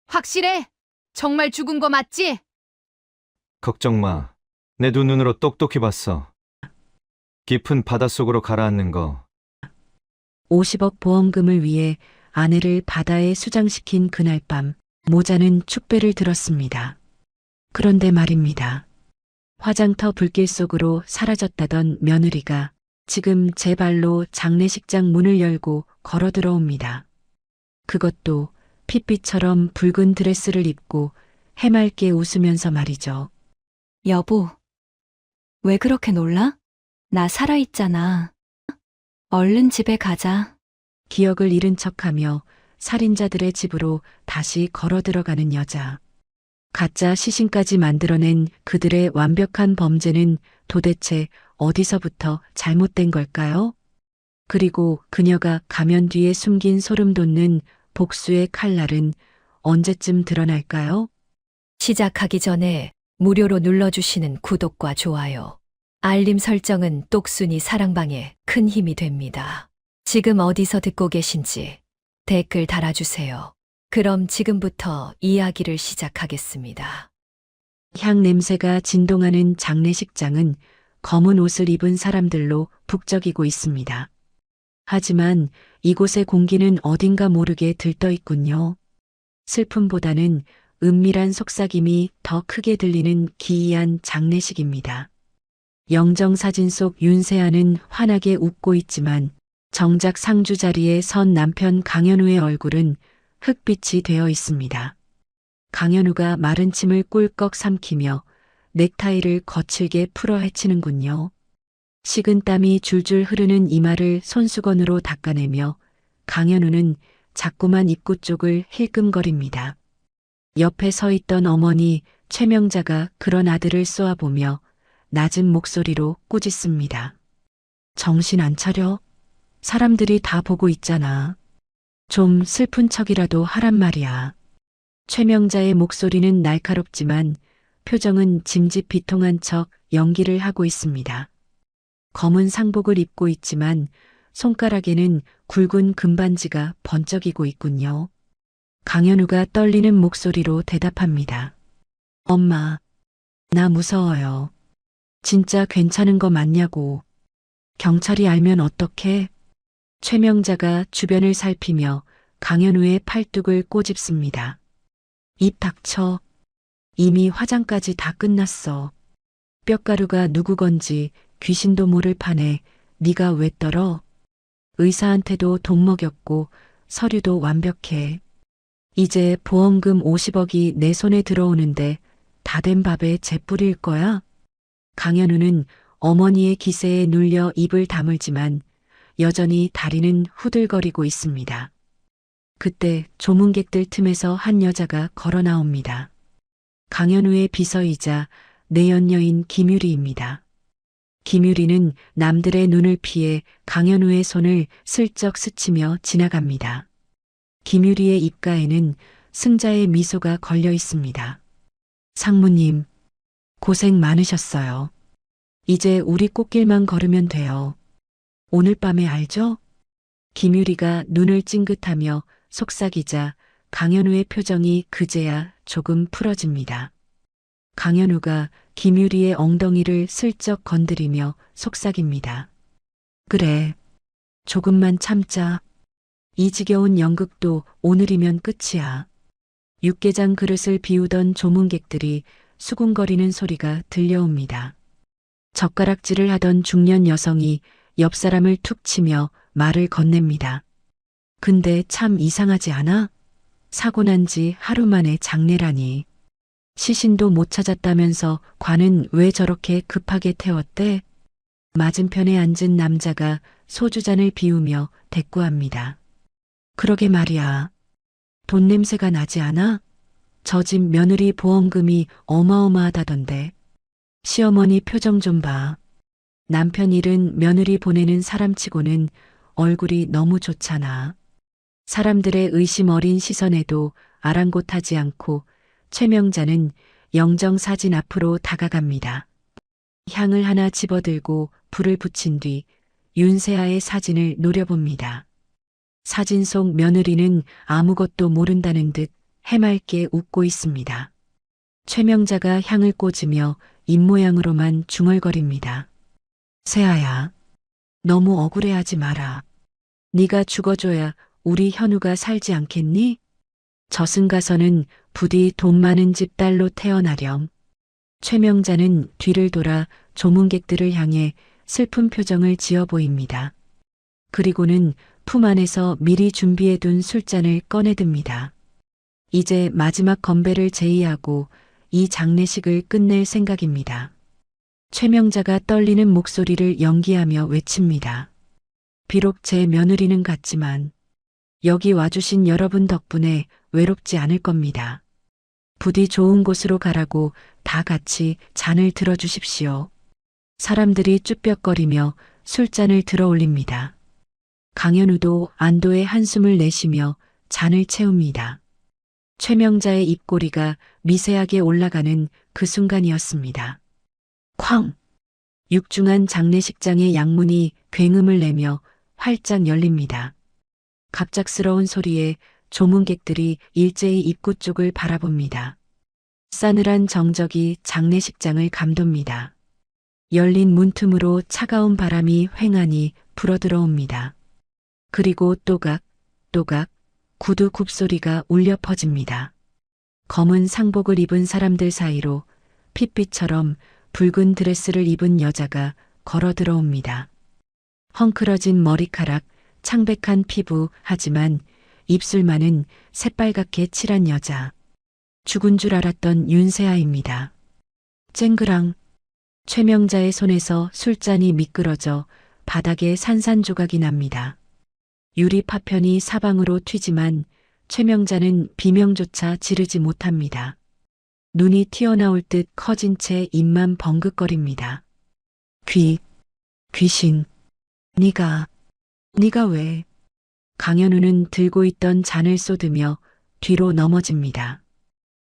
확실해? 정말 죽은 거 맞지? 걱정 마. 내 두 눈으로 똑똑히 봤어. 깊은 바닷속으로 가라앉는 거. 50억 보험금을 위해 아내를 바다에 수장시킨 그날 밤, 모자는 축배를 들었습니다. 그런데 말입니다. 화장터 불길 속으로 사라졌다던 며느리가 지금 제 발로 장례식장 문을 열고 걸어 들어옵니다. 그것도 핏빛처럼 붉은 드레스를 입고 해맑게 웃으면서 말이죠. 여보, 왜 그렇게 놀라? 나 살아있잖아. 얼른 집에 가자. 기억을 잃은 척하며 살인자들의 집으로 다시 걸어 들어가는 여자. 가짜 시신까지 만들어낸 그들의 완벽한 범죄는 도대체 어디서부터 잘못된 걸까요? 그리고 그녀가 가면 뒤에 숨긴 소름 돋는 복수의 칼날은 언제쯤 드러날까요? 시작하기 전에 무료로 눌러주시는 구독과 좋아요, 알림 설정은 똑순이 사랑방에 큰 힘이 됩니다. 지금 어디서 듣고 계신지 댓글 달아주세요. 그럼 지금부터 이야기를 시작하겠습니다. 향 냄새가 진동하는 장례식장은 검은 옷을 입은 사람들로 북적이고 있습니다. 하지만 이곳의 공기는 어딘가 모르게 들떠 있군요. 슬픔보다는 은밀한 속삭임이 더 크게 들리는 기이한 장례식입니다. 영정사진 속 윤세아는 환하게 웃고 있지만 정작 상주 자리에 선 남편 강현우의 얼굴은 흑빛이 되어 있습니다. 강현우가 마른 침을 꿀꺽 삼키며 넥타이를 거칠게 풀어 헤치는군요. 식은 땀이 줄줄 흐르는 이마를 손수건으로 닦아내며 강현우는 자꾸만 입구 쪽을 힐끔거립니다. 옆에 서 있던 어머니 최명자가 그런 아들을 쏘아보며 낮은 목소리로 꾸짖습니다. 정신 안 차려? 사람들이 다 보고 있잖아. 좀 슬픈 척이라도 하란 말이야. 최명자의 목소리는 날카롭지만 표정은 짐짓 비통한 척 연기를 하고 있습니다. 검은 상복을 입고 있지만 손가락에는 굵은 금반지가 번쩍이고 있군요. 강현우가 떨리는 목소리로 대답합니다. 엄마, 나 무서워요. 진짜 괜찮은 거 맞냐고. 경찰이 알면 어떡해? 최명자가 주변을 살피며 강현우의 팔뚝을 꼬집습니다. 입 닥쳐. 이미 화장까지 다 끝났어. 뼈가루가 누구 건지 귀신도 모를 판에 네가 왜 떨어? 의사한테도 돈 먹였고 서류도 완벽해. 이제 보험금 50억이 내 손에 들어오는데 다 된 밥에 재 뿌릴 거야? 강현우는 어머니의 기세에 눌려 입을 다물지만 여전히 다리는 후들거리고 있습니다. 그때 조문객들 틈에서 한 여자가 걸어 나옵니다. 강현우의 비서이자 내연녀인 김유리입니다. 김유리는 남들의 눈을 피해 강현우의 손을 슬쩍 스치며 지나갑니다. 김유리의 입가에는 승자의 미소가 걸려 있습니다. 상무님, 고생 많으셨어요. 이제 우리 꽃길만 걸으면 돼요. 오늘 밤에 알죠? 김유리가 눈을 찡긋하며 속삭이자 강현우의 표정이 그제야 조금 풀어집니다. 강현우가 김유리의 엉덩이를 슬쩍 건드리며 속삭입니다. 그래, 조금만 참자. 이 지겨운 연극도 오늘이면 끝이야. 육개장 그릇을 비우던 조문객들이 수군거리는 소리가 들려옵니다. 젓가락질을 하던 중년 여성이 옆 사람을 툭 치며 말을 건넵니다. 근데 참 이상하지 않아? 사고 난 지 하루 만에 장례라니. 시신도 못 찾았다면서 관은 왜 저렇게 급하게 태웠대? 맞은편에 앉은 남자가 소주잔을 비우며 대꾸합니다. 그러게 말이야. 돈 냄새가 나지 않아? 저 집 며느리 보험금이 어마어마하다던데. 시어머니 표정 좀 봐. 남편 잃은 며느리 보내는 사람치고는 얼굴이 너무 좋잖아. 사람들의 의심 어린 시선에도 아랑곳하지 않고 최명자는 영정사진 앞으로 다가갑니다. 향을 하나 집어들고 불을 붙인 뒤 윤세아의 사진을 노려봅니다. 사진 속 며느리는 아무것도 모른다는 듯 해맑게 웃고 있습니다. 최명자가 향을 꽂으며 입모양으로만 중얼거립니다. 세아야, 너무 억울해하지 마라. 네가 죽어줘야 우리 현우가 살지 않겠니? 저승가서는 부디 돈 많은 집 딸로 태어나렴. 최명자는 뒤를 돌아 조문객들을 향해 슬픈 표정을 지어 보입니다. 그리고는 품 안에서 미리 준비해둔 술잔을 꺼내듭니다. 이제 마지막 건배를 제의하고 이 장례식을 끝낼 생각입니다. 최명자가 떨리는 목소리를 연기하며 외칩니다. 비록 제 며느리는 같지만 여기 와주신 여러분 덕분에 외롭지 않을 겁니다. 부디 좋은 곳으로 가라고 다 같이 잔을 들어주십시오. 사람들이 쭈뼛거리며 술잔을 들어 올립니다. 강현우도 안도의 한숨을 내쉬며 잔을 채웁니다. 최명자의 입꼬리가 미세하게 올라가는 그 순간이었습니다. 쾅! 육중한 장례식장의 양문이 굉음을 내며 활짝 열립니다. 갑작스러운 소리에 조문객들이 일제히 입구 쪽을 바라봅니다. 싸늘한 정적이 장례식장을 감돕니다. 열린 문틈으로 차가운 바람이 휑하니 불어들어옵니다. 그리고 또각, 또각, 구두 굽소리가 울려 퍼집니다. 검은 상복을 입은 사람들 사이로 핏빛처럼 붉은 드레스를 입은 여자가 걸어 들어옵니다. 헝클어진 머리카락, 창백한 피부, 하지만 입술만은 새빨갛게 칠한 여자. 죽은 줄 알았던 윤세아입니다. 쨍그랑. 최명자의 손에서 술잔이 미끄러져 바닥에 산산조각이 납니다. 유리 파편이 사방으로 튀지만 최명자는 비명조차 지르지 못합니다. 눈이 튀어나올 듯 커진 채 입만 벙긋거립니다. 귀신. 네가 왜? 강현우는 들고 있던 잔을 쏟으며 뒤로 넘어집니다.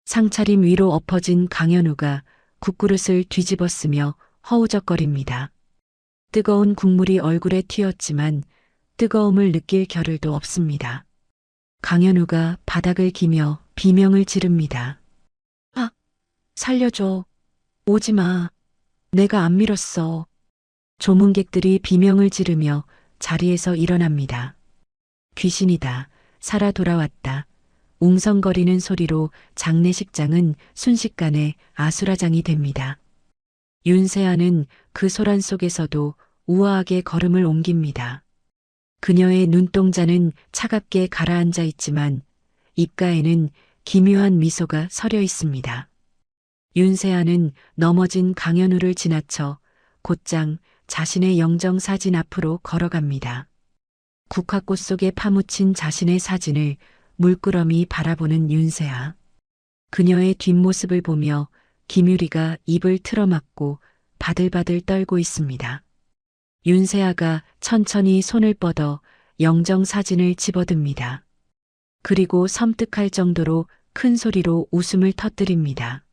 상차림 위로 엎어진 강현우가 국그릇을 뒤집어쓰며 허우적거립니다. 뜨거운 국물이 얼굴에 튀었지만 뜨거움을 느낄 겨를도 없습니다. 강현우가 바닥을 기며 비명을 지릅니다. 아, 살려줘. 오지마. 내가 안 밀었어. 조문객들이 비명을 지르며 자리에서 일어납니다. 귀신이다. 살아 돌아왔다. 웅성거리는 소리로 장례식장은 순식간에 아수라장이 됩니다. 윤세아는 그 소란 속에서도 우아하게 걸음을 옮깁니다. 그녀의 눈동자는 차갑게 가라앉아 있지만 입가에는 기묘한 미소가 서려 있습니다. 윤세아는 넘어진 강현우를 지나쳐 곧장 자신의 영정사진 앞으로 걸어갑니다. 국화꽃 속에 파묻힌 자신의 사진을 물끄러미 바라보는 윤세아. 그녀의 뒷모습을 보며 김유리가 입을 틀어막고 바들바들 떨고 있습니다. 윤세아가 천천히 손을 뻗어 영정사진을 집어듭니다. 그리고 섬뜩할 정도로 큰 소리로 웃음을 터뜨립니다.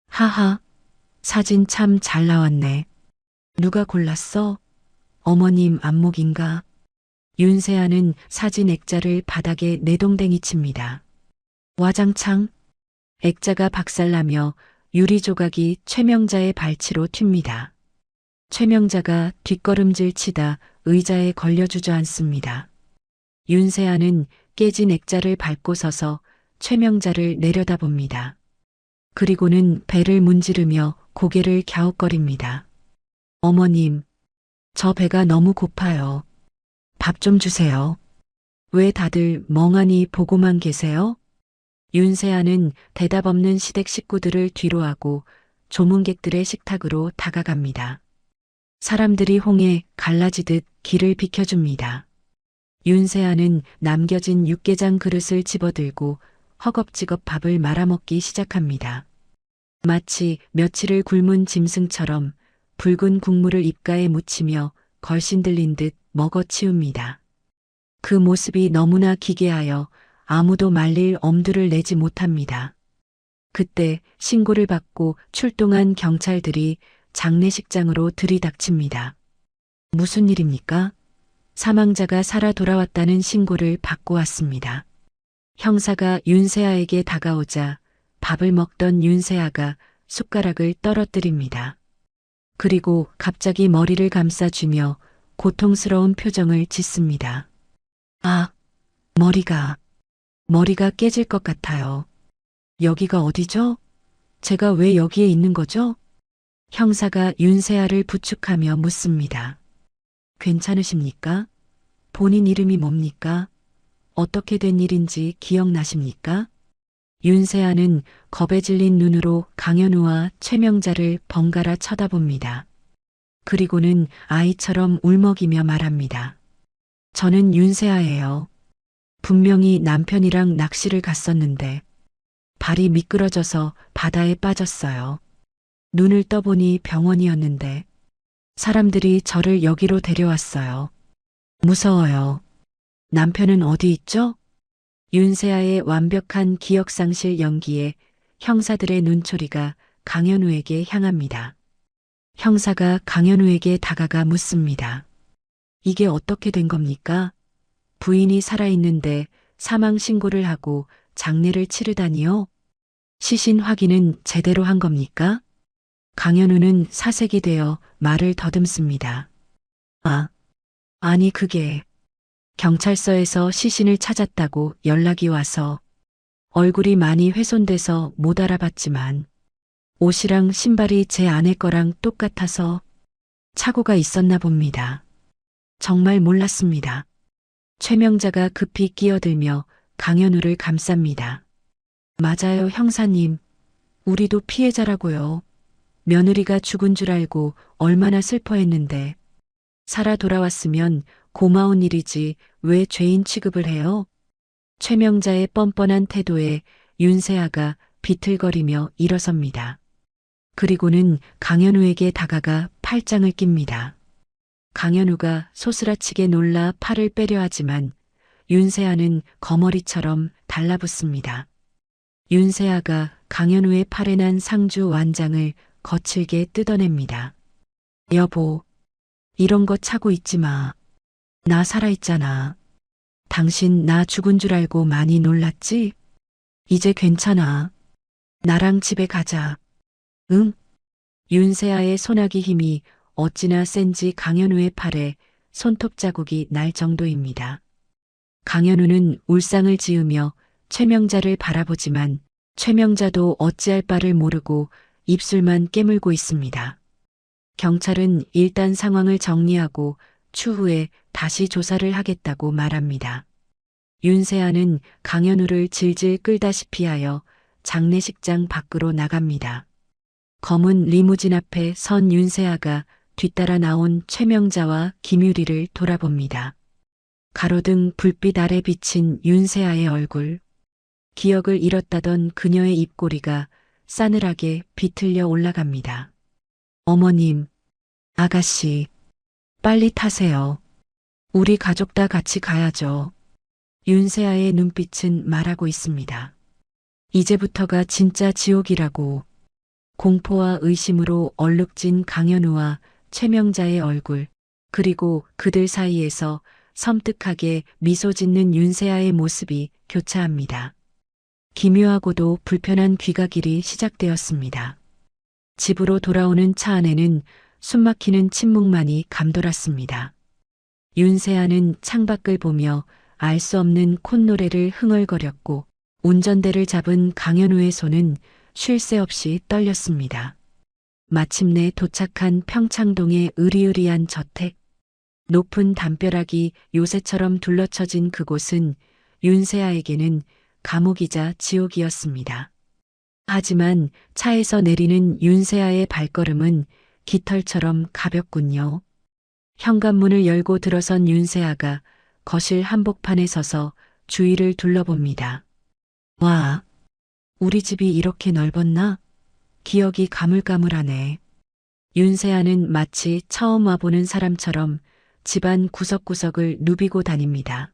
하하, 사진 참 잘 나왔네. 누가 골랐어? 어머님 안목인가? 윤세아는 사진 액자를 바닥에 내동댕이 칩니다. 와장창. 액자가 박살나며 유리 조각이 최명자의 발치로 튑니다. 최명자가 뒷걸음질 치다 의자에 걸려 주저앉습니다. 윤세아는 깨진 액자를 밟고 서서 최명자를 내려다봅니다. 그리고는 배를 문지르며 고개를 갸웃거립니다. 어머님, 저 배가 너무 고파요. 밥 좀 주세요. 왜 다들 멍하니 보고만 계세요? 윤세아는 대답 없는 시댁 식구들을 뒤로하고 조문객들의 식탁으로 다가갑니다. 사람들이 홍해 갈라지듯 길을 비켜줍니다. 윤세아는 남겨진 육개장 그릇을 집어들고 허겁지겁 밥을 말아먹기 시작합니다. 마치 며칠을 굶은 짐승처럼 붉은 국물을 입가에 묻히며 걸신 들린 듯 먹어치웁니다. 그 모습이 너무나 기괴하여 아무도 말릴 엄두를 내지 못합니다. 그때 신고를 받고 출동한 경찰들이 장례식장으로 들이닥칩니다. 무슨 일입니까? 사망자가 살아 돌아왔다는 신고를 받고 왔습니다. 형사가 윤세아에게 다가오자 밥을 먹던 윤세아가 숟가락을 떨어뜨립니다. 그리고 갑자기 머리를 감싸쥐며 고통스러운 표정을 짓습니다. 아, 머리가 깨질 것 같아요. 여기가 어디죠? 제가 왜 여기에 있는 거죠? 형사가 윤세아를 부축하며 묻습니다. 괜찮으십니까? 본인 이름이 뭡니까? 어떻게 된 일인지 기억나십니까? 윤세아는 겁에 질린 눈으로 강현우와 최명자를 번갈아 쳐다봅니다. 그리고는 아이처럼 울먹이며 말합니다. 저는 윤세아예요. 분명히 남편이랑 낚시를 갔었는데 발이 미끄러져서 바다에 빠졌어요. 눈을 떠보니 병원이었는데 사람들이 저를 여기로 데려왔어요. 무서워요. 남편은 어디 있죠? 윤세아의 완벽한 기억상실 연기에 형사들의 눈초리가 강현우에게 향합니다. 형사가 강현우에게 다가가 묻습니다. 이게 어떻게 된 겁니까? 부인이 살아있는데 사망 신고를 하고 장례를 치르다니요? 시신 확인은 제대로 한 겁니까? 강현우는 사색이 되어 말을 더듬습니다. 아니 그게 경찰서에서 시신을 찾았다고 연락이 와서 얼굴이 많이 훼손돼서 못 알아봤지만 옷이랑 신발이 제 아내 거랑 똑같아서 착오가 있었나 봅니다. 정말 몰랐습니다. 최명자가 급히 끼어들며 강현우를 감쌉니다. 맞아요, 형사님. 우리도 피해자라고요. 며느리가 죽은 줄 알고 얼마나 슬퍼했는데 살아 돌아왔으면 고마운 일이지 왜 죄인 취급을 해요? 최명자의 뻔뻔한 태도에 윤세아가 비틀거리며 일어섭니다. 그리고는 강현우에게 다가가 팔짱을 낍니다. 강현우가 소스라치게 놀라 팔을 빼려 하지만 윤세아는 거머리처럼 달라붙습니다. 윤세아가 강현우의 팔에 난 상주 완장을 거칠게 뜯어냅니다. 여보, 이런 거 차고 있지 마. 나 살아있잖아. 당신 나 죽은 줄 알고 많이 놀랐지? 이제 괜찮아. 나랑 집에 가자. 응? 윤세아의 손아귀 힘이 어찌나 센지 강현우의 팔에 손톱 자국이 날 정도입니다. 강현우는 울상을 지으며 최명자를 바라보지만 최명자도 어찌할 바를 모르고 입술만 깨물고 있습니다. 경찰은 일단 상황을 정리하고 추후에 다시 조사를 하겠다고 말합니다. 윤세아는 강현우를 질질 끌다시피 하여 장례식장 밖으로 나갑니다. 검은 리무진 앞에 선 윤세아가 뒤따라 나온 최명자와 김유리를 돌아봅니다. 가로등 불빛 아래 비친 윤세아의 얼굴. 기억을 잃었다던 그녀의 입꼬리가 싸늘하게 비틀려 올라갑니다. 어머님, 아가씨, 빨리 타세요. 우리 가족 다 같이 가야죠. 윤세아의 눈빛은 말하고 있습니다. 이제부터가 진짜 지옥이라고. 공포와 의심으로 얼룩진 강현우와 최명자의 얼굴, 그리고 그들 사이에서 섬뜩하게 미소 짓는 윤세아의 모습이 교차합니다. 기묘하고도 불편한 귀가길이 시작되었습니다. 집으로 돌아오는 차 안에는 숨막히는 침묵만이 감돌았습니다. 윤세아는 창밖을 보며 알 수 없는 콧노래를 흥얼거렸고 운전대를 잡은 강현우의 손은 쉴 새 없이 떨렸습니다. 마침내 도착한 평창동의 으리으리한 저택. 높은 담벼락이 요새처럼 둘러쳐진 그곳은 윤세아에게는 감옥이자 지옥이었습니다. 하지만 차에서 내리는 윤세아의 발걸음은 깃털처럼 가볍군요. 현관문을 열고 들어선 윤세아가 거실 한복판에 서서 주위를 둘러봅니다. 와, 우리 집이 이렇게 넓었나? 기억이 가물가물하네. 윤세아는 마치 처음 와보는 사람처럼 집안 구석구석을 누비고 다닙니다.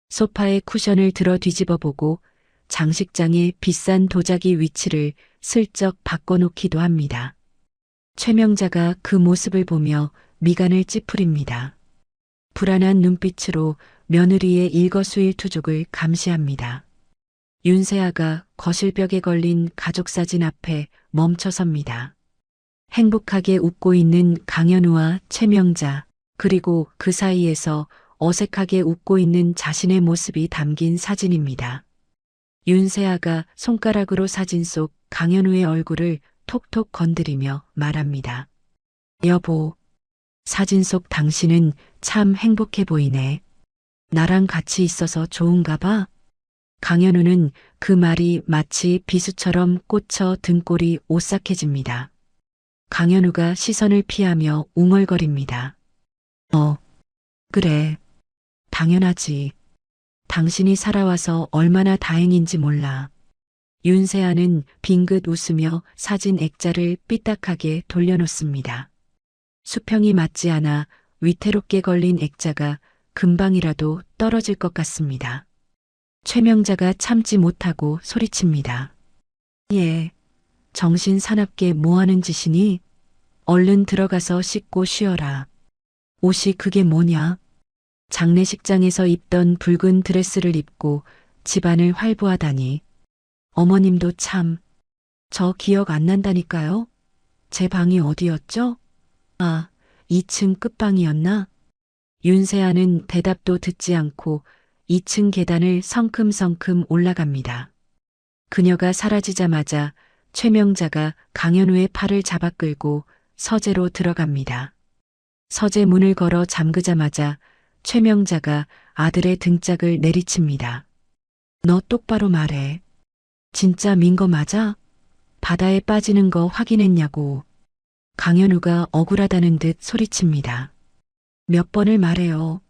소파의 쿠션을 들어 뒤집어 보고 장식장의 비싼 도자기 위치를 슬쩍 바꿔놓기도 합니다. 최명자가 그 모습을 보며 미간을 찌푸립니다. 불안한 눈빛으로 며느리의 일거수일투족을 감시합니다. 윤세아가 거실벽에 걸린 가족사진 앞에 멈춰섭니다. 행복하게 웃고 있는 강현우와 최명자, 그리고 그 사이에서 어색하게 웃고 있는 자신의 모습이 담긴 사진입니다. 윤세아가 손가락으로 사진 속 강현우의 얼굴을 톡톡 건드리며 말합니다. 여보, 사진 속 당신은 참 행복해 보이네. 나랑 같이 있어서 좋은가 봐. 강현우는 그 말이 마치 비수처럼 꽂혀 등골이 오싹해집니다. 강현우가 시선을 피하며 웅얼거립니다. 그래. 당연하지. 당신이 살아와서 얼마나 다행인지 몰라. 윤세아는 빙긋 웃으며 사진 액자를 삐딱하게 돌려놓습니다. 수평이 맞지 않아 위태롭게 걸린 액자가 금방이라도 떨어질 것 같습니다. 최명자가 참지 못하고 소리칩니다. 예, 정신 사납게 뭐하는 짓이니? 얼른 들어가서 씻고 쉬어라. 옷이 그게 뭐냐? 장례식장에서 입던 붉은 드레스를 입고 집안을 활보하다니. 어머님도 참, 저 기억 안 난다니까요? 제 방이 어디였죠? 아, 2층 끝방이었나? 윤세아는 대답도 듣지 않고 2층 계단을 성큼성큼 올라갑니다. 그녀가 사라지자마자 최명자가 강현우의 팔을 잡아 끌고 서재로 들어갑니다. 서재 문을 걸어 잠그자마자 최명자가 아들의 등짝을 내리칩니다. 너 똑바로 말해. 진짜 민 거 맞아? 바다에 빠지는 거 확인했냐고. 강현우가 억울하다는 듯 소리칩니다. 몇 번을 말해요.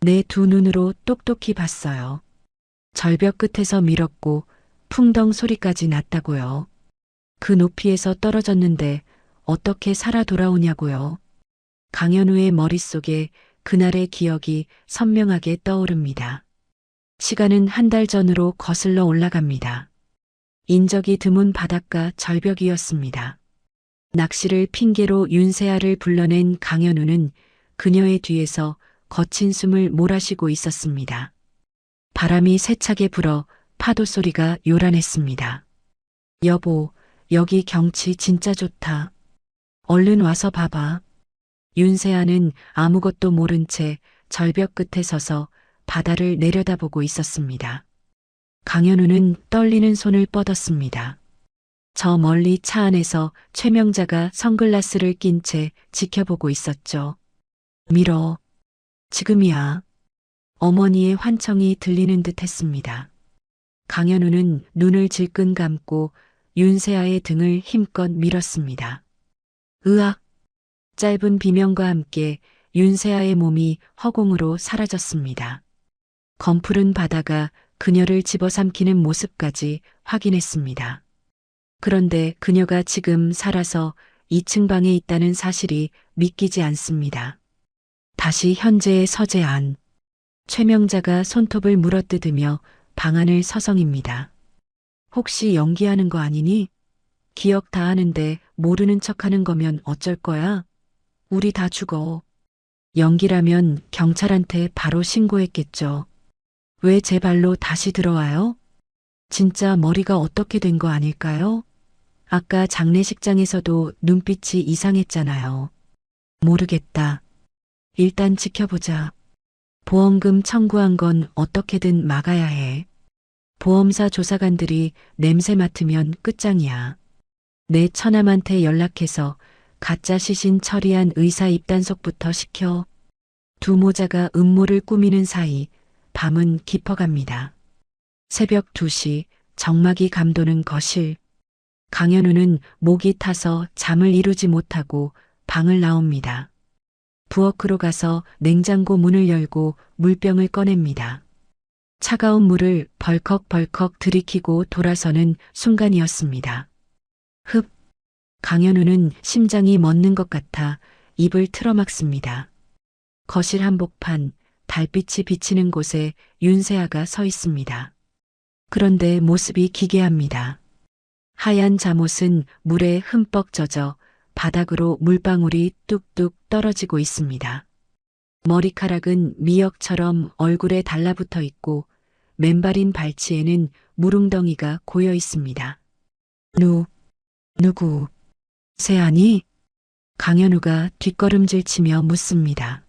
내 두 눈으로 똑똑히 봤어요. 절벽 끝에서 밀었고 풍덩 소리까지 났다고요. 그 높이에서 떨어졌는데 어떻게 살아 돌아오냐고요. 강현우의 머릿속에 그날의 기억이 선명하게 떠오릅니다. 시간은 한 달 전으로 거슬러 올라갑니다. 인적이 드문 바닷가 절벽이었습니다. 낚시를 핑계로 윤세아를 불러낸 강현우는 그녀의 뒤에서 거친 숨을 몰아쉬고 있었습니다. 바람이 세차게 불어 파도 소리가 요란했습니다. 여보, 여기 경치 진짜 좋다. 얼른 와서 봐봐. 윤세아는 아무것도 모른 채 절벽 끝에 서서 바다를 내려다보고 있었습니다. 강현우는 떨리는 손을 뻗었습니다. 저 멀리 차 안에서 최명자가 선글라스를 낀 채 지켜보고 있었죠. 밀어. 지금이야. 어머니의 환청이 들리는 듯 했습니다. 강현우는 눈을 질끈 감고 윤세아의 등을 힘껏 밀었습니다. 으악! 짧은 비명과 함께 윤세아의 몸이 허공으로 사라졌습니다. 검푸른 바다가 그녀를 집어삼키는 모습까지 확인했습니다. 그런데 그녀가 지금 살아서 2층 방에 있다는 사실이 믿기지 않습니다. 다시 현재의 서재 안. 최명자가 손톱을 물어뜯으며 방 안을 서성입니다. 혹시 연기하는 거 아니니? 기억 다 하는데 모르는 척하는 거면 어쩔 거야? 우리 다 죽어. 연기라면 경찰한테 바로 신고했겠죠. 왜 제 발로 다시 들어와요? 진짜 머리가 어떻게 된 거 아닐까요? 아까 장례식장에서도 눈빛이 이상했잖아요. 모르겠다. 일단 지켜보자. 보험금 청구한 건 어떻게든 막아야 해. 보험사 조사관들이 냄새 맡으면 끝장이야. 내 처남한테 연락해서 가짜 시신 처리한 의사 입단속부터 시켜. 두 모자가 음모를 꾸미는 사이 밤은 깊어갑니다. 새벽 2시 정막이 감도는 거실. 강현우는 목이 타서 잠을 이루지 못하고 방을 나옵니다. 부엌으로 가서 냉장고 문을 열고 물병을 꺼냅니다. 차가운 물을 벌컥벌컥 들이키고 돌아서는 순간이었습니다. 흡! 강현우는 심장이 멎는 것 같아 입을 틀어막습니다. 거실 한복판, 달빛이 비치는 곳에 윤세아가 서 있습니다. 그런데 모습이 기괴합니다. 하얀 잠옷은 물에 흠뻑 젖어 바닥으로 물방울이 뚝뚝 떨어지고 있습니다. 머리카락은 미역처럼 얼굴에 달라붙어 있고 맨발인 발치에는 물웅덩이가 고여 있습니다. 누구? 세안이? 강현우가 뒷걸음질 치며 묻습니다.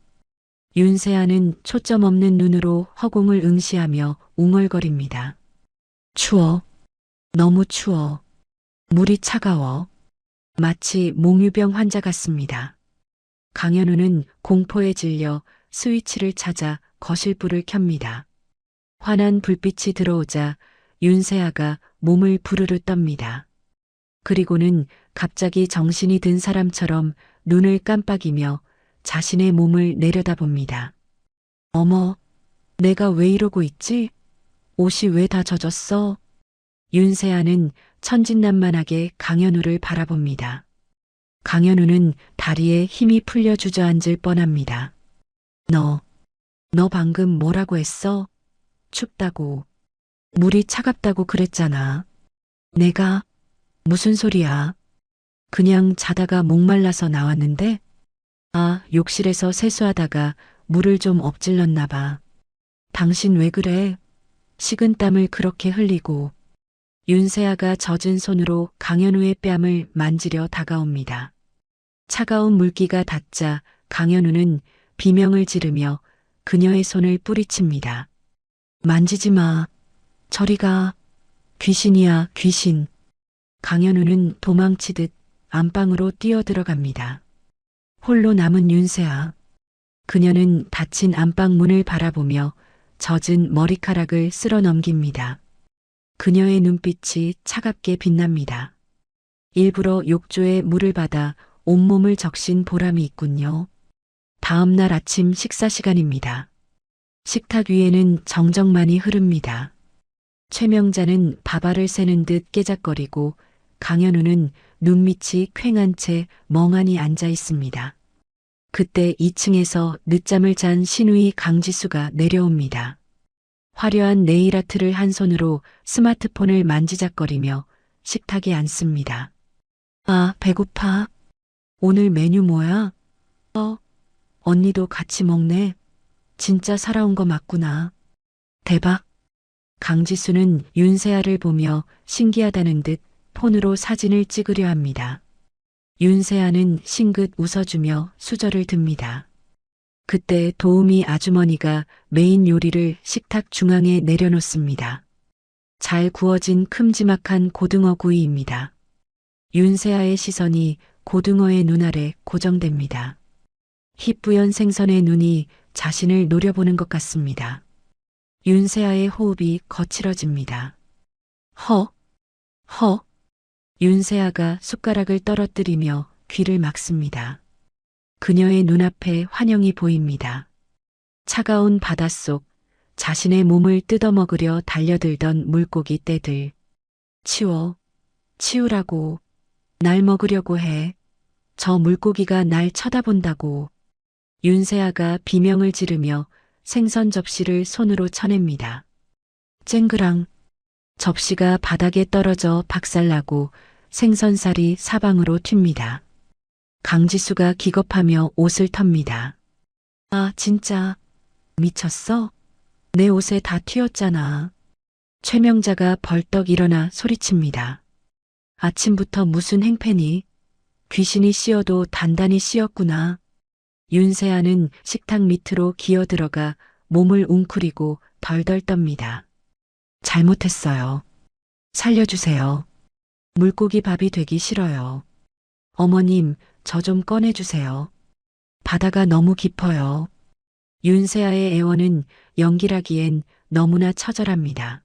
윤세아는 초점 없는 눈으로 허공을 응시하며 웅얼거립니다. 추워. 너무 추워. 물이 차가워. 마치 몽유병 환자 같습니다. 강현우는 공포에 질려 스위치를 찾아 거실불을 켭니다. 환한 불빛이 들어오자 윤세아가 몸을 부르르 떱니다. 그리고는 갑자기 정신이 든 사람처럼 눈을 깜빡이며 자신의 몸을 내려다봅니다. 어머, 내가 왜 이러고 있지? 옷이 왜 다 젖었어? 윤세아는 천진난만하게 강현우를 바라봅니다. 강현우는 다리에 힘이 풀려 주저앉을 뻔합니다. 너 방금 뭐라고 했어? 춥다고. 물이 차갑다고 그랬잖아. 내가 무슨 소리야? 그냥 자다가 목말라서 나왔는데? 아, 욕실에서 세수하다가 물을 좀 엎질렀나 봐. 당신 왜 그래? 식은땀을 그렇게 흘리고. 윤세아가 젖은 손으로 강현우의 뺨을 만지려 다가옵니다. 차가운 물기가 닿자 강현우는 비명을 지르며 그녀의 손을 뿌리칩니다. 만지지 마. 저리 가. 귀신이야, 귀신. 강현우는 도망치듯 안방으로 뛰어들어갑니다. 홀로 남은 윤세아. 그녀는 닫힌 안방 문을 바라보며 젖은 머리카락을 쓸어 넘깁니다. 그녀의 눈빛이 차갑게 빛납니다. 일부러 욕조에 물을 받아 온몸을 적신 보람이 있군요. 다음 날 아침 식사 시간입니다. 식탁 위에는 정적만이 흐릅니다. 최명자는 밥알을 새는 듯 깨작거리고 강현우는 눈밑이 퀭한 채 멍하니 앉아 있습니다. 그때 2층에서 늦잠을 잔 신우이 강지수가 내려옵니다. 화려한 네일아트를 한 손으로 스마트폰을 만지작거리며 식탁에 앉습니다. 아, 배고파. 오늘 메뉴 뭐야? 언니도 같이 먹네. 진짜 살아온 거 맞구나. 대박. 강지수는 윤세아를 보며 신기하다는 듯 폰으로 사진을 찍으려 합니다. 윤세아는 싱긋 웃어주며 수저를 듭니다. 그때 도우미 아주머니가 메인 요리를 식탁 중앙에 내려놓습니다. 잘 구워진 큼지막한 고등어 구이입니다. 윤세아의 시선이 고등어의 눈 아래 고정됩니다. 희뿌연 생선의 눈이 자신을 노려보는 것 같습니다. 윤세아의 호흡이 거칠어집니다. 허. 윤세아가 숟가락을 떨어뜨리며 귀를 막습니다. 그녀의 눈앞에 환영이 보입니다. 차가운 바닷속, 자신의 몸을 뜯어먹으려 달려들던 물고기 떼들. 치우라고. 날 먹으려고 해. 저 물고기가 날 쳐다본다고. 윤세아가 비명을 지르며 생선 접시를 손으로 쳐냅니다. 쨍그랑. 접시가 바닥에 떨어져 박살나고 생선살이 사방으로 튑니다. 강지수가 기겁하며 옷을 텁니다. 아, 진짜. 미쳤어? 내 옷에 다 튀었잖아. 최명자가 벌떡 일어나 소리칩니다. 아침부터 무슨 행패니? 귀신이 씌어도 단단히 씌었구나. 윤세아는 식탁 밑으로 기어들어가 몸을 웅크리고 덜덜 떱니다. 잘못했어요. 살려주세요. 물고기 밥이 되기 싫어요. 어머님, 저 좀 꺼내주세요. 바다가 너무 깊어요. 윤세아의 애원은 연기라기엔 너무나 처절합니다.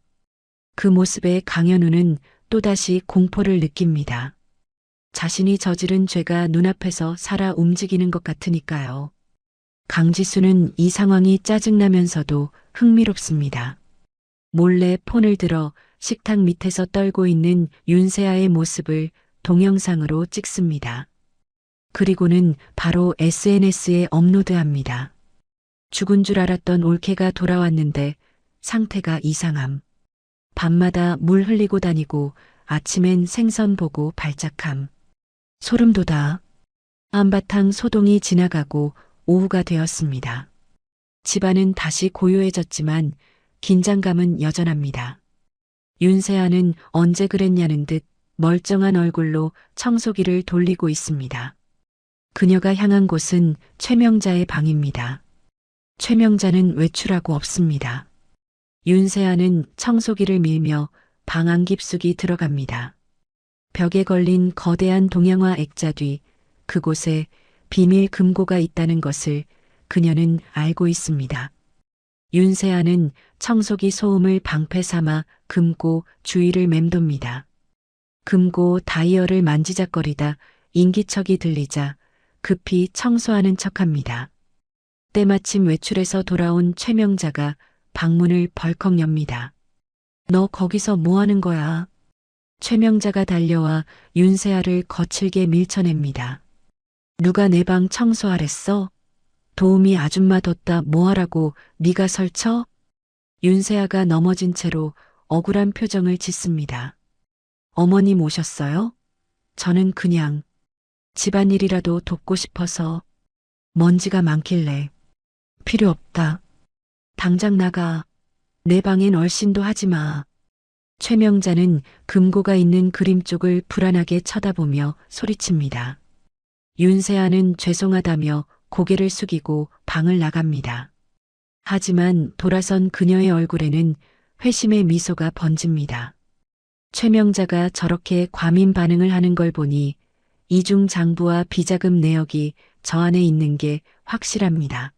그 모습에 강현우는 또다시 공포를 느낍니다. 자신이 저지른 죄가 눈앞에서 살아 움직이는 것 같으니까요. 강지수는 이 상황이 짜증나면서도 흥미롭습니다. 몰래 폰을 들어 식탁 밑에서 떨고 있는 윤세아의 모습을 동영상으로 찍습니다. 그리고는 바로 SNS에 업로드합니다. 죽은 줄 알았던 올케가 돌아왔는데 상태가 이상함. 밤마다 물 흘리고 다니고 아침엔 생선 보고 발작함. 소름 돋아. 한바탕 소동이 지나가고 오후가 되었습니다. 집안은 다시 고요해졌지만 긴장감은 여전합니다. 윤세아는 언제 그랬냐는 듯 멀쩡한 얼굴로 청소기를 돌리고 있습니다. 그녀가 향한 곳은 최명자의 방입니다. 최명자는 외출하고 없습니다. 윤세아는 청소기를 밀며 방 안 깊숙이 들어갑니다. 벽에 걸린 거대한 동양화 액자 뒤 그곳에 비밀 금고가 있다는 것을 그녀는 알고 있습니다. 윤세아는 청소기 소음을 방패 삼아 금고 주위를 맴돕니다. 금고 다이얼을 만지작거리다 인기척이 들리자 급히 청소하는 척합니다. 때마침 외출해서 돌아온 최명자가 방문을 벌컥 엽니다. 너 거기서 뭐 하는 거야? 최명자가 달려와 윤세아를 거칠게 밀쳐냅니다. 누가 내 방 청소하랬어? 도우미 아줌마 뒀다 뭐하라고 네가 설쳐? 윤세아가 넘어진 채로 억울한 표정을 짓습니다. 어머님 오셨어요? 저는 그냥 집안일이라도 돕고 싶어서. 먼지가 많길래. 필요 없다. 당장 나가. 내 방엔 얼씬도 하지 마. 최명자는 금고가 있는 그림 쪽을 불안하게 쳐다보며 소리칩니다. 윤세아는 죄송하다며 고개를 숙이고 방을 나갑니다. 하지만 돌아선 그녀의 얼굴에는 회심의 미소가 번집니다. 최명자가 저렇게 과민 반응을 하는 걸 보니 이중 장부와 비자금 내역이 저 안에 있는 게 확실합니다.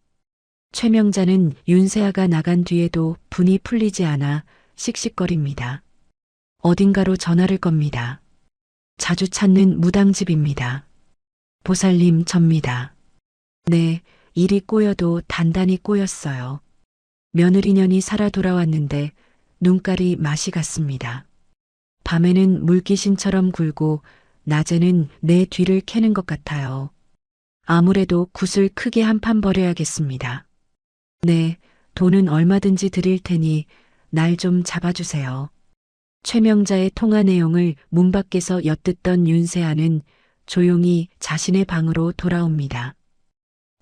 최명자는 윤세아가 나간 뒤에도 분이 풀리지 않아 씩씩거립니다. 어딘가로 전화를 겁니다. 자주 찾는 무당집입니다. 보살님 접니다. 네, 일이 꼬여도 단단히 꼬였어요. 며느리년이 살아 돌아왔는데 눈깔이 맛이 갔습니다. 밤에는 물귀신처럼 굴고 낮에는 내 뒤를 캐는 것 같아요. 아무래도 굿을 크게 한 판 벌여야겠습니다. 네, 돈은 얼마든지 드릴 테니 날 좀 잡아주세요. 최명자의 통화 내용을 문 밖에서 엿듣던 윤세아는 조용히 자신의 방으로 돌아옵니다.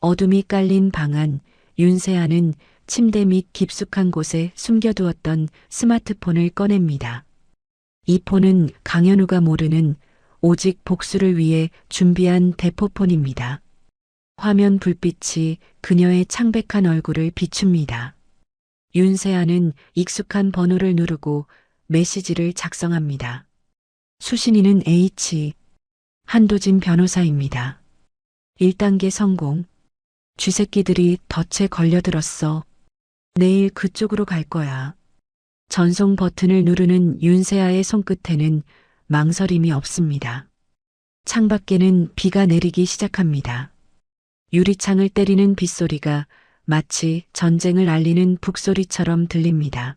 어둠이 깔린 방 안, 윤세아는 침대 밑 깊숙한 곳에 숨겨두었던 스마트폰을 꺼냅니다. 이 폰은 강현우가 모르는 오직 복수를 위해 준비한 대포폰입니다. 화면 불빛이 그녀의 창백한 얼굴을 비춥니다. 윤세아는 익숙한 번호를 누르고 메시지를 작성합니다. 수신인은 H. 한도진 변호사입니다. 1단계 성공. 쥐새끼들이 덫에 걸려들었어. 내일 그쪽으로 갈 거야. 전송 버튼을 누르는 윤세아의 손끝에는 망설임이 없습니다. 창밖에는 비가 내리기 시작합니다. 유리창을 때리는 빗소리가 마치 전쟁을 알리는 북소리처럼 들립니다.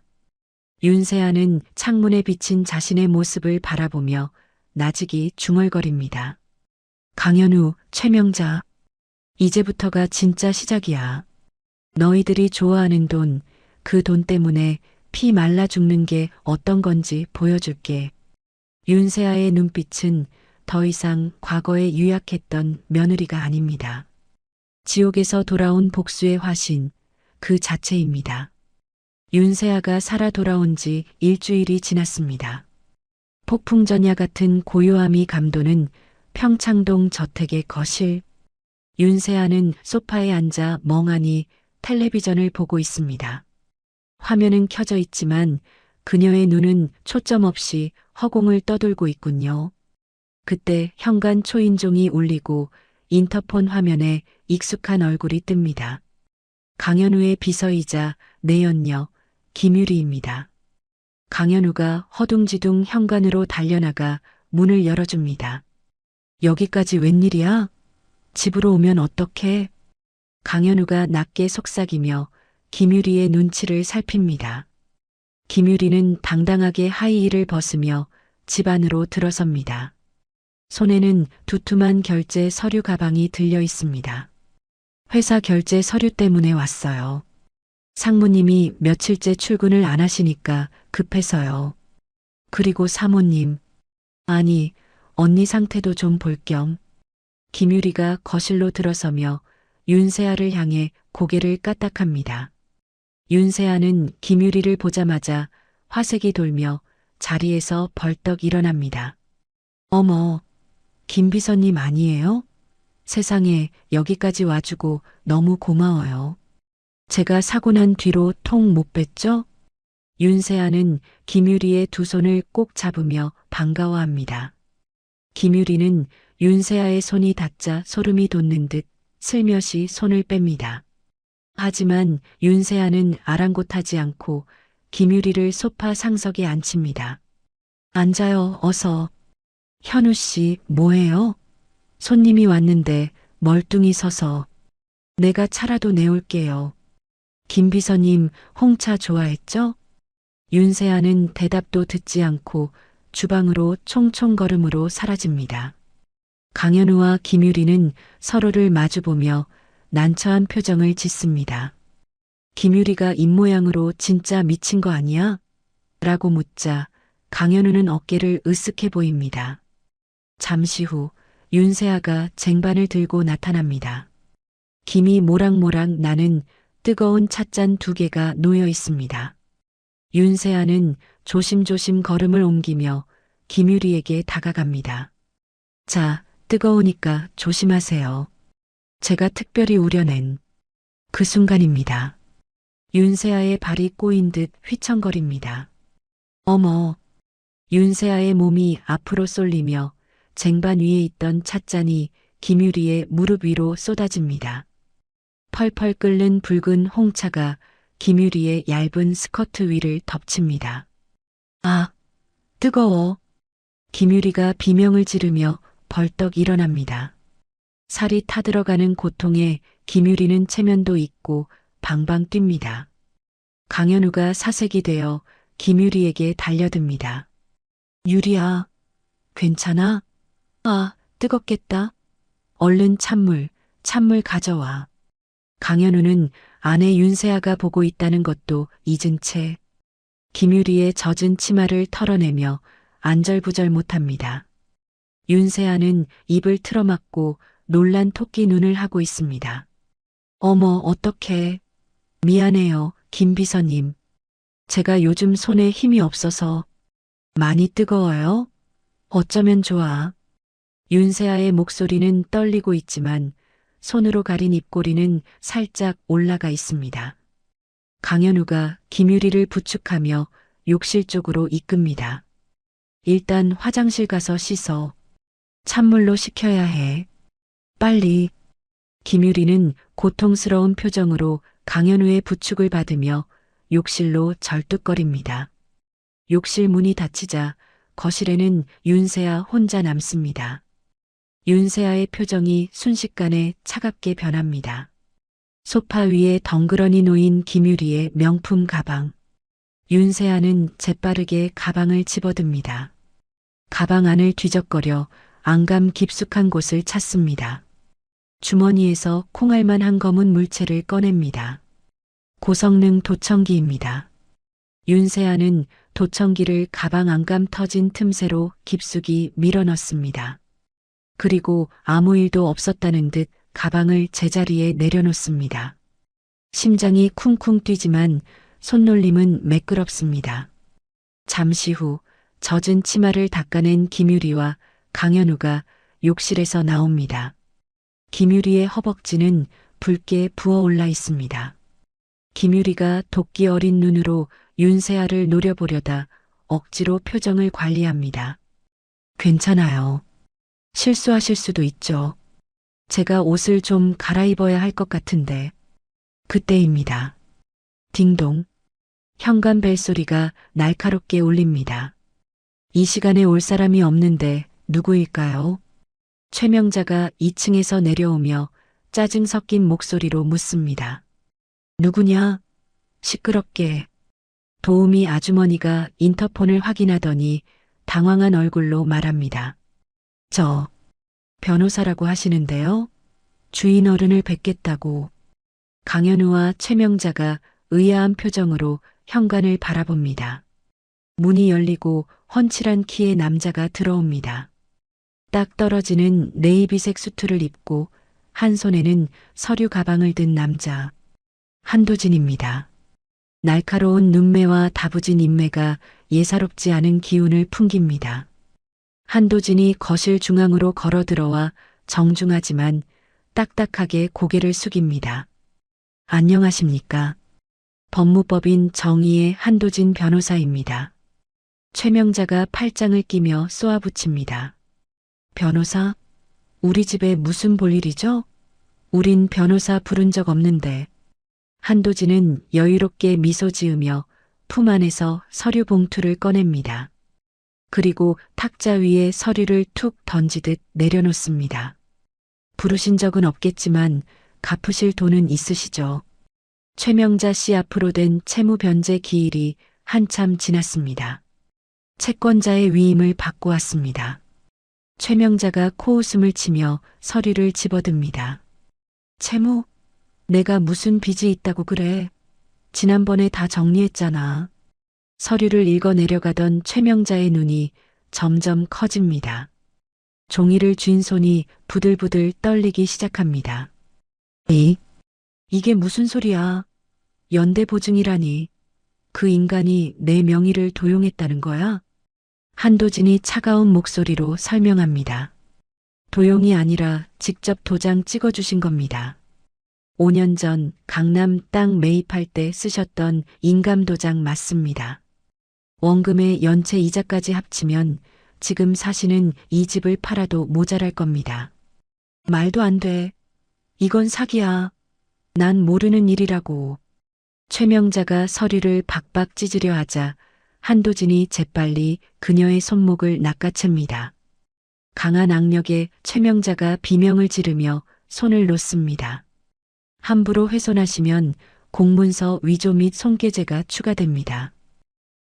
윤세아는 창문에 비친 자신의 모습을 바라보며 나직이 중얼거립니다. 강현우, 최명자. 이제부터가 진짜 시작이야. 너희들이 좋아하는 돈, 그 돈 때문에 피 말라 죽는 게 어떤 건지 보여줄게. 윤세아의 눈빛은 더 이상 과거에 유약했던 며느리가 아닙니다. 지옥에서 돌아온 복수의 화신, 그 자체입니다. 윤세아가 살아 돌아온 지 일주일이 지났습니다. 폭풍전야 같은 고요함이 감도는 평창동 저택의 거실. 윤세아는 소파에 앉아 멍하니 텔레비전을 보고 있습니다. 화면은 켜져 있지만 그녀의 눈은 초점 없이 허공을 떠돌고 있군요. 그때 현관 초인종이 울리고 인터폰 화면에 익숙한 얼굴이 뜹니다. 강현우의 비서이자 내연녀 김유리입니다. 강현우가 허둥지둥 현관으로 달려나가 문을 열어줍니다. 여기까지 웬일이야? 집으로 오면 어떡해? 강현우가 낮게 속삭이며 김유리의 눈치를 살핍니다. 김유리는 당당하게 하이힐을 벗으며 집 안으로 들어섭니다. 손에는 두툼한 결제 서류 가방이 들려 있습니다. 회사 결제 서류 때문에 왔어요. 상무님이 며칠째 출근을 안 하시니까 급해서요. 그리고 사모님. 아니, 언니 상태도 좀 볼 겸. 김유리가 거실로 들어서며 윤세아를 향해 고개를 까딱합니다. 윤세아는 김유리를 보자마자 화색이 돌며 자리에서 벌떡 일어납니다. 어머, 김 비서님 아니에요? 세상에 여기까지 와주고 너무 고마워요. 제가 사고 난 뒤로 통 못 뵀죠? 윤세아는 김유리의 두 손을 꼭 잡으며 반가워합니다. 김유리는 윤세아의 손이 닿자 소름이 돋는 듯 슬며시 손을 뺍니다. 하지만 윤세아는 아랑곳하지 않고 김유리를 소파 상석에 앉힙니다. 앉아요, 어서. 현우 씨, 뭐해요? 손님이 왔는데 멀뚱히 서서. 내가 차라도 내올게요. 김 비서님 홍차 좋아했죠? 윤세아는 대답도 듣지 않고 주방으로 총총 걸음으로 사라집니다. 강현우와 김유리는 서로를 마주보며 난처한 표정을 짓습니다. 김유리가 입모양으로 진짜 미친 거 아니야? 라고 묻자 강현우는 어깨를 으쓱해 보입니다. 잠시 후 윤세아가 쟁반을 들고 나타납니다. 김이 모락모락 나는 뜨거운 찻잔 2개가 놓여 있습니다. 윤세아는 조심조심 걸음을 옮기며 김유리에게 다가갑니다. 자, 뜨거우니까 조심하세요. 제가 특별히 우려낸 그 순간입니다. 윤세아의 발이 꼬인 듯 휘청거립니다. 어머, 윤세아의 몸이 앞으로 쏠리며 쟁반 위에 있던 찻잔이 김유리의 무릎 위로 쏟아집니다. 펄펄 끓는 붉은 홍차가 김유리의 얇은 스커트 위를 덮칩니다. 아, 뜨거워. 김유리가 비명을 지르며 벌떡 일어납니다. 살이 타들어가는 고통에 김유리는 체면도 잊고 방방 뜁니다. 강현우가 사색이 되어 김유리에게 달려듭니다. 유리야, 괜찮아? 아, 뜨겁겠다. 얼른 찬물 가져와. 강현우는 아내 윤세아가 보고 있다는 것도 잊은 채 김유리의 젖은 치마를 털어내며 안절부절 못합니다. 윤세아는 입을 틀어막고 놀란 토끼 눈을 하고 있습니다. 어머, 어떡해. 미안해요, 김 비서님. 제가 요즘 손에 힘이 없어서. 많이 뜨거워요? 어쩌면 좋아. 윤세아의 목소리는 떨리고 있지만 손으로 가린 입꼬리는 살짝 올라가 있습니다. 강현우가 김유리를 부축하며 욕실 쪽으로 이끕니다. 일단 화장실 가서 씻어. 찬물로 식혀야 해. 빨리. 김유리는 고통스러운 표정으로 강현우의 부축을 받으며 욕실로 절뚝거립니다. 욕실 문이 닫히자 거실에는 윤세아 혼자 남습니다. 윤세아의 표정이 순식간에 차갑게 변합니다. 소파 위에 덩그러니 놓인 김유리의 명품 가방. 윤세아는 재빠르게 가방을 집어듭니다. 가방 안을 뒤적거려 안감 깊숙한 곳을 찾습니다. 주머니에서 콩알만한 검은 물체를 꺼냅니다. 고성능 도청기입니다. 윤세아는 도청기를 가방 안감 터진 틈새로 깊숙이 밀어넣습니다. 그리고 아무 일도 없었다는 듯 가방을 제자리에 내려놓습니다. 심장이 쿵쿵 뛰지만 손놀림은 매끄럽습니다. 잠시 후 젖은 치마를 닦아낸 김유리와 강현우가 욕실에서 나옵니다. 김유리의 허벅지는 붉게 부어올라 있습니다. 김유리가 도끼 어린 눈으로 윤세아를 노려보려다 억지로 표정을 관리합니다. 괜찮아요. 실수하실 수도 있죠. 제가 옷을 좀 갈아입어야 할 것 같은데. 그때입니다. 딩동. 현관 벨소리가 날카롭게 울립니다. 이 시간에 올 사람이 없는데 누구일까요? 최명자가 2층에서 내려오며 짜증 섞인 목소리로 묻습니다. 누구냐? 시끄럽게. 도우미 아주머니가 인터폰을 확인하더니 당황한 얼굴로 말합니다. 저 변호사라고 하시는데요. 주인 어른을 뵙겠다고. 강현우와 최명자가 의아한 표정으로 현관을 바라봅니다. 문이 열리고 훤칠한 키의 남자가 들어옵니다. 딱 떨어지는 네이비색 수트를 입고 한 손에는 서류 가방을 든 남자. 한도진입니다. 날카로운 눈매와 다부진 인매가 예사롭지 않은 기운을 풍깁니다. 한도진이 거실 중앙으로 걸어 들어와 정중하지만 딱딱하게 고개를 숙입니다. 안녕하십니까? 법무법인 정의의 한도진 변호사입니다. 최명자가 팔짱을 끼며 쏘아붙입니다. 변호사? 우리 집에 무슨 볼일이죠? 우린 변호사 부른 적 없는데. 한도진은 여유롭게 미소 지으며 품 안에서 서류 봉투를 꺼냅니다. 그리고 탁자 위에 서류를 툭 던지듯 내려놓습니다. 부르신 적은 없겠지만 갚으실 돈은 있으시죠? 최명자 씨 앞으로 된 채무 변제 기일이 한참 지났습니다. 채권자의 위임을 받고 왔습니다. 최명자가 코웃음을 치며 서류를 집어듭니다. 채무? 내가 무슨 빚이 있다고 그래? 지난번에 다 정리했잖아. 서류를 읽어 내려가던 최명자의 눈이 점점 커집니다. 종이를 쥔 손이 부들부들 떨리기 시작합니다. 이게 무슨 소리야? 연대보증이라니. 그 인간이 내 명의를 도용했다는 거야? 한도진이 차가운 목소리로 설명합니다. 도용이 아니라 직접 도장 찍어주신 겁니다. 5년 전 강남 땅 매입할 때 쓰셨던 인감도장 맞습니다. 원금의 연체 이자까지 합치면 지금 사시는 이 집을 팔아도 모자랄 겁니다. 말도 안 돼. 이건 사기야. 난 모르는 일이라고. 최명자가 서류를 박박 찢으려 하자 한도진이 재빨리 그녀의 손목을 낚아챕니다. 강한 악력에 최명자가 비명을 지르며 손을 놓습니다. 함부로 훼손하시면 공문서 위조 및 손괴죄가 추가됩니다.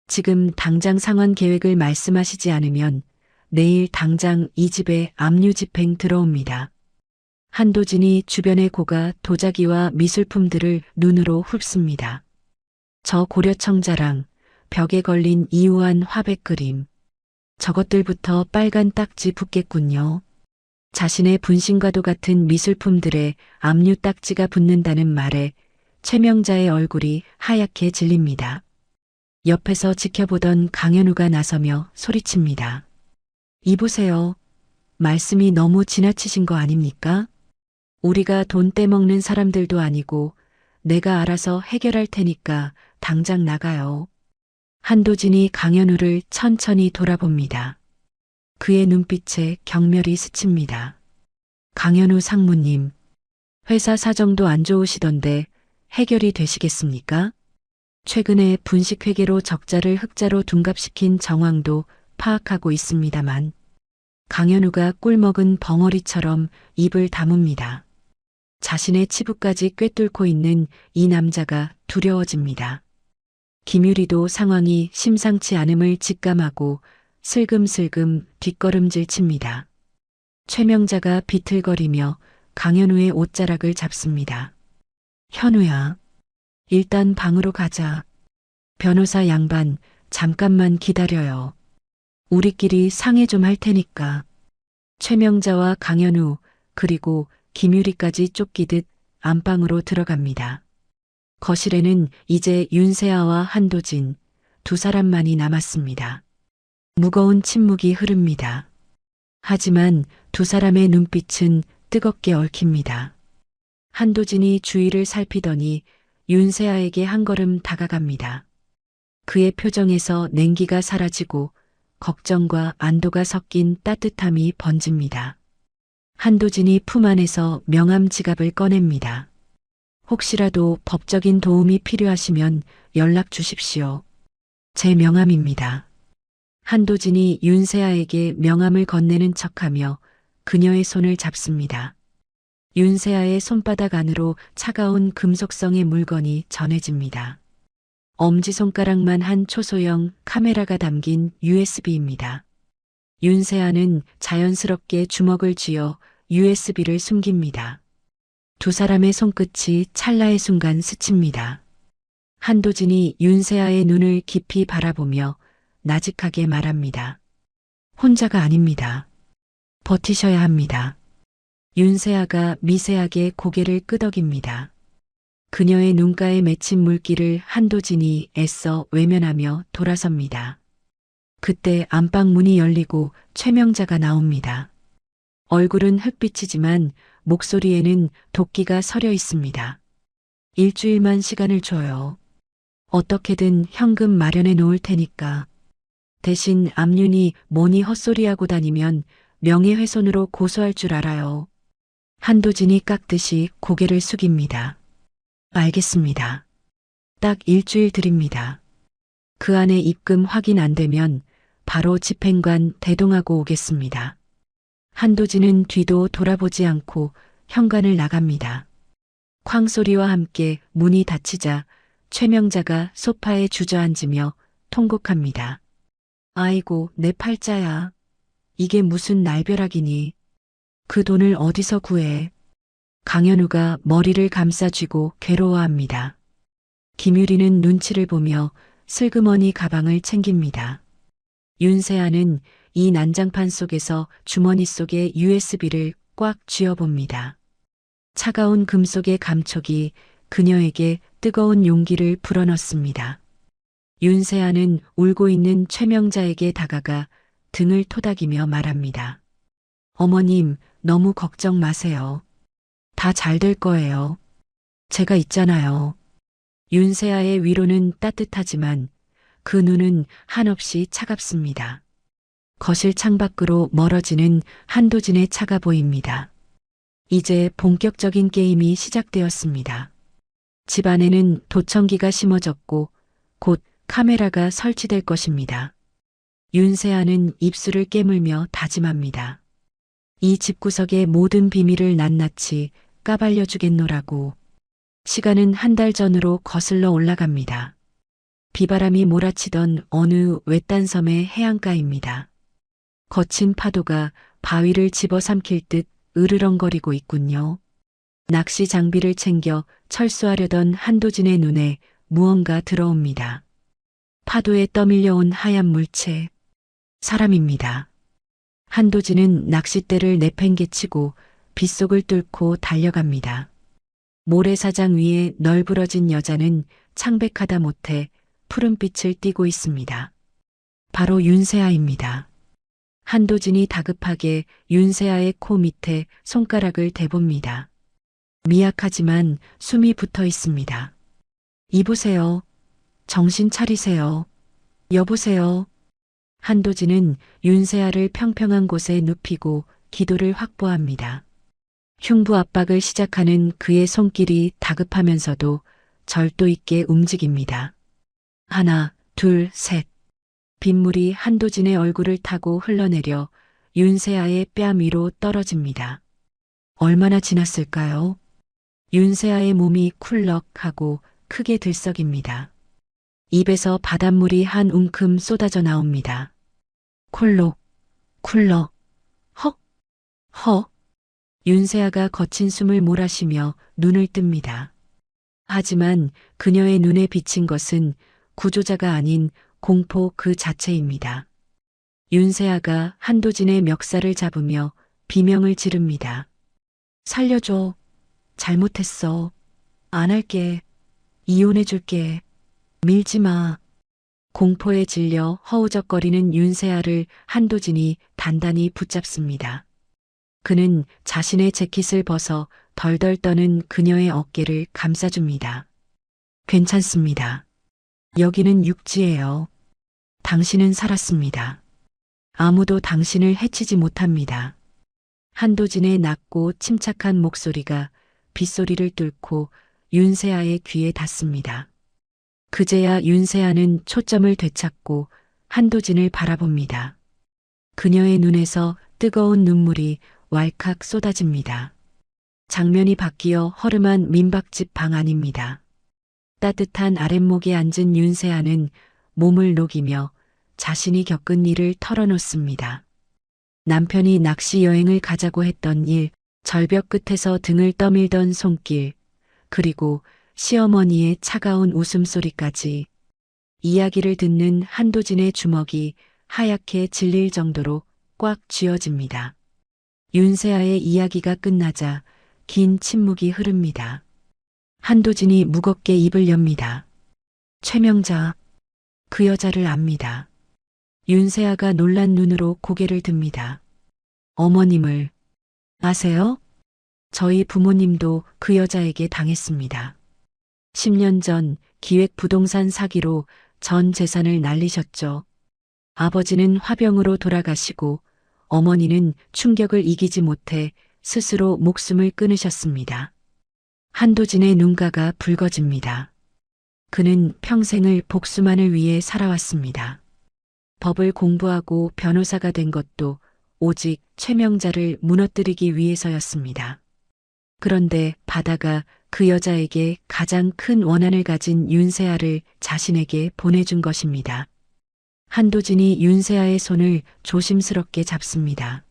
지금 당장 상환 계획을 말씀하시지 않으면 내일 당장 이 집에 압류 집행 들어옵니다. 한도진이 주변의 고가 도자기와 미술품들을 눈으로 훑습니다. 저 고려청자랑 벽에 걸린 이우한 화백 그림. 저것들부터 빨간 딱지 붙겠군요. 자신의 분신과도 같은 미술품들에 압류 딱지가 붙는다는 말에 최명자의 얼굴이 하얗게 질립니다. 옆에서 지켜보던 강현우가 나서며 소리칩니다. 이보세요. 말씀이 너무 지나치신 거 아닙니까? 우리가 돈 떼먹는 사람들도 아니고 내가 알아서 해결할 테니까 당장 나가요. 한도진이 강현우를 천천히 돌아봅니다. 그의 눈빛에 경멸이 스칩니다. 강현우 상무님, 회사 사정도 안 좋으시던데 해결이 되시겠습니까? 최근에 분식회계로 적자를 흑자로 둔갑시킨 정황도 파악하고 있습니다만 강현우가 꿀먹은 벙어리처럼 입을 다뭅니다. 자신의 치부까지 꿰뚫고 있는 이 남자가 두려워집니다. 김유리도 상황이 심상치 않음을 직감하고 슬금슬금 뒷걸음질 칩니다. 최명자가 비틀거리며 강현우의 옷자락을 잡습니다. 현우야, 일단 방으로 가자. 변호사 양반, 잠깐만 기다려요. 우리끼리 상의 좀 할 테니까. 최명자와 강현우 그리고 김유리까지 쫓기듯 안방으로 들어갑니다. 거실에는 이제 윤세아와 한도진 두 사람만이 남았습니다. 무거운 침묵이 흐릅니다. 하지만 두 사람의 눈빛은 뜨겁게 얽힙니다. 한도진이 주위를 살피더니 윤세아에게 한 걸음 다가갑니다. 그의 표정에서 냉기가 사라지고 걱정과 안도가 섞인 따뜻함이 번집니다. 한도진이 품 안에서 명함 지갑을 꺼냅니다. 혹시라도 법적인 도움이 필요하시면 연락 주십시오. 제 명함입니다. 한도진이 윤세아에게 명함을 건네는 척하며 그녀의 손을 잡습니다. 윤세아의 손바닥 안으로 차가운 금속성의 물건이 전해집니다. 엄지손가락만 한 초소형 카메라가 담긴 USB입니다. 윤세아는 자연스럽게 주먹을 쥐어 USB를 숨깁니다. 두 사람의 손끝이 찰나의 순간 스칩니다. 한도진이 윤세아의 눈을 깊이 바라보며 나직하게 말합니다. 혼자가 아닙니다. 버티셔야 합니다. 윤세아가 미세하게 고개를 끄덕입니다. 그녀의 눈가에 맺힌 물기를 한도진이 애써 외면하며 돌아섭니다. 그때 안방 문이 열리고 최명자가 나옵니다. 얼굴은 흑빛이지만 목소리에는 도끼가 서려 있습니다. 일주일만 시간을 줘요. 어떻게든 현금 마련해 놓을 테니까. 대신 암윤이 뭐니 헛소리하고 다니면 명예훼손으로 고소할 줄 알아요. 한도진이 깎듯이 고개를 숙입니다. 알겠습니다. 딱 일주일 드립니다. 그 안에 입금 확인 안 되면 바로 집행관 대동하고 오겠습니다. 한도진은 뒤도 돌아보지 않고 현관을 나갑니다. 쾅 소리와 함께 문이 닫히자 최명자가 소파에 주저앉으며 통곡합니다. 아이고, 내 팔자야. 이게 무슨 날벼락이니. 그 돈을 어디서 구해. 강현우가 머리를 감싸쥐고 괴로워합니다. 김유리는 눈치를 보며 슬그머니 가방을 챙깁니다. 윤세아는 이 난장판 속에서 주머니 속에 USB를 꽉 쥐어봅니다. 차가운 금속의 감촉이 그녀에게 뜨거운 용기를 불어넣습니다. 윤세아는 울고 있는 최명자에게 다가가 등을 토닥이며 말합니다. 어머님, 너무 걱정 마세요. 다 잘 될 거예요. 제가 있잖아요. 윤세아의 위로는 따뜻하지만 그 눈은 한없이 차갑습니다. 거실 창밖으로 멀어지는 한도진의 차가 보입니다. 이제 본격적인 게임이 시작되었습니다. 집 안에는 도청기가 심어졌고 곧 카메라가 설치될 것입니다. 윤세아는 입술을 깨물며 다짐합니다. 이 집구석의 모든 비밀을 낱낱이 까발려 주겠노라고. 시간은 한 달 전으로 거슬러 올라갑니다. 비바람이 몰아치던 어느 외딴 섬의 해안가입니다. 거친 파도가 바위를 집어삼킬 듯 으르렁거리고 있군요. 낚시 장비를 챙겨 철수하려던 한도진의 눈에 무언가 들어옵니다. 파도에 떠밀려온 하얀 물체. 사람입니다. 한도진은 낚싯대를 내팽개치고 빗속을 뚫고 달려갑니다. 모래사장 위에 널브러진 여자는 창백하다 못해 푸른빛을 띠고 있습니다. 바로 윤세아입니다. 한도진이 다급하게 윤세아의 코 밑에 손가락을 대봅니다. 미약하지만 숨이 붙어 있습니다. 이보세요. 정신 차리세요. 여보세요. 한도진은 윤세아를 평평한 곳에 눕히고 기도를 확보합니다. 흉부 압박을 시작하는 그의 손길이 다급하면서도 절도 있게 움직입니다. 하나, 둘, 셋. 빗물이 한도진의 얼굴을 타고 흘러내려 윤세아의 뺨 위로 떨어집니다. 얼마나 지났을까요? 윤세아의 몸이 쿨럭하고 크게 들썩입니다. 입에서 바닷물이 한 움큼 쏟아져 나옵니다. 콜록, 쿨럭, 헉, 헉. 윤세아가 거친 숨을 몰아쉬며 눈을 뜹니다. 하지만 그녀의 눈에 비친 것은 구조자가 아닌 공포 그 자체입니다. 윤세아가 한도진의 멱살을 잡으며 비명을 지릅니다. 살려줘. 잘못했어. 안 할게. 이혼해줄게. 밀지 마. 공포에 질려 허우적거리는 윤세아를 한도진이 단단히 붙잡습니다. 그는 자신의 재킷을 벗어 덜덜 떠는 그녀의 어깨를 감싸줍니다. 괜찮습니다. 여기는 육지예요. 당신은 살았습니다. 아무도 당신을 해치지 못합니다. 한도진의 낮고 침착한 목소리가 빗소리를 뚫고 윤세아의 귀에 닿습니다. 그제야 윤세아는 초점을 되찾고 한도진을 바라봅니다. 그녀의 눈에서 뜨거운 눈물이 왈칵 쏟아집니다. 장면이 바뀌어 허름한 민박집 방 안입니다. 따뜻한 아랫목에 앉은 윤세아는 몸을 녹이며 자신이 겪은 일을 털어놓습니다. 남편이 낚시 여행을 가자고 했던 일, 절벽 끝에서 등을 떠밀던 손길, 그리고 시어머니의 차가운 웃음소리까지. 이야기를 듣는 한도진의 주먹이 하얗게 질릴 정도로 꽉 쥐어집니다. 윤세아의 이야기가 끝나자 긴 침묵이 흐릅니다. 한도진이 무겁게 입을 엽니다. 최명자, 그 여자를 압니다. 윤세아가 놀란 눈으로 고개를 듭니다. 어머님을 아세요? 저희 부모님도 그 여자에게 당했습니다. 10년 전 기획 부동산 사기로 전 재산을 날리셨죠. 아버지는 화병으로 돌아가시고 어머니는 충격을 이기지 못해 스스로 목숨을 끊으셨습니다. 한도진의 눈가가 붉어집니다. 그는 평생을 복수만을 위해 살아왔습니다. 법을 공부하고 변호사가 된 것도 오직 최명자를 무너뜨리기 위해서였습니다. 그런데 바다가 그 여자에게 가장 큰 원한을 가진 윤세아를 자신에게 보내준 것입니다. 한도진이 윤세아의 손을 조심스럽게 잡습니다.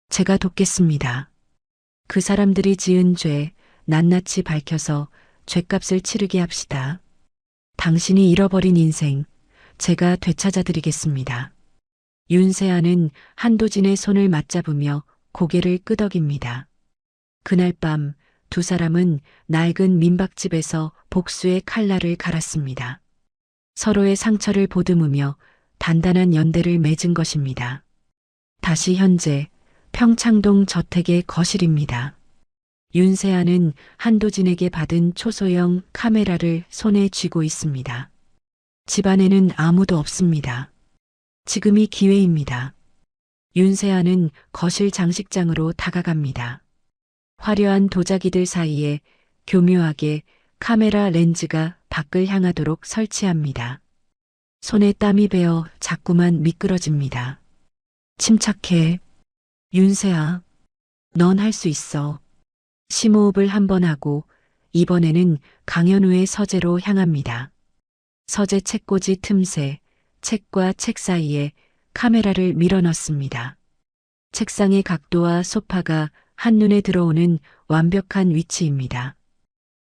제가 돕겠습니다. 그 사람들이 지은 죄 낱낱이 밝혀서 죄값을 치르게 합시다. 당신이 잃어버린 인생 제가 되찾아드리겠습니다. 윤세아는 한도진의 손을 맞잡으며 고개를 끄덕입니다. 그날 밤 두 사람은 낡은 민박집에서 복수의 칼날을 갈았습니다. 서로의 상처를 보듬으며 단단한 연대를 맺은 것입니다. 다시 현재 평창동 저택의 거실입니다. 윤세아는 한도진에게 받은 초소형 카메라를 손에 쥐고 있습니다. 집안에는 아무도 없습니다. 지금이 기회입니다. 윤세아는 거실 장식장으로 다가갑니다. 화려한 도자기들 사이에 교묘하게 카메라 렌즈가 밖을 향하도록 설치합니다. 손에 땀이 배어 자꾸만 미끄러집니다. 침착해. 윤세아, 넌 할 수 있어. 심호흡을 한 번 하고 이번에는 강현우의 서재로 향합니다. 서재 책꽂이 틈새, 책과 책 사이에 카메라를 밀어넣습니다. 책상의 각도와 소파가 한눈에 들어오는 완벽한 위치입니다.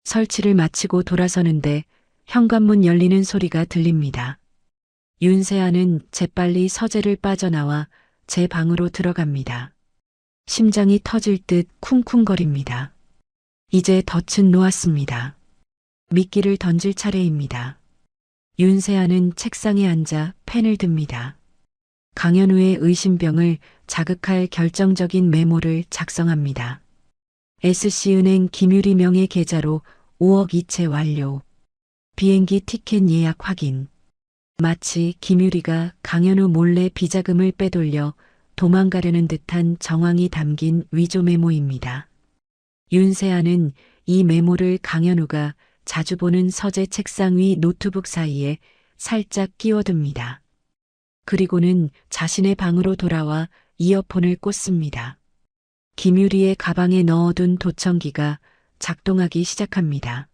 설치를 마치고 돌아서는데 현관문 열리는 소리가 들립니다. 윤세아는 재빨리 서재를 빠져나와 제 방으로 들어갑니다. 심장이 터질 듯 쿵쿵거립니다. 이제 덫은 놓았습니다. 미끼를 던질 차례입니다. 윤세아는 책상에 앉아 펜을 듭니다. 강현우의 의심병을 자극할 결정적인 메모를 작성합니다. SC은행 김유리 명의 계좌로 5억 이체 완료. 비행기 티켓 예약 확인. 마치 김유리가 강현우 몰래 비자금을 빼돌려 도망가려는 듯한 정황이 담긴 위조 메모입니다. 윤세아는 이 메모를 강현우가 자주 보는 서재 책상 위 노트북 사이에 살짝 끼워둡니다. 그리고는 자신의 방으로 돌아와 이어폰을 꽂습니다. 김유리의 가방에 넣어둔 도청기가 작동하기 시작합니다.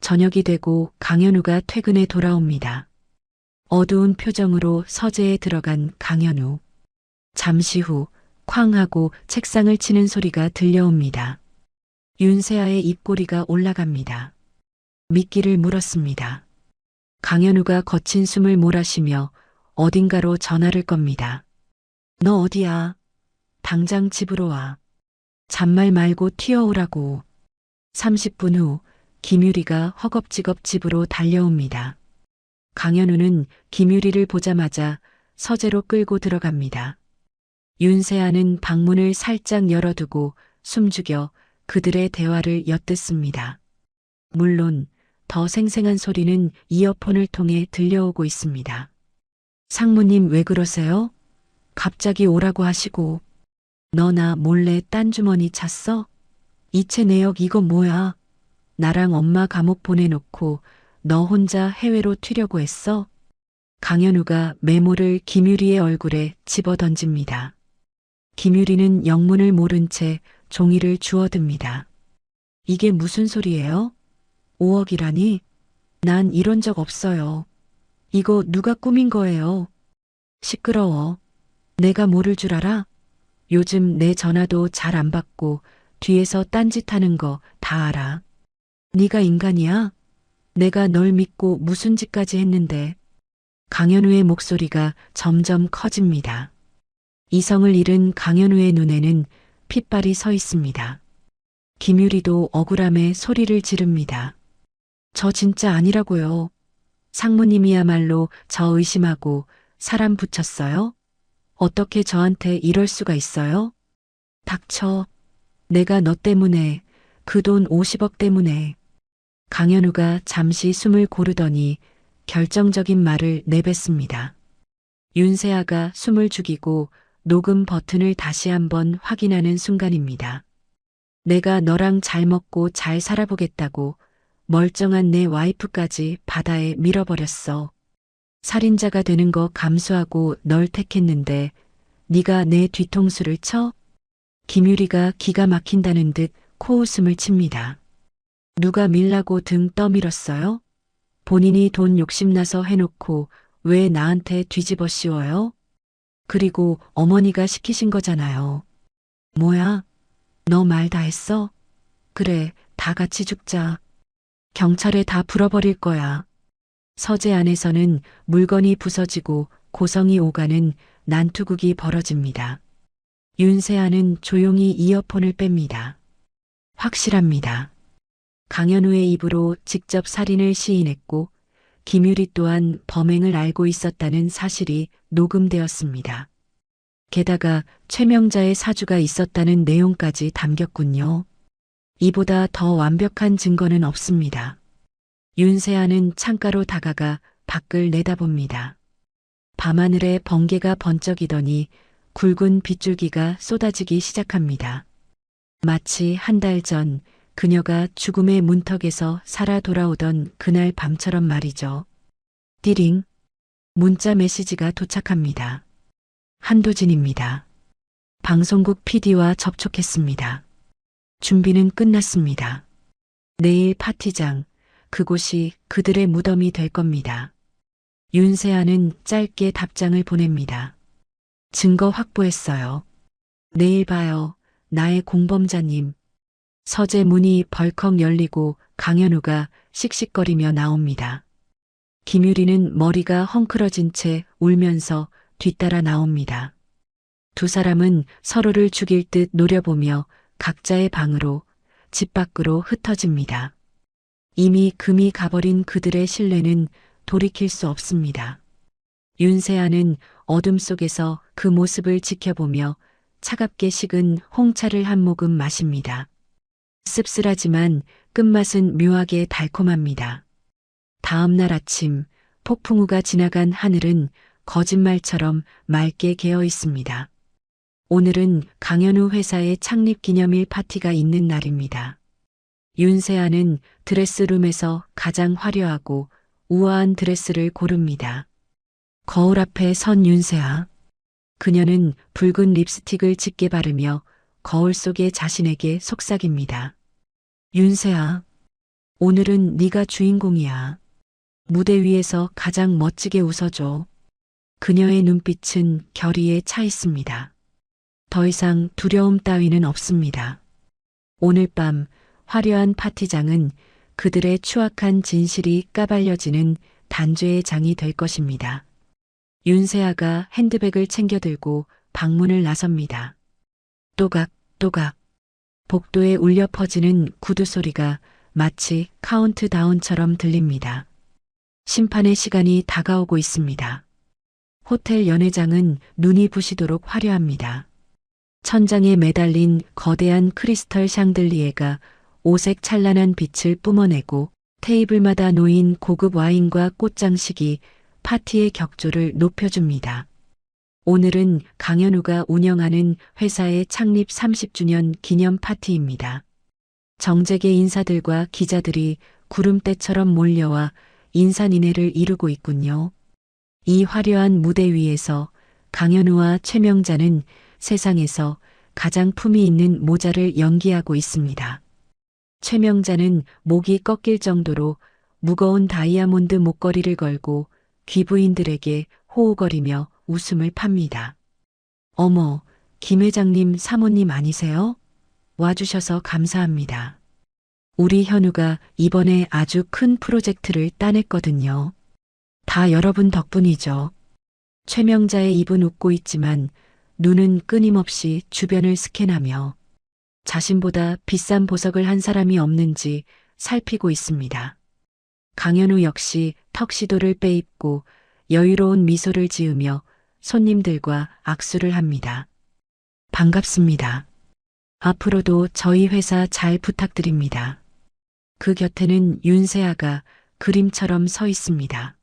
저녁이 되고 강현우가 퇴근해 돌아옵니다. 어두운 표정으로 서재에 들어간 강현우. 잠시 후 쾅 하고 책상을 치는 소리가 들려옵니다. 윤세아의 입꼬리가 올라갑니다. 미끼를 물었습니다. 강현우가 거친 숨을 몰아쉬며 어딘가로 전화를 겁니다. 너 어디야? 당장 집으로 와. 잔말 말고 튀어오라고. 30분 후 김유리가 허겁지겁 집으로 달려옵니다. 강현우는 김유리를 보자마자 서재로 끌고 들어갑니다. 윤세아는 방문을 살짝 열어두고 숨죽여 그들의 대화를 엿듣습니다. 물론 더 생생한 소리는 이어폰을 통해 들려오고 있습니다. 상무님 왜 그러세요? 갑자기 오라고 하시고. 너 나 몰래 딴 주머니 찼어? 이체 내역 이거 뭐야? 나랑 엄마 감옥 보내놓고 너 혼자 해외로 튀려고 했어? 강현우가 메모를 김유리의 얼굴에 집어던집니다. 김유리는 영문을 모른 채 종이를 주워듭니다. 이게 무슨 소리예요? 5억이라니? 난 이런 적 없어요. 이거 누가 꾸민 거예요? 시끄러워. 내가 모를 줄 알아? 요즘 내 전화도 잘 안 받고 뒤에서 딴짓하는 거 다 알아. 네가 인간이야? 내가 널 믿고 무슨 짓까지 했는데. 강현우의 목소리가 점점 커집니다. 이성을 잃은 강현우의 눈에는 핏발이 서 있습니다. 김유리도 억울함에 소리를 지릅니다. 저 진짜 아니라고요. 상무님이야말로 저 의심하고 사람 붙였어요? 어떻게 저한테 이럴 수가 있어요? 닥쳐. 내가 너 때문에, 그 돈 50억 때문에. 강현우가 잠시 숨을 고르더니 결정적인 말을 내뱉습니다. 윤세아가 숨을 죽이고 녹음 버튼을 다시 한번 확인하는 순간입니다. 내가 너랑 잘 먹고 잘 살아보겠다고 멀쩡한 내 와이프까지 바다에 밀어버렸어. 살인자가 되는 거 감수하고 널 택했는데 네가 내 뒤통수를 쳐? 김유리가 기가 막힌다는 듯 코웃음을 칩니다. 누가 밀라고 등 떠밀었어요? 본인이 돈 욕심나서 해놓고 왜 나한테 뒤집어 씌워요? 그리고 어머니가 시키신 거잖아요. 뭐야? 너 말 다 했어? 그래, 다 같이 죽자. 경찰에 다 불어버릴 거야. 서재 안에서는 물건이 부서지고 고성이 오가는 난투극이 벌어집니다. 윤세아는 조용히 이어폰을 뺍니다. 확실합니다. 강현우의 입으로 직접 살인을 시인했고 김유리 또한 범행을 알고 있었다는 사실이 녹음되었습니다. 게다가 최명자의 사주가 있었다는 내용까지 담겼군요. 이보다 더 완벽한 증거는 없습니다. 윤세아는 창가로 다가가 밖을 내다봅니다. 밤하늘에 번개가 번쩍이더니 굵은 빗줄기가 쏟아지기 시작합니다. 마치 한 달 전 그녀가 죽음의 문턱에서 살아 돌아오던 그날 밤처럼 말이죠. 띠링. 문자 메시지가 도착합니다. 한도진입니다. 방송국 PD와 접촉했습니다. 준비는 끝났습니다. 내일 파티장, 그곳이 그들의 무덤이 될 겁니다. 윤세아는 짧게 답장을 보냅니다. 증거 확보했어요. 내일 봐요. 나의 공범자님. 서재 문이 벌컥 열리고 강현우가 씩씩거리며 나옵니다. 김유리는 머리가 헝클어진 채 울면서 뒤따라 나옵니다. 두 사람은 서로를 죽일 듯 노려보며 각자의 방으로, 집 밖으로 흩어집니다. 이미 금이 가버린 그들의 신뢰는 돌이킬 수 없습니다. 윤세아는 어둠 속에서 그 모습을 지켜보며 차갑게 식은 홍차를 한 모금 마십니다. 씁쓸하지만 끝맛은 묘하게 달콤합니다. 다음 날 아침 폭풍우가 지나간 하늘은 거짓말처럼 맑게 개어 있습니다. 오늘은 강현우 회사의 창립 기념일 파티가 있는 날입니다. 윤세아는 드레스룸에서 가장 화려하고 우아한 드레스를 고릅니다. 거울 앞에 선 윤세아. 그녀는 붉은 립스틱을 짙게 바르며 거울 속의 자신에게 속삭입니다. 윤세아, 오늘은 네가 주인공이야. 무대 위에서 가장 멋지게 웃어줘. 그녀의 눈빛은 결의에 차 있습니다. 더 이상 두려움 따위는 없습니다. 오늘 밤 화려한 파티장은 그들의 추악한 진실이 까발려지는 단죄의 장이 될 것입니다. 윤세아가 핸드백을 챙겨 들고 방문을 나섭니다. 또각, 복도에 울려 퍼지는 구두 소리가 마치 카운트다운처럼 들립니다. 심판의 시간이 다가오고 있습니다. 호텔 연회장은 눈이 부시도록 화려합니다. 천장에 매달린 거대한 크리스털 샹들리에가 오색 찬란한 빛을 뿜어내고 테이블마다 놓인 고급 와인과 꽃장식이 파티의 격조를 높여줍니다. 오늘은 강현우가 운영하는 회사의 창립 30주년 기념 파티입니다. 정재계 인사들과 기자들이 구름대처럼 몰려와 인산인해를 이루고 있군요. 이 화려한 무대 위에서 강현우와 최명자는 세상에서 가장 품이 있는 모자를 연기하고 있습니다. 최명자는 목이 꺾일 정도로 무거운 다이아몬드 목걸이를 걸고 귀부인들에게 호호거리며 웃음을 팝니다. 어머, 김 회장님 사모님 아니세요? 와주셔서 감사합니다. 우리 현우가 이번에 아주 큰 프로젝트를 따냈거든요. 다 여러분 덕분이죠. 최명자의 입은 웃고 있지만 눈은 끊임없이 주변을 스캔하며 자신보다 비싼 보석을 한 사람이 없는지 살피고 있습니다. 강현우 역시 턱시도를 빼입고 여유로운 미소를 지으며 손님들과 악수를 합니다. 반갑습니다. 앞으로도 저희 회사 잘 부탁드립니다. 그 곁에는 윤세아가 그림처럼 서 있습니다.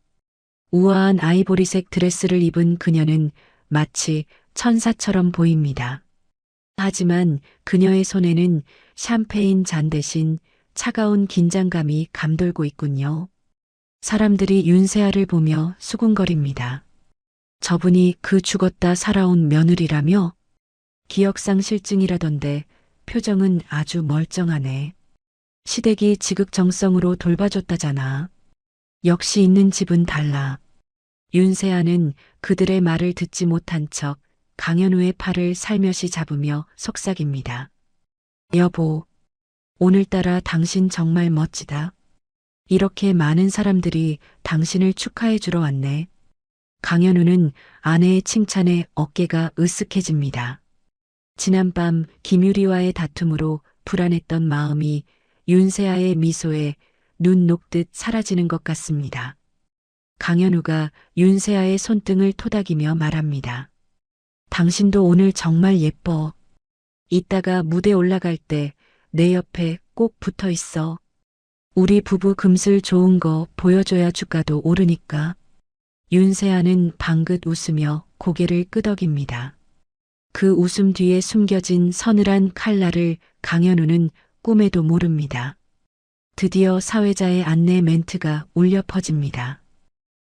우아한 아이보리색 드레스를 입은 그녀는 마치 천사처럼 보입니다. 하지만 그녀의 손에는 샴페인 잔 대신 차가운 긴장감이 감돌고 있군요. 사람들이 윤세아를 보며 수군거립니다. 저분이 그 죽었다 살아온 며느리라며? 기억상실증이라던데 표정은 아주 멀쩡하네. 시댁이 지극정성으로 돌봐줬다잖아. 역시 있는 집은 달라. 윤세아는 그들의 말을 듣지 못한 척 강현우의 팔을 살며시 잡으며 속삭입니다. 여보, 오늘따라 당신 정말 멋지다. 이렇게 많은 사람들이 당신을 축하해 주러 왔네. 강현우는 아내의 칭찬에 어깨가 으쓱해집니다. 지난밤 김유리와의 다툼으로 불안했던 마음이 윤세아의 미소에 눈 녹듯 사라지는 것 같습니다. 강현우가 윤세아의 손등을 토닥이며 말합니다. 당신도 오늘 정말 예뻐. 이따가 무대 올라갈 때 내 옆에 꼭 붙어 있어. 우리 부부 금슬 좋은 거 보여줘야 주가도 오르니까. 윤세아는 방긋 웃으며 고개를 끄덕입니다. 그 웃음 뒤에 숨겨진 서늘한 칼날을 강현우는 꿈에도 모릅니다. 드디어 사회자의 안내 멘트가 울려 퍼집니다.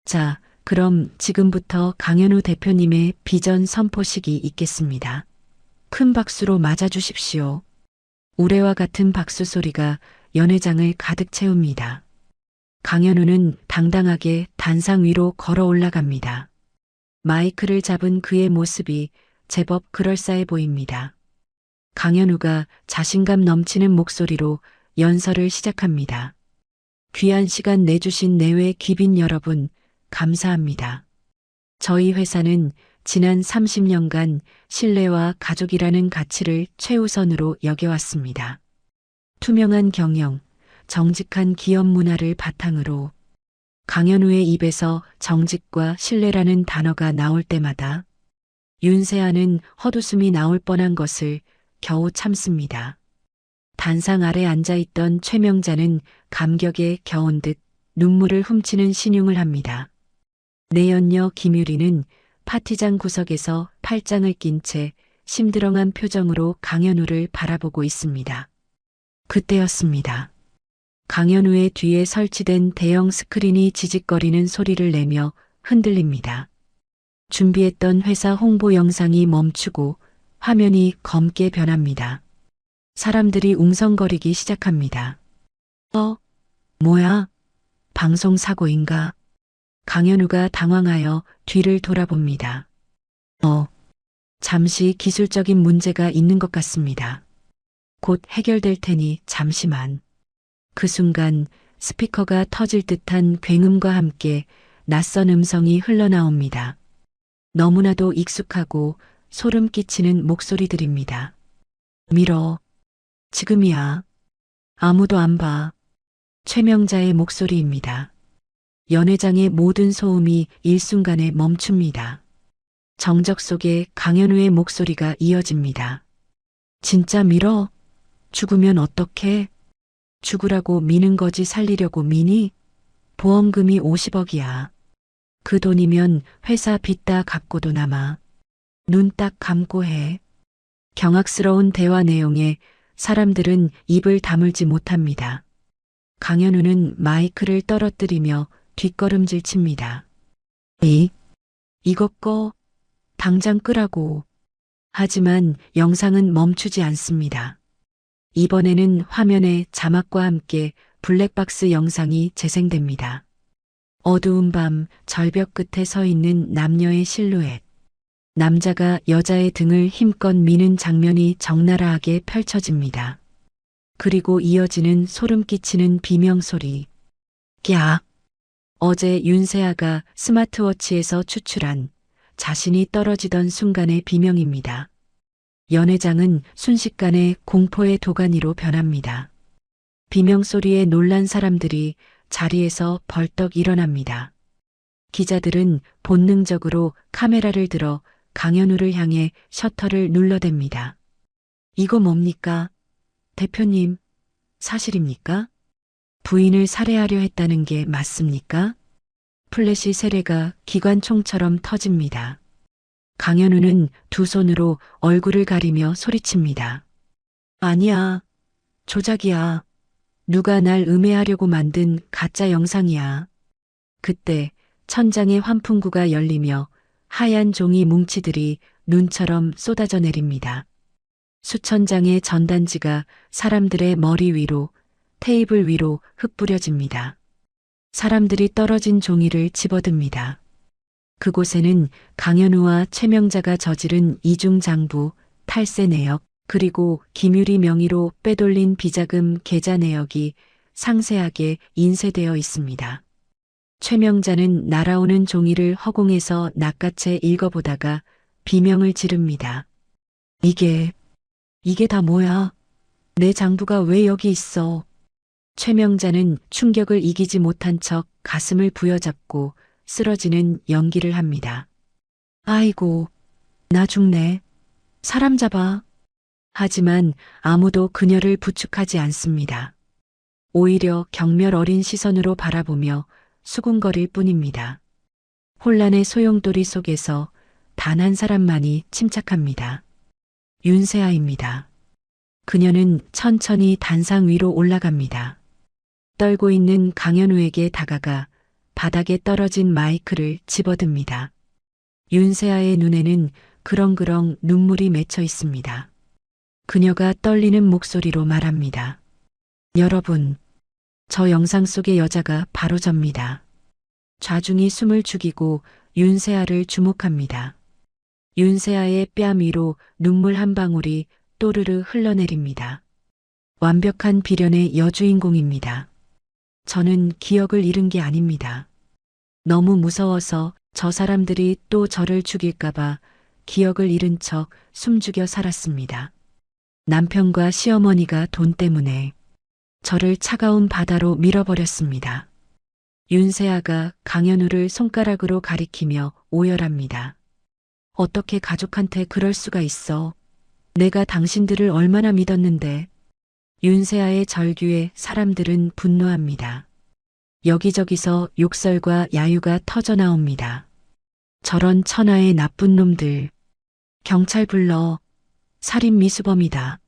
자, 그럼 지금부터 강현우 대표님의 비전 선포식이 있겠습니다. 큰 박수로 맞아주십시오. 우레와 같은 박수 소리가 연회장을 가득 채웁니다. 강현우는 당당하게 단상 위로 걸어 올라갑니다. 마이크를 잡은 그의 모습이 제법 그럴싸해 보입니다. 강현우가 자신감 넘치는 목소리로 연설을 시작합니다. 귀한 시간 내주신 내외 귀빈 여러분, 감사합니다. 저희 회사는 지난 30년간 신뢰와 가족이라는 가치를 최우선으로 여겨왔습니다. 투명한 경영, 정직한 기업 문화를 바탕으로 강현우의 입에서 정직과 신뢰라는 단어가 나올 때마다 윤세아는 헛웃음이 나올 뻔한 것을 겨우 참습니다. 단상 아래 앉아있던 최명자는 감격에 겨운 듯 눈물을 훔치는 신용을 합니다. 내연녀 김유리는 파티장 구석에서 팔짱을 낀 채 심드렁한 표정으로 강현우를 바라보고 있습니다. 그때였습니다. 강현우의 뒤에 설치된 대형 스크린이 지직거리는 소리를 내며 흔들립니다. 준비했던 회사 홍보 영상이 멈추고 화면이 검게 변합니다. 사람들이 웅성거리기 시작합니다. 뭐야? 방송 사고인가? 강현우가 당황하여 뒤를 돌아봅니다. 잠시 기술적인 문제가 있는 것 같습니다. 곧 해결될 테니 잠시만. 그 순간 스피커가 터질 듯한 굉음과 함께 낯선 음성이 흘러나옵니다. 너무나도 익숙하고 소름 끼치는 목소리들입니다. 밀어. 지금이야. 아무도 안 봐. 최명자의 목소리입니다. 연회장의 모든 소음이 일순간에 멈춥니다. 정적 속에 강현우의 목소리가 이어집니다. 진짜 밀어? 죽으면 어떡해? 죽으라고 미는 거지 살리려고 미니? 보험금이 50억이야. 그 돈이면 회사 빚 다 갚고도 남아. 눈 딱 감고 해. 경악스러운 대화 내용에 사람들은 입을 다물지 못합니다. 강현우는 마이크를 떨어뜨리며 뒷걸음질 칩니다. 이것 꺼. 당장 끄라고. 하지만 영상은 멈추지 않습니다. 이번에는 화면에 자막과 함께 블랙박스 영상이 재생됩니다. 어두운 밤 절벽 끝에 서 있는 남녀의 실루엣. 남자가 여자의 등을 힘껏 미는 장면이 적나라하게 펼쳐집니다. 그리고 이어지는 소름 끼치는 비명소리. 야! 어제 윤세아가 스마트워치에서 추출한 자신이 떨어지던 순간의 비명입니다. 연회장은 순식간에 공포의 도가니로 변합니다. 비명소리에 놀란 사람들이 자리에서 벌떡 일어납니다. 기자들은 본능적으로 카메라를 들어 강현우를 향해 셔터를 눌러댑니다. 이거 뭡니까? 대표님, 사실입니까? 부인을 살해하려 했다는 게 맞습니까? 플래시 세례가 기관총처럼 터집니다. 강현우는 두 손으로 얼굴을 가리며 소리칩니다. 아니야. 조작이야. 누가 날 음해하려고 만든 가짜 영상이야. 그때 천장의 환풍구가 열리며 하얀 종이 뭉치들이 눈처럼 쏟아져 내립니다. 수천 장의 전단지가 사람들의 머리 위로, 테이블 위로 흩뿌려집니다. 사람들이 떨어진 종이를 집어듭니다. 그곳에는 강현우와 최명자가 저지른 이중장부, 탈세 내역, 그리고 김유리 명의로 빼돌린 비자금 계좌 내역이 상세하게 인쇄되어 있습니다. 최명자는 날아오는 종이를 허공에서 낚아채 읽어보다가 비명을 지릅니다. 이게 다 뭐야? 내 장부가 왜 여기 있어? 최명자는 충격을 이기지 못한 척 가슴을 부여잡고 쓰러지는 연기를 합니다. 아이고, 나 죽네. 사람 잡아. 하지만 아무도 그녀를 부축하지 않습니다. 오히려 경멸 어린 시선으로 바라보며 수군거릴 뿐입니다. 혼란의 소용돌이 속에서 단 한 사람만이 침착합니다. 윤세아입니다. 그녀는 천천히 단상 위로 올라갑니다. 떨고 있는 강현우에게 다가가 바닥에 떨어진 마이크를 집어듭니다. 윤세아의 눈에는 그렁그렁 눈물이 맺혀 있습니다. 그녀가 떨리는 목소리로 말합니다. 여러분, 저 영상 속의 여자가 바로 접니다. 좌중이 숨을 죽이고 윤세아를 주목합니다. 윤세아의 뺨 위로 눈물 한 방울이 또르르 흘러내립니다. 완벽한 비련의 여주인공입니다. 저는 기억을 잃은 게 아닙니다. 너무 무서워서 저 사람들이 또 저를 죽일까봐 기억을 잃은 척 숨죽여 살았습니다. 남편과 시어머니가 돈 때문에 저를 차가운 바다로 밀어버렸습니다. 윤세아가 강현우를 손가락으로 가리키며 오열합니다. 어떻게 가족한테 그럴 수가 있어? 내가 당신들을 얼마나 믿었는데. 윤세아의 절규에 사람들은 분노합니다. 여기저기서 욕설과 야유가 터져나옵니다. 저런 천하의 나쁜 놈들. 경찰 불러. 살인 미수범이다.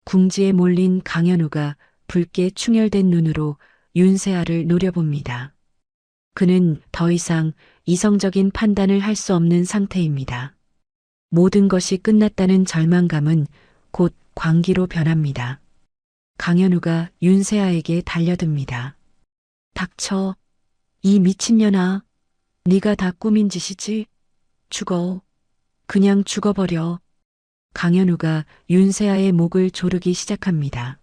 궁지에 몰린 강현우가 붉게 충혈된 눈으로 윤세아를 노려봅니다. 그는 더 이상 이성적인 판단을 할 수 없는 상태입니다. 모든 것이 끝났다는 절망감은 곧 광기로 변합니다. 강현우가 윤세아에게 달려듭니다. 닥쳐. 이 미친년아. 네가 다 꾸민 짓이지? 죽어. 그냥 죽어버려. 강현우가 윤세아의 목을 조르기 시작합니다.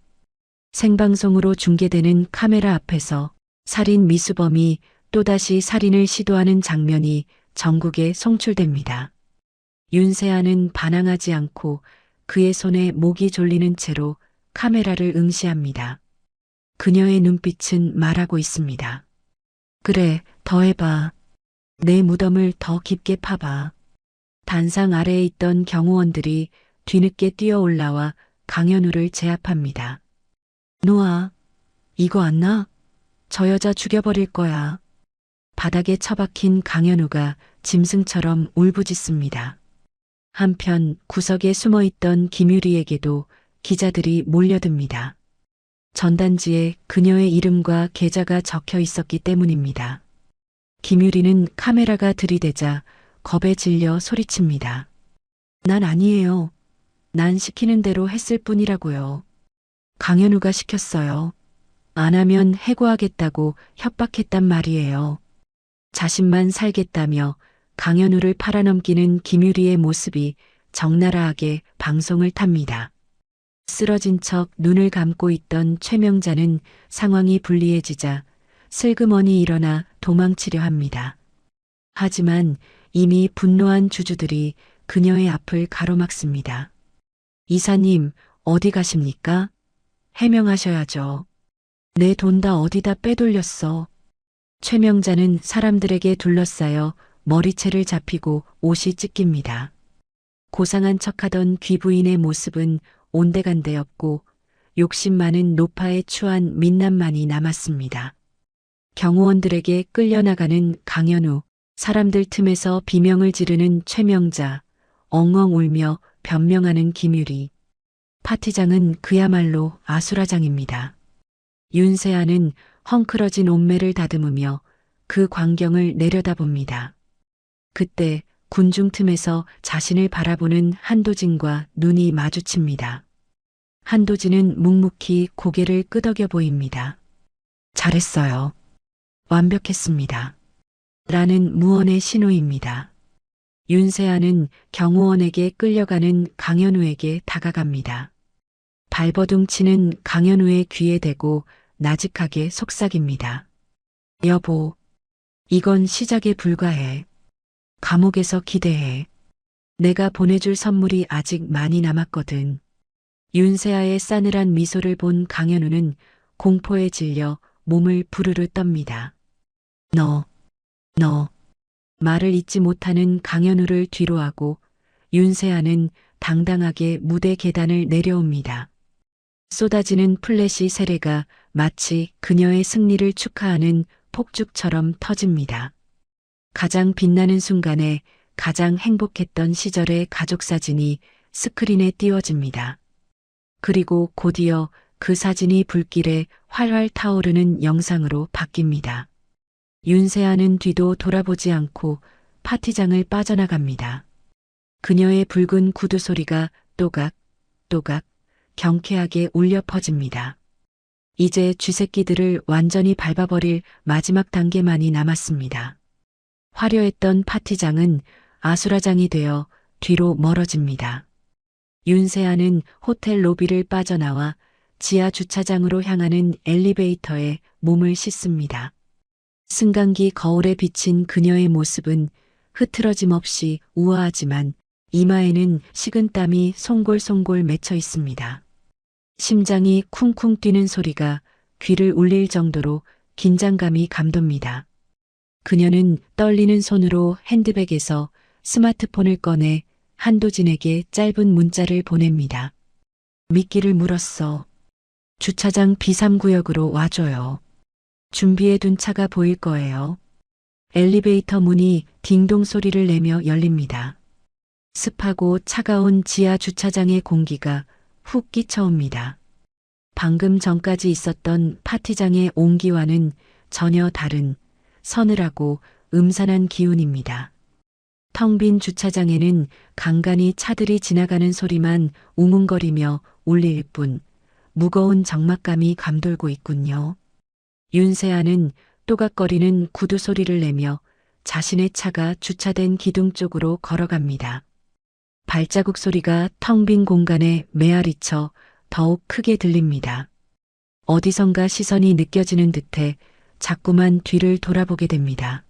생방송으로 중계되는 카메라 앞에서 살인 미수범이 또다시 살인을 시도하는 장면이 전국에 송출됩니다. 윤세아는 반항하지 않고 그의 손에 목이 졸리는 채로 카메라를 응시합니다. 그녀의 눈빛은 말하고 있습니다. 그래, 더 해봐. 내 무덤을 더 깊게 파봐. 단상 아래에 있던 경호원들이 뒤늦게 뛰어 올라와 강현우를 제압합니다. 노아, 이거 안 나? 저 여자 죽여버릴 거야. 바닥에 처박힌 강현우가 짐승처럼 울부짖습니다. 한편 구석에 숨어있던 김유리에게도 기자들이 몰려듭니다. 전단지에 그녀의 이름과 계좌가 적혀 있었기 때문입니다. 김유리는 카메라가 들이대자 겁에 질려 소리칩니다. 난 아니에요. 난 시키는 대로 했을 뿐이라고요. 강현우가 시켰어요. 안 하면 해고하겠다고 협박했단 말이에요. 자신만 살겠다며 강현우를 팔아넘기는 김유리의 모습이 적나라하게 방송을 탑니다. 쓰러진 척 눈을 감고 있던 최명자는 상황이 불리해지자 슬그머니 일어나 도망치려 합니다. 하지만 이미 분노한 주주들이 그녀의 앞을 가로막습니다. 이사님, 어디 가십니까? 해명하셔야죠. 내 돈 다 어디다 빼돌렸어. 최명자는 사람들에게 둘러싸여 머리채를 잡히고 옷이 찢깁니다. 고상한 척하던 귀부인의 모습은 온데간데였고 욕심 많은 노파에 추한 민낯만이 남았습니다. 경호원들에게 끌려나가는 강현우, 사람들 틈에서 비명을 지르는 최명자, 엉엉 울며 변명하는 김유리. 파티장은 그야말로 아수라장입니다. 윤세아는 헝클어진 옷매를 다듬으며 그 광경을 내려다봅니다. 그때 군중 틈에서 자신을 바라보는 한도진과 눈이 마주칩니다. 한도진은 묵묵히 고개를 끄덕여 보입니다. 잘했어요. 완벽했습니다. 라는 무언의 신호입니다. 윤세아는 경호원에게 끌려가는 강현우에게 다가갑니다. 발버둥 치는 강현우의 귀에 대고 나직하게 속삭입니다. 여보, 이건 시작에 불과해. 감옥에서 기대해. 내가 보내줄 선물이 아직 많이 남았거든. 윤세아의 싸늘한 미소를 본 강현우는 공포에 질려 몸을 부르르 떱니다. 너. 말을 잇지 못하는 강현우를 뒤로하고 윤세아는 당당하게 무대 계단을 내려옵니다. 쏟아지는 플래시 세례가 마치 그녀의 승리를 축하하는 폭죽처럼 터집니다. 가장 빛나는 순간에 가장 행복했던 시절의 가족사진이 스크린에 띄워집니다. 그리고 곧이어 그 사진이 불길에 활활 타오르는 영상으로 바뀝니다. 윤세아는 뒤도 돌아보지 않고 파티장을 빠져나갑니다. 그녀의 붉은 구두 소리가 또각또각 경쾌하게 울려 퍼집니다. 이제 쥐새끼들을 완전히 밟아버릴 마지막 단계만이 남았습니다. 화려했던 파티장은 아수라장이 되어 뒤로 멀어집니다. 윤세아는 호텔 로비를 빠져나와 지하 주차장으로 향하는 엘리베이터에 몸을 씻습니다. 승강기 거울에 비친 그녀의 모습은 흐트러짐 없이 우아하지만 이마에는 식은땀이 송골송골 맺혀 있습니다. 심장이 쿵쿵 뛰는 소리가 귀를 울릴 정도로 긴장감이 감돕니다. 그녀는 떨리는 손으로 핸드백에서 스마트폰을 꺼내 한도진에게 짧은 문자를 보냅니다. 미끼를 물었어. 주차장 B3구역으로 와줘요. 준비해둔 차가 보일 거예요. 엘리베이터 문이 딩동 소리를 내며 열립니다. 습하고 차가운 지하 주차장의 공기가 훅 끼쳐옵니다. 방금 전까지 있었던 파티장의 온기와는 전혀 다른 서늘하고 음산한 기운입니다. 텅 빈 주차장에는 간간히 차들이 지나가는 소리만 웅웅거리며 울릴 뿐 무거운 적막감이 감돌고 있군요. 윤세아는 또각거리는 구두 소리를 내며 자신의 차가 주차된 기둥 쪽으로 걸어갑니다. 발자국 소리가 텅 빈 공간에 메아리쳐 더욱 크게 들립니다. 어디선가 시선이 느껴지는 듯해 자꾸만 뒤를 돌아보게 됩니다.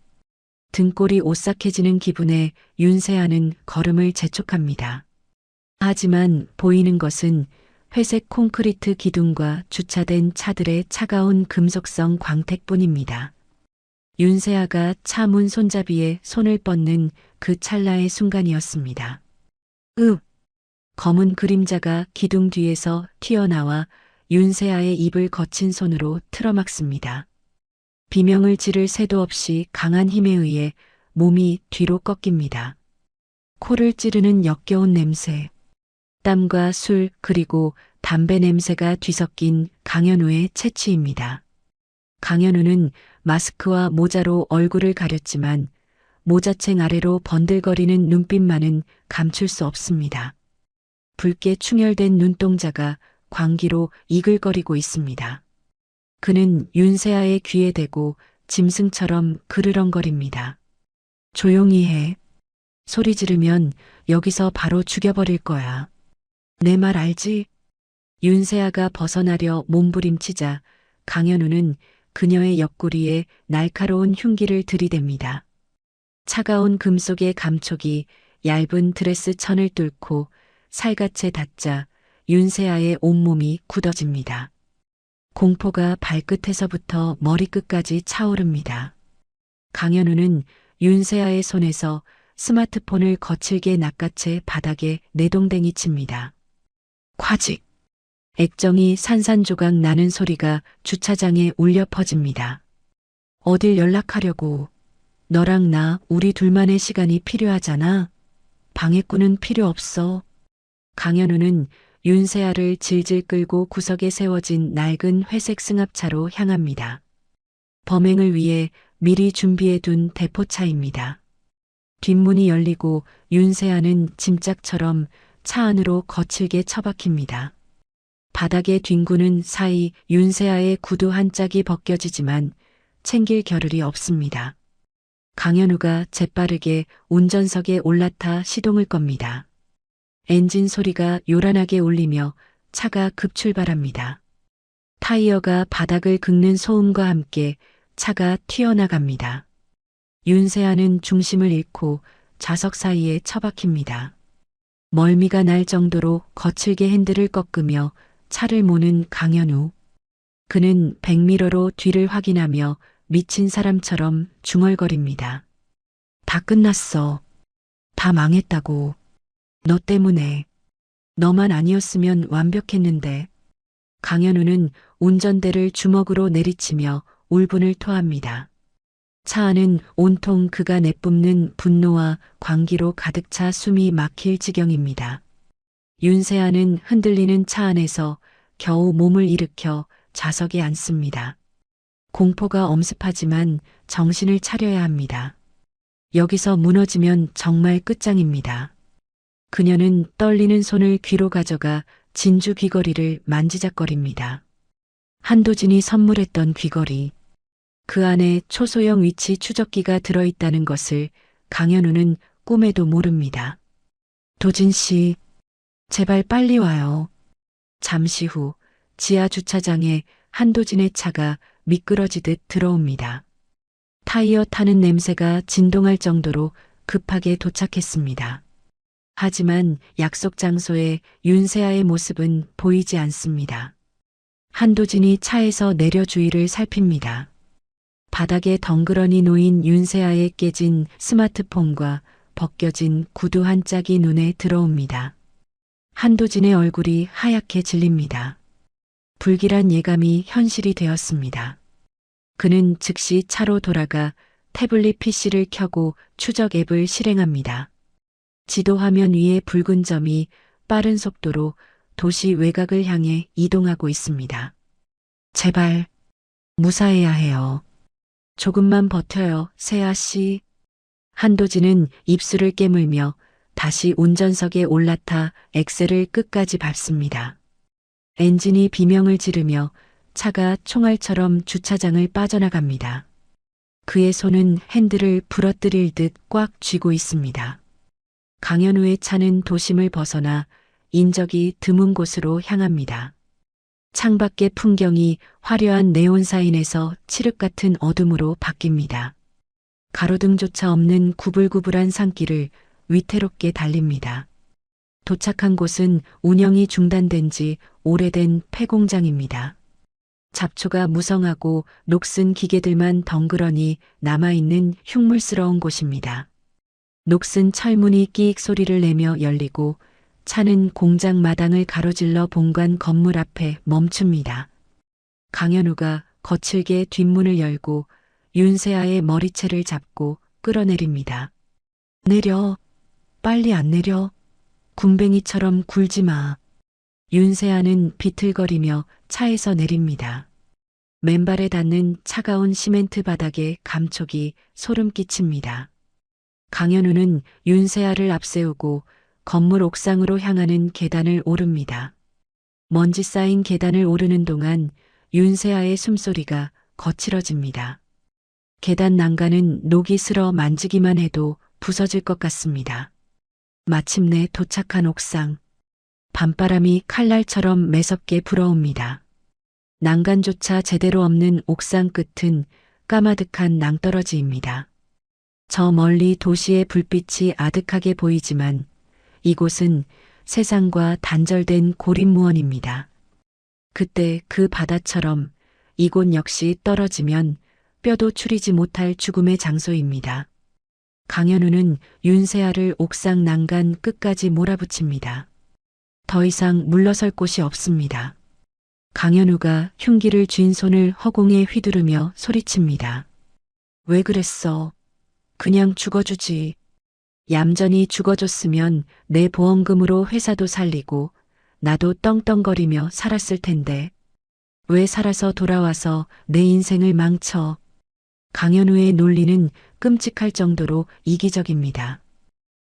등골이 오싹해지는 기분에 윤세아는 걸음을 재촉합니다. 하지만 보이는 것은 회색 콘크리트 기둥과 주차된 차들의 차가운 금속성 광택뿐입니다. 윤세아가 차 문 손잡이에 손을 뻗는 그 찰나의 순간이었습니다. 검은 그림자가 기둥 뒤에서 튀어나와 윤세아의 입을 거친 손으로 틀어막습니다. 비명을 지를 새도 없이 강한 힘에 의해 몸이 뒤로 꺾입니다. 코를 찌르는 역겨운 냄새, 땀과 술 그리고 담배 냄새가 뒤섞인 강현우의 채취입니다. 강현우는 마스크와 모자로 얼굴을 가렸지만 모자챙 아래로 번들거리는 눈빛만은 감출 수 없습니다. 붉게 충혈된 눈동자가 광기로 이글거리고 있습니다. 그는 윤세아의 귀에 대고 짐승처럼 그르렁거립니다. 조용히 해. 소리 지르면 여기서 바로 죽여버릴 거야. 내 말 알지? 윤세아가 벗어나려 몸부림치자 강현우는 그녀의 옆구리에 날카로운 흉기를 들이댑니다. 차가운 금속의 감촉이 얇은 드레스 천을 뚫고 살갗에 닿자 윤세아의 온몸이 굳어집니다. 공포가 발끝에서부터 머리끝까지 차오릅니다. 강현우는 윤세아의 손에서 스마트폰을 거칠게 낚아채 바닥에 내동댕이 칩니다. 콰직! 액정이 산산조각 나는 소리가 주차장에 울려 퍼집니다. 어딜 연락하려고? 너랑 나 우리 둘만의 시간이 필요하잖아. 방해꾼은 필요 없어. 강현우는 윤세아를 질질 끌고 구석에 세워진 낡은 회색 승합차로 향합니다. 범행을 위해 미리 준비해둔 대포차입니다. 뒷문이 열리고 윤세아는 짐짝처럼 차 안으로 거칠게 처박힙니다. 바닥에 뒹구는 사이 윤세아의 구두 한 짝이 벗겨지지만 챙길 겨를이 없습니다. 강현우가 재빠르게 운전석에 올라타 시동을 겁니다. 엔진 소리가 요란하게 울리며 차가 급출발합니다. 타이어가 바닥을 긁는 소음과 함께 차가 튀어나갑니다. 윤세아는 중심을 잃고 좌석 사이에 처박힙니다. 멀미가 날 정도로 거칠게 핸들을 꺾으며 차를 모는 강현우. 그는 백미러로 뒤를 확인하며 미친 사람처럼 중얼거립니다. 다 끝났어. 다 망했다고. 너 때문에. 너만 아니었으면 완벽했는데. 강현우는 운전대를 주먹으로 내리치며 울분을 토합니다. 차 안은 온통 그가 내뿜는 분노와 광기로 가득 차 숨이 막힐 지경입니다. 윤세아는 흔들리는 차 안에서 겨우 몸을 일으켜 좌석에 앉습니다. 공포가 엄습하지만 정신을 차려야 합니다. 여기서 무너지면 정말 끝장입니다. 그녀는 떨리는 손을 귀로 가져가 진주 귀걸이를 만지작거립니다. 한도진이 선물했던 귀걸이. 그 안에 초소형 위치 추적기가 들어있다는 것을 강현우는 꿈에도 모릅니다. 도진 씨, 제발 빨리 와요. 잠시 후 지하 주차장에 한도진의 차가 미끄러지듯 들어옵니다. 타이어 타는 냄새가 진동할 정도로 급하게 도착했습니다. 하지만 약속 장소에 윤세아의 모습은 보이지 않습니다. 한도진이 차에서 내려 주위를 살핍니다. 바닥에 덩그러니 놓인 윤세아의 깨진 스마트폰과 벗겨진 구두 한 짝이 눈에 들어옵니다. 한도진의 얼굴이 하얗게 질립니다. 불길한 예감이 현실이 되었습니다. 그는 즉시 차로 돌아가 태블릿 PC를 켜고 추적 앱을 실행합니다. 지도 화면 위의 붉은 점이 빠른 속도로 도시 외곽을 향해 이동하고 있습니다. 제발 무사해야 해요. 조금만 버텨요, 세아 씨. 한도진은 입술을 깨물며 다시 운전석에 올라타 엑셀을 끝까지 밟습니다. 엔진이 비명을 지르며 차가 총알처럼 주차장을 빠져나갑니다. 그의 손은 핸들을 부러뜨릴 듯 꽉 쥐고 있습니다. 강현우의 차는 도심을 벗어나 인적이 드문 곳으로 향합니다. 창밖의 풍경이 화려한 네온 사인에서 칠흑 같은 어둠으로 바뀝니다. 가로등조차 없는 구불구불한 산길을 위태롭게 달립니다. 도착한 곳은 운영이 중단된 지 오래된 폐공장입니다. 잡초가 무성하고 녹슨 기계들만 덩그러니 남아있는 흉물스러운 곳입니다. 녹슨 철문이 끼익 소리를 내며 열리고 차는 공장 마당을 가로질러 본관 건물 앞에 멈춥니다. 강현우가 거칠게 뒷문을 열고 윤세아의 머리채를 잡고 끌어내립니다. 내려. 빨리 안 내려. 군뱅이처럼 굴지 마. 윤세아는 비틀거리며 차에서 내립니다. 맨발에 닿는 차가운 시멘트 바닥에 감촉이 소름 끼칩니다. 강현우는 윤세아를 앞세우고 건물 옥상으로 향하는 계단을 오릅니다. 먼지 쌓인 계단을 오르는 동안 윤세아의 숨소리가 거칠어집니다. 계단 난간은 녹이 슬어 만지기만 해도 부서질 것 같습니다. 마침내 도착한 옥상. 밤바람이 칼날처럼 매섭게 불어옵니다. 난간조차 제대로 없는 옥상 끝은 까마득한 낭떠러지입니다. 저 멀리 도시의 불빛이 아득하게 보이지만 이곳은 세상과 단절된 고립무원입니다. 그때 그 바다처럼 이곳 역시 떨어지면 뼈도 추리지 못할 죽음의 장소입니다. 강현우는 윤세아를 옥상 난간 끝까지 몰아붙입니다. 더 이상 물러설 곳이 없습니다. 강현우가 흉기를 쥔 손을 허공에 휘두르며 소리칩니다. 왜 그랬어? 그냥 죽어주지. 얌전히 죽어줬으면 내 보험금으로 회사도 살리고 나도 떵떵거리며 살았을 텐데. 왜 살아서 돌아와서 내 인생을 망쳐? 강현우의 논리는 끔찍할 정도로 이기적입니다.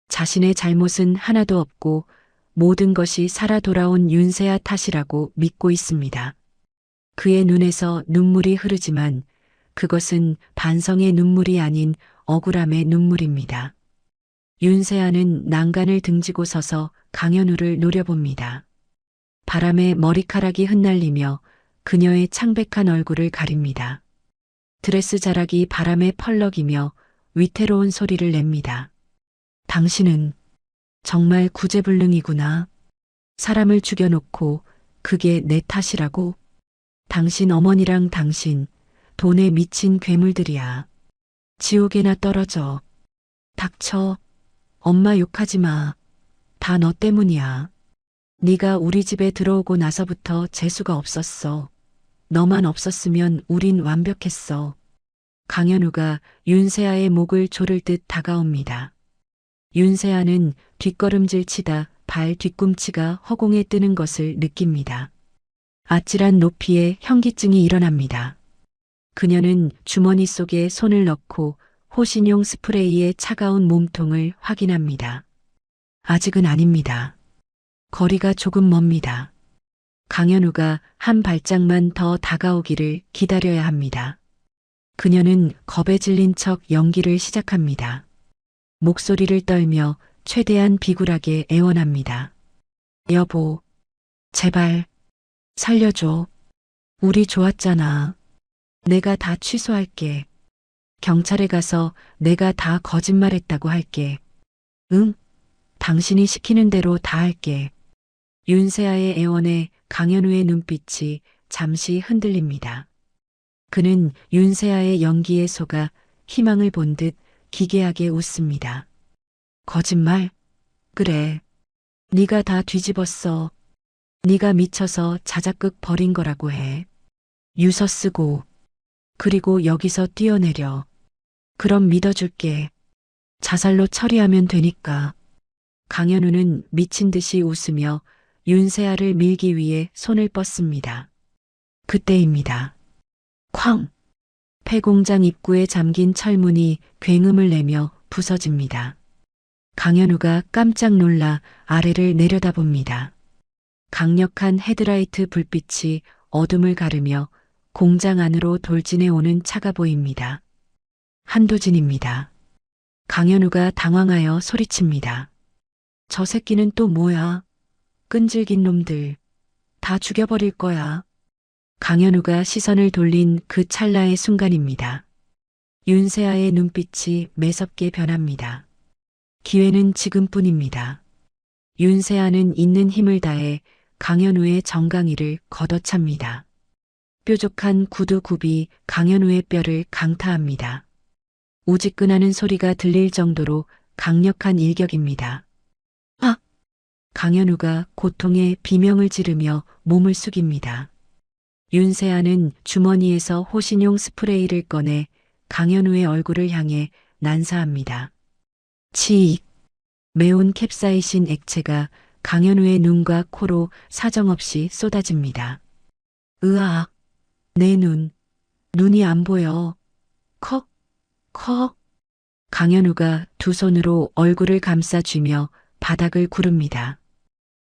자신의 잘못은 하나도 없고 모든 것이 살아 돌아온 윤세아 탓이라고 믿고 있습니다. 그의 눈에서 눈물이 흐르지만 그것은 반성의 눈물이 아닌 억울함의 눈물입니다. 윤세아는 난간을 등지고 서서 강현우를 노려봅니다. 바람에 머리카락이 흩날리며 그녀의 창백한 얼굴을 가립니다. 드레스 자락이 바람에 펄럭이며 위태로운 소리를 냅니다. 당신은 정말 구제불능이구나. 사람을 죽여놓고 그게 내 탓이라고? 당신 어머니랑 당신 돈에 미친 괴물들이야. 지옥에나 떨어져. 닥쳐. 엄마 욕하지 마. 다 너 때문이야. 네가 우리 집에 들어오고 나서부터 재수가 없었어. 너만 없었으면 우린 완벽했어. 강현우가 윤세아의 목을 조를 듯 다가옵니다. 윤세아는 뒷걸음질 치다 발 뒤꿈치가 허공에 뜨는 것을 느낍니다. 아찔한 높이에 현기증이 일어납니다. 그녀는 주머니 속에 손을 넣고 호신용 스프레이의 차가운 몸통을 확인합니다. 아직은 아닙니다. 거리가 조금 멉니다. 강현우가 한 발짝만 더 다가오기를 기다려야 합니다. 그녀는 겁에 질린 척 연기를 시작합니다. 목소리를 떨며 최대한 비굴하게 애원합니다. 여보, 제발, 살려줘. 우리 좋았잖아. 내가 다 취소할게. 경찰에 가서 내가 다 거짓말했다고 할게. 응? 당신이 시키는 대로 다 할게. 윤세아의 애원에 강현우의 눈빛이 잠시 흔들립니다. 그는 윤세아의 연기에 속아 희망을 본 듯 기괴하게 웃습니다. 거짓말? 그래. 네가 다 뒤집었어. 네가 미쳐서 자작극 벌인 거라고 해. 유서 쓰고 그리고 여기서 뛰어내려. 그럼 믿어줄게. 자살로 처리하면 되니까. 강현우는 미친 듯이 웃으며 윤세아를 밀기 위해 손을 뻗습니다. 그때입니다. 쾅! 폐공장 입구에 잠긴 철문이 굉음을 내며 부서집니다. 강현우가 깜짝 놀라 아래를 내려다봅니다. 강력한 헤드라이트 불빛이 어둠을 가르며 공장 안으로 돌진해 오는 차가 보입니다. 한도진입니다. 강현우가 당황하여 소리칩니다. 저 새끼는 또 뭐야? 끈질긴 놈들. 다 죽여버릴 거야. 강현우가 시선을 돌린 그 찰나의 순간입니다. 윤세아의 눈빛이 매섭게 변합니다. 기회는 지금뿐입니다. 윤세아는 있는 힘을 다해 강현우의 정강이를 걷어찹니다. 뾰족한 구두굽이 강현우의 뼈를 강타합니다. 우지끈하는 소리가 들릴 정도로 강력한 일격입니다. 아! 강현우가 고통에 비명을 지르며 몸을 숙입니다. 윤세아는 주머니에서 호신용 스프레이를 꺼내 강현우의 얼굴을 향해 난사합니다. 치익! 매운 캡사이신 액체가 강현우의 눈과 코로 사정없이 쏟아집니다. 으악! 내 눈이 안 보여. 컥! 컥! 강현우가 두 손으로 얼굴을 감싸쥐며 바닥을 구릅니다.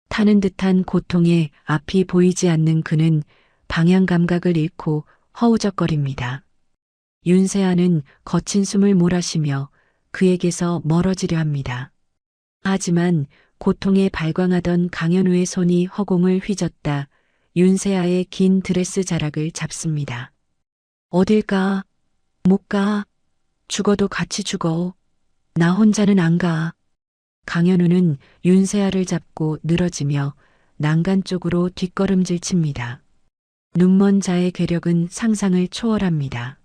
타는 듯한 고통에 앞이 보이지 않는 그는 방향 감각을 잃고 허우적거립니다. 윤세아는 거친 숨을 몰아쉬며 그에게서 멀어지려 합니다. 하지만 고통에 발광하던 강현우의 손이 허공을 휘젓다 윤세아의 긴 드레스 자락을 잡습니다. 어딜 가? 못 가. 죽어도 같이 죽어. 나 혼자는 안 가. 강현우는 윤세아를 잡고 늘어지며 난간 쪽으로 뒷걸음질 칩니다. 눈먼 자의 괴력은 상상을 초월합니다.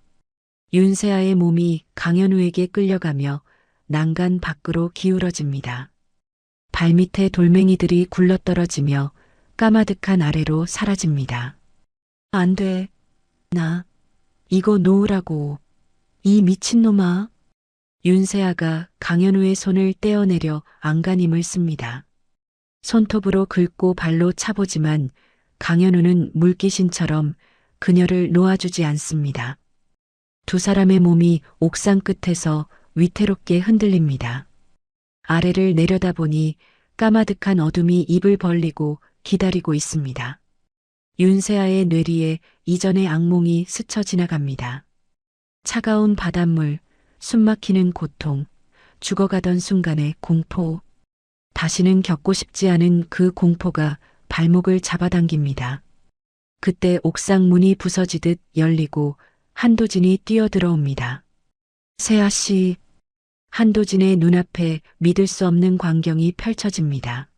윤세아의 몸이 강현우에게 끌려가며 난간 밖으로 기울어집니다. 발밑에 돌멩이들이 굴러떨어지며 까마득한 아래로 사라집니다. 안 돼. 나 이거 놓으라고. 이 미친놈아. 윤세아가 강현우의 손을 떼어내려 안간힘을 씁니다. 손톱으로 긁고 발로 차보지만 강현우는 물귀신처럼 그녀를 놓아주지 않습니다. 두 사람의 몸이 옥상 끝에서 위태롭게 흔들립니다. 아래를 내려다보니 까마득한 어둠이 입을 벌리고 기다리고 있습니다. 윤세아의 뇌리에 이전의 악몽이 스쳐 지나갑니다. 차가운 바닷물, 숨막히는 고통, 죽어가던 순간의 공포. 다시는 겪고 싶지 않은 그 공포가 발목을 잡아당깁니다. 그때 옥상 문이 부서지듯 열리고 한도진이 뛰어들어옵니다. 세아 씨. 한도진의 눈앞에 믿을 수 없는 광경이 펼쳐집니다.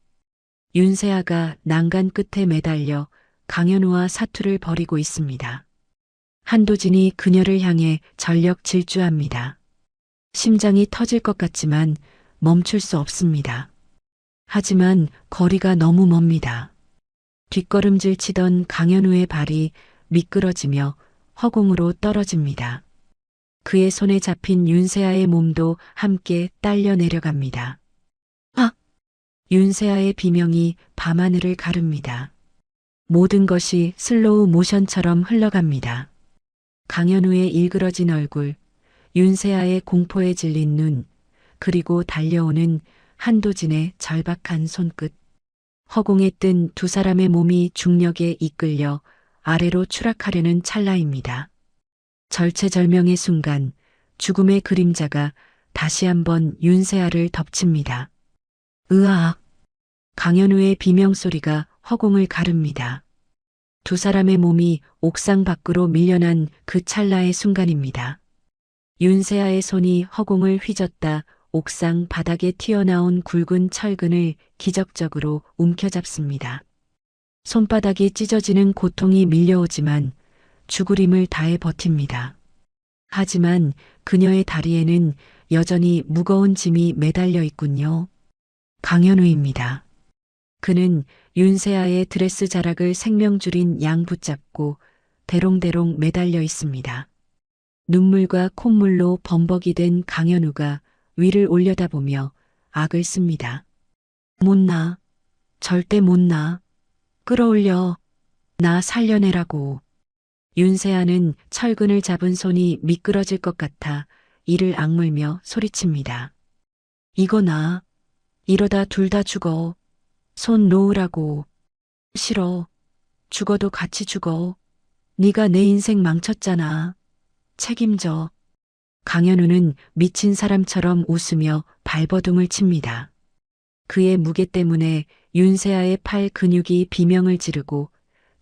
윤세아가 난간 끝에 매달려 강현우와 사투를 벌이고 있습니다. 한도진이 그녀를 향해 전력 질주합니다. 심장이 터질 것 같지만 멈출 수 없습니다. 하지만 거리가 너무 멉니다. 뒷걸음질 치던 강현우의 발이 미끄러지며 허공으로 떨어집니다. 그의 손에 잡힌 윤세아의 몸도 함께 딸려 내려갑니다. 아! 윤세아의 비명이 밤하늘을 가릅니다. 모든 것이 슬로우 모션처럼 흘러갑니다. 강현우의 일그러진 얼굴, 윤세아의 공포에 질린 눈, 그리고 달려오는 한도진의 절박한 손끝. 허공에 뜬 두 사람의 몸이 중력에 이끌려 아래로 추락하려는 찰나입니다. 절체절명의 순간 죽음의 그림자가 다시 한번 윤세아를 덮칩니다. 으악! 강현우의 비명소리가 허공을 가릅니다. 두 사람의 몸이 옥상 밖으로 밀려난 그 찰나의 순간입니다. 윤세아의 손이 허공을 휘젓다 옥상 바닥에 튀어나온 굵은 철근을 기적적으로 움켜잡습니다. 손바닥이 찢어지는 고통이 밀려오지만 죽을 힘을 다해 버팁니다. 하지만 그녀의 다리에는 여전히 무거운 짐이 매달려 있군요. 강현우입니다. 그는 윤세아의 드레스 자락을 생명줄인 양 붙잡고 대롱대롱 매달려 있습니다. 눈물과 콧물로 범벅이 된 강현우가 위를 올려다보며 악을 씁니다. 못 나. 절대 못 나. 끌어올려. 나 살려내라고. 윤세아는 철근을 잡은 손이 미끄러질 것 같아 이를 악물며 소리칩니다. 이거 나. 이러다 둘 다 죽어. 손 놓으라고. 싫어. 죽어도 같이 죽어. 네가 내 인생 망쳤잖아. 책임져. 강현우는 미친 사람처럼 웃으며 발버둥을 칩니다. 그의 무게 때문에 윤세아의 팔 근육이 비명을 지르고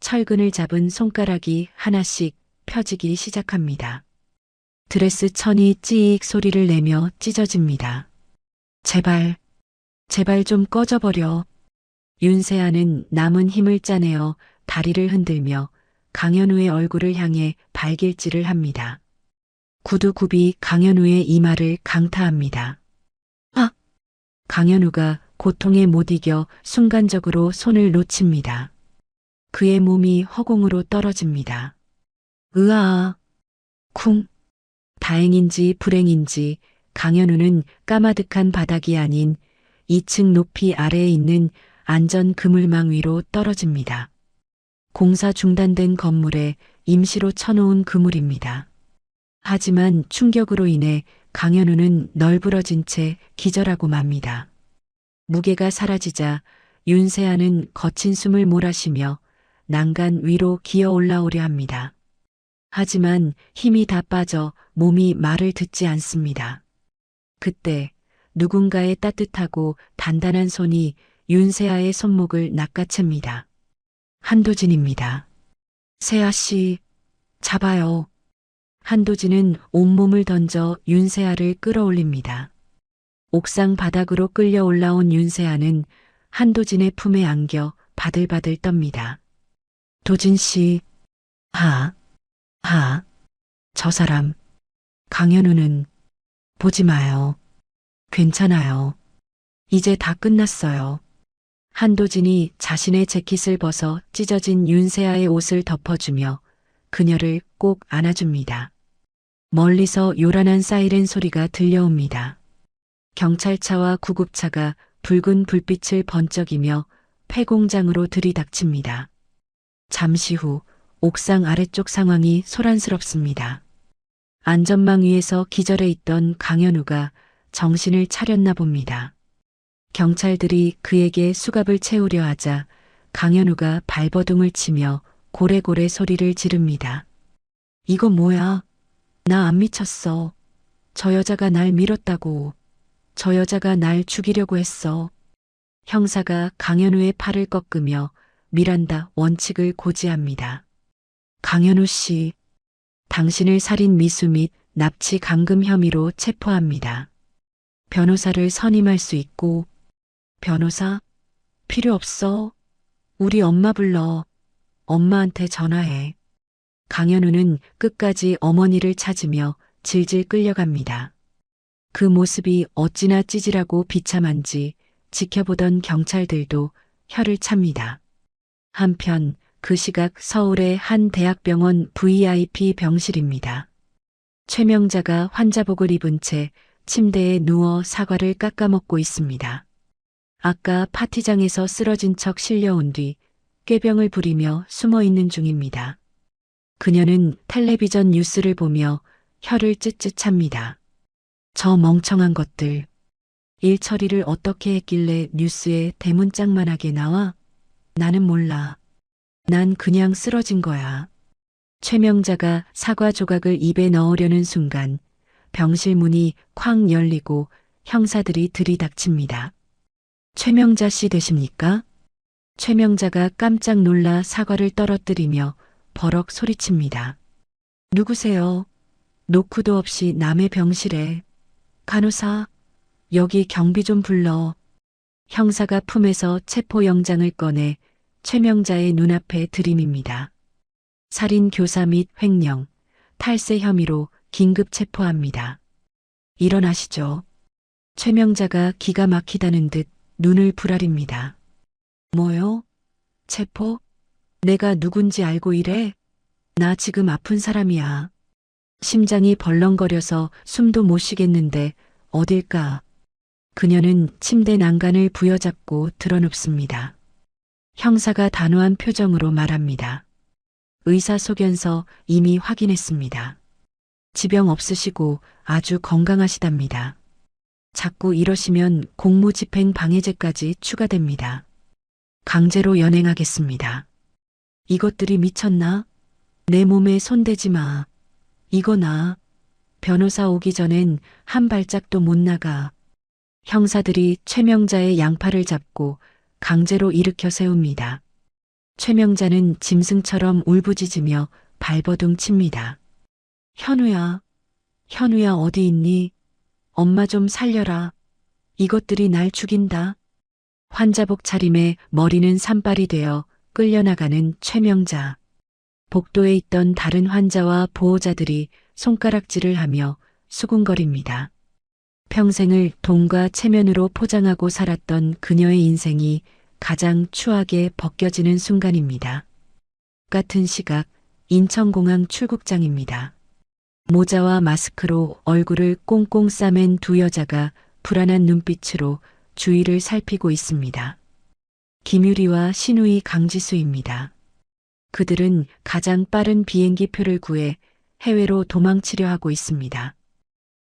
철근을 잡은 손가락이 하나씩 펴지기 시작합니다. 드레스 천이 찌익 소리를 내며 찢어집니다. 제발, 제발 좀 꺼져버려. 윤세아는 남은 힘을 짜내어 다리를 흔들며 강현우의 얼굴을 향해 발길질을 합니다. 구두굽이 강현우의 이마를 강타합니다. 아! 강현우가 고통에 못 이겨 순간적으로 손을 놓칩니다. 그의 몸이 허공으로 떨어집니다. 으아! 쿵! 다행인지 불행인지 강현우는 까마득한 바닥이 아닌 2층 높이 아래에 있는 안전 그물망 위로 떨어집니다. 공사 중단된 건물에 임시로 쳐놓은 그물입니다. 하지만 충격으로 인해 강현우는 널브러진 채 기절하고 맙니다. 무게가 사라지자 윤세아는 거친 숨을 몰아쉬며 난간 위로 기어 올라오려 합니다. 하지만 힘이 다 빠져 몸이 말을 듣지 않습니다. 그때 누군가의 따뜻하고 단단한 손이 윤세아의 손목을 낚아챕니다. 한도진입니다. 세아 씨, 잡아요. 한도진은 온몸을 던져 윤세아를 끌어올립니다. 옥상 바닥으로 끌려 올라온 윤세아는 한도진의 품에 안겨 바들바들 떱니다. 도진 씨, 저 사람, 강현우는 보지 마요. 괜찮아요. 이제 다 끝났어요. 한도진이 자신의 재킷을 벗어 찢어진 윤세아의 옷을 덮어주며 그녀를 꼭 안아줍니다. 멀리서 요란한 사이렌 소리가 들려옵니다. 경찰차와 구급차가 붉은 불빛을 번쩍이며 폐공장으로 들이닥칩니다. 잠시 후 옥상 아래쪽 상황이 소란스럽습니다. 안전망 위에서 기절해 있던 강현우가 정신을 차렸나 봅니다. 경찰들이 그에게 수갑을 채우려 하자 강현우가 발버둥을 치며 고래고래 소리를 지릅니다. 이거 뭐야? 나 안 미쳤어. 저 여자가 날 밀었다고. 저 여자가 날 죽이려고 했어. 형사가 강현우의 팔을 꺾으며 미란다 원칙을 고지합니다. 강현우 씨, 당신을 살인 미수 및 납치 감금 혐의로 체포합니다. 변호사를 선임할 수 있고, 변호사? 필요 없어. 우리 엄마 불러. 엄마한테 전화해. 강현우는 끝까지 어머니를 찾으며 질질 끌려갑니다. 그 모습이 어찌나 찌질하고 비참한지 지켜보던 경찰들도 혀를 찹니다. 한편 그 시각 서울의 한 대학병원 VIP 병실입니다. 최명자가 환자복을 입은 채 침대에 누워 사과를 깎아먹고 있습니다. 아까 파티장에서 쓰러진 척 실려온 뒤 꾀병을 부리며 숨어 있는 중입니다. 그녀는 텔레비전 뉴스를 보며 혀를 쯧쯧 찹니다. 저 멍청한 것들. 일 처리를 어떻게 했길래 뉴스에 대문짝만하게 나와? 나는 몰라. 난 그냥 쓰러진 거야. 최명자가 사과 조각을 입에 넣으려는 순간 병실 문이 쾅 열리고 형사들이 들이닥칩니다. 최명자 씨 되십니까? 최명자가 깜짝 놀라 사과를 떨어뜨리며 버럭 소리칩니다. 누구세요? 노크도 없이 남의 병실에. 간호사, 여기 경비 좀 불러. 형사가 품에서 체포영장을 꺼내 최명자의 눈앞에 들이밉니다. 살인 교사 및 횡령, 탈세 혐의로 긴급 체포합니다. 일어나시죠. 최명자가 기가 막히다는 듯 눈을 부라립니다. 뭐요? 체포? 내가 누군지 알고 이래? 나 지금 아픈 사람이야. 심장이 벌렁거려서 숨도 못 쉬겠는데 어딜까? 그녀는 침대 난간을 부여잡고 드러눕습니다. 형사가 단호한 표정으로 말합니다. 의사소견서 이미 확인했습니다. 지병 없으시고 아주 건강하시답니다. 자꾸 이러시면 공무집행 방해죄까지 추가됩니다. 강제로 연행하겠습니다. 이것들이 미쳤나? 내 몸에 손대지 마. 이거 나. 변호사 오기 전엔 한 발짝도 못 나가. 형사들이 최명자의 양팔을 잡고 강제로 일으켜 세웁니다. 최명자는 짐승처럼 울부짖으며 발버둥 칩니다. 현우야, 현우야 어디 있니? 엄마 좀 살려라. 이것들이 날 죽인다. 환자복 차림에 머리는 산발이 되어 끌려나가는 최명자. 복도에 있던 다른 환자와 보호자들이 손가락질을 하며 수군거립니다. 평생을 돈과 체면으로 포장하고 살았던 그녀의 인생이 가장 추하게 벗겨지는 순간입니다. 같은 시각 인천공항 출국장입니다. 모자와 마스크로 얼굴을 꽁꽁 싸맨 두 여자가 불안한 눈빛으로 주위를 살피고 있습니다. 김유리와 신우이 강지수입니다. 그들은 가장 빠른 비행기 표를 구해 해외로 도망치려 하고 있습니다.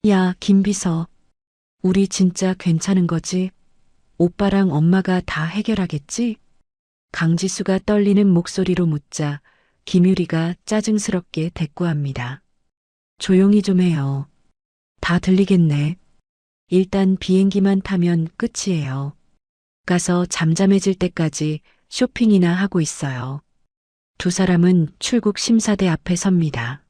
야, 김비서. 우리 진짜 괜찮은 거지? 오빠랑 엄마가 다 해결하겠지? 강지수가 떨리는 목소리로 묻자 김유리가 짜증스럽게 대꾸합니다. 조용히 좀 해요. 다 들리겠네. 일단 비행기만 타면 끝이에요. 가서 잠잠해질 때까지 쇼핑이나 하고 있어요. 두 사람은 출국 심사대 앞에 섭니다.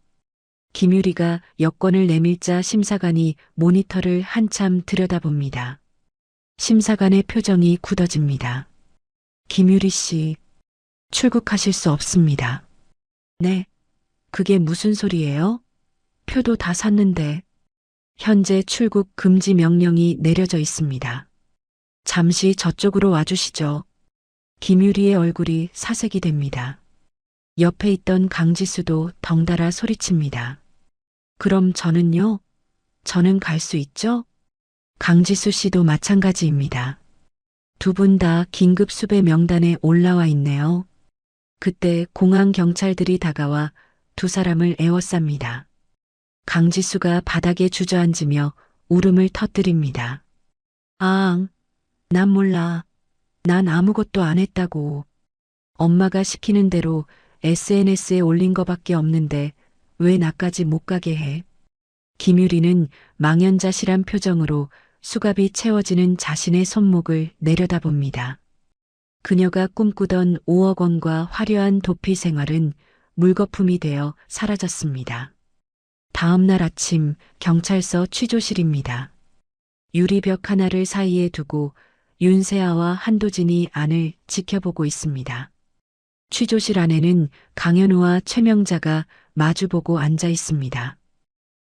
김유리가 여권을 내밀자 심사관이 모니터를 한참 들여다봅니다. 심사관의 표정이 굳어집니다. 김유리 씨, 출국하실 수 없습니다. 네, 그게 무슨 소리예요? 표도 다 샀는데. 현재 출국 금지 명령이 내려져 있습니다. 잠시 저쪽으로 와주시죠. 김유리의 얼굴이 사색이 됩니다. 옆에 있던 강지수도 덩달아 소리칩니다. 그럼 저는요? 저는 갈 수 있죠? 강지수 씨도 마찬가지입니다. 두 분 다 긴급 수배 명단에 올라와 있네요. 그때 공항 경찰들이 다가와 두 사람을 에워쌉니다. 강지수가 바닥에 주저앉으며 울음을 터뜨립니다. 아, 난 몰라. 난 아무것도 안 했다고. 엄마가 시키는 대로 SNS에 올린 거밖에 없는데 왜 나까지 못 가게 해? 김유리는 망연자실한 표정으로 수갑이 채워지는 자신의 손목을 내려다봅니다. 그녀가 꿈꾸던 5억 원과 화려한 도피 생활은 물거품이 되어 사라졌습니다. 다음 날 아침 경찰서 취조실입니다. 유리벽 하나를 사이에 두고 윤세아와 한도진이 안을 지켜보고 있습니다. 취조실 안에는 강현우와 최명자가 마주보고 앉아 있습니다.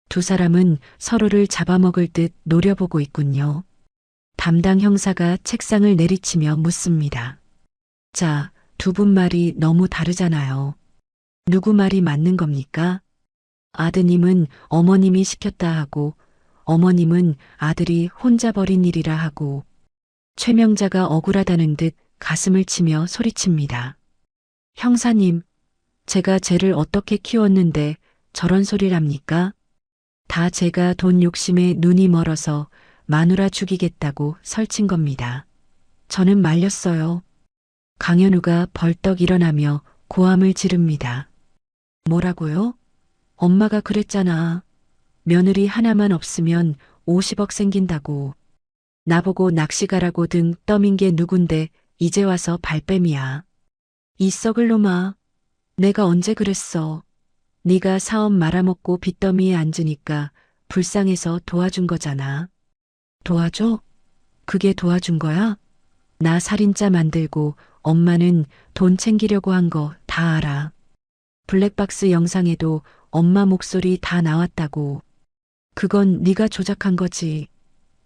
두 사람은 서로를 잡아먹을 듯 노려보고 있군요. 담당 형사가 책상을 내리치며 묻습니다. 자, 두 분 말이 너무 다르잖아요. 누구 말이 맞는 겁니까? 아드님은 어머님이 시켰다 하고 어머님은 아들이 혼자 벌인 일이라 하고 최명자가 억울하다는 듯 가슴을 치며 소리칩니다. 형사님, 제가 쟤를 어떻게 키웠는데 저런 소리를 합니까? 다 제가 돈 욕심에 눈이 멀어서 마누라 죽이겠다고 설친 겁니다. 저는 말렸어요. 강현우가 벌떡 일어나며 고함을 지릅니다. 뭐라고요? 엄마가 그랬잖아. 며느리 하나만 없으면 50억 생긴다고. 나보고 낚시 가라고 등 떠민 게 누군데 이제 와서 발뺌이야. 이 썩을 놈아. 내가 언제 그랬어. 네가 사업 말아먹고 빚더미에 앉으니까 불쌍해서 도와준 거잖아. 도와줘? 그게 도와준 거야? 나 살인자 만들고 엄마는 돈 챙기려고 한 거 다 알아. 블랙박스 영상에도 엄마 목소리 다 나왔다고. 그건 네가 조작한 거지.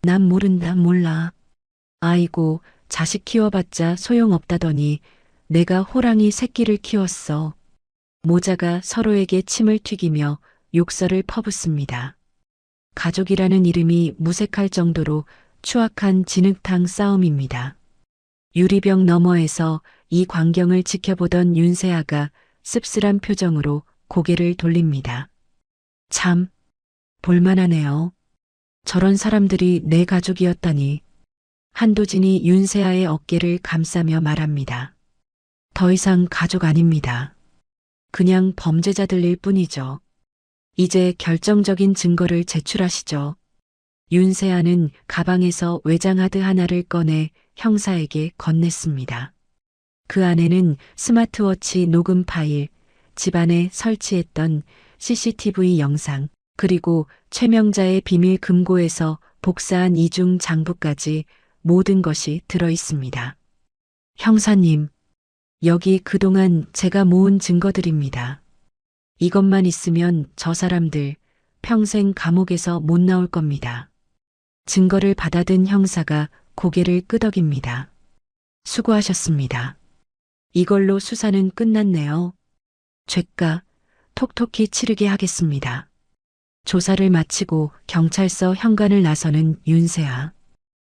난 모른다 몰라. 아이고 자식 키워봤자 소용없다더니 내가 호랑이 새끼를 키웠어. 모자가 서로에게 침을 튀기며 욕설을 퍼붓습니다. 가족이라는 이름이 무색할 정도로 추악한 진흙탕 싸움입니다. 유리병 너머에서 이 광경을 지켜보던 윤세아가 씁쓸한 표정으로 고개를 돌립니다. 참, 볼만하네요. 저런 사람들이 내 가족이었다니. 한도진이 윤세아의 어깨를 감싸며 말합니다. 더 이상 가족 아닙니다. 그냥 범죄자들일 뿐이죠. 이제 결정적인 증거를 제출하시죠. 윤세아는 가방에서 외장하드 하나를 꺼내 형사에게 건넸습니다. 그 안에는 스마트워치 녹음 파일, 집안에 설치했던 CCTV 영상, 그리고 최명자의 비밀 금고에서 복사한 이중 장부까지 모든 것이 들어 있습니다. 형사님, 여기 그동안 제가 모은 증거들입니다. 이것만 있으면 저 사람들 평생 감옥에서 못 나올 겁니다. 증거를 받아든 형사가 고개를 끄덕입니다. 수고하셨습니다. 이걸로 수사는 끝났네요. 죄가 톡톡히 치르게 하겠습니다. 조사를 마치고 경찰서 현관을 나서는 윤세아.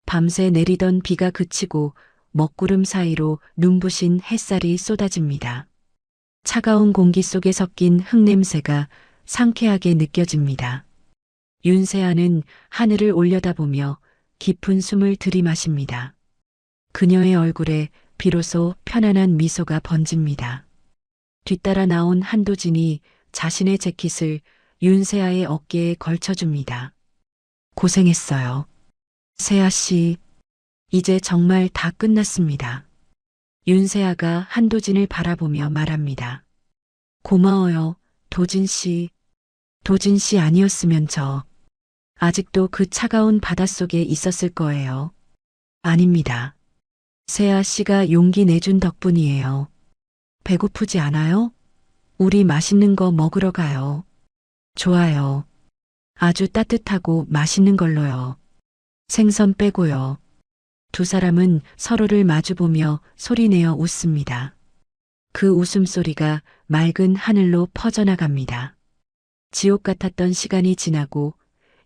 밤새 내리던 비가 그치고 먹구름 사이로 눈부신 햇살이 쏟아집니다. 차가운 공기 속에 섞인 흙냄새가 상쾌하게 느껴집니다. 윤세아는 하늘을 올려다보며 깊은 숨을 들이마십니다. 그녀의 얼굴에 비로소 편안한 미소가 번집니다. 뒤따라 나온 한도진이 자신의 재킷을 윤세아의 어깨에 걸쳐줍니다. 고생했어요. 세아 씨, 이제 정말 다 끝났습니다. 윤세아가 한도진을 바라보며 말합니다. 고마워요, 도진 씨. 도진 씨 아니었으면 아직도 그 차가운 바닷속에 있었을 거예요. 아닙니다. 세아 씨가 용기 내준 덕분이에요. 배고프지 않아요? 우리 맛있는 거 먹으러 가요. 좋아요. 아주 따뜻하고 맛있는 걸로요. 생선 빼고요. 두 사람은 서로를 마주보며 소리내어 웃습니다. 그 웃음소리가 맑은 하늘로 퍼져나갑니다. 지옥 같았던 시간이 지나고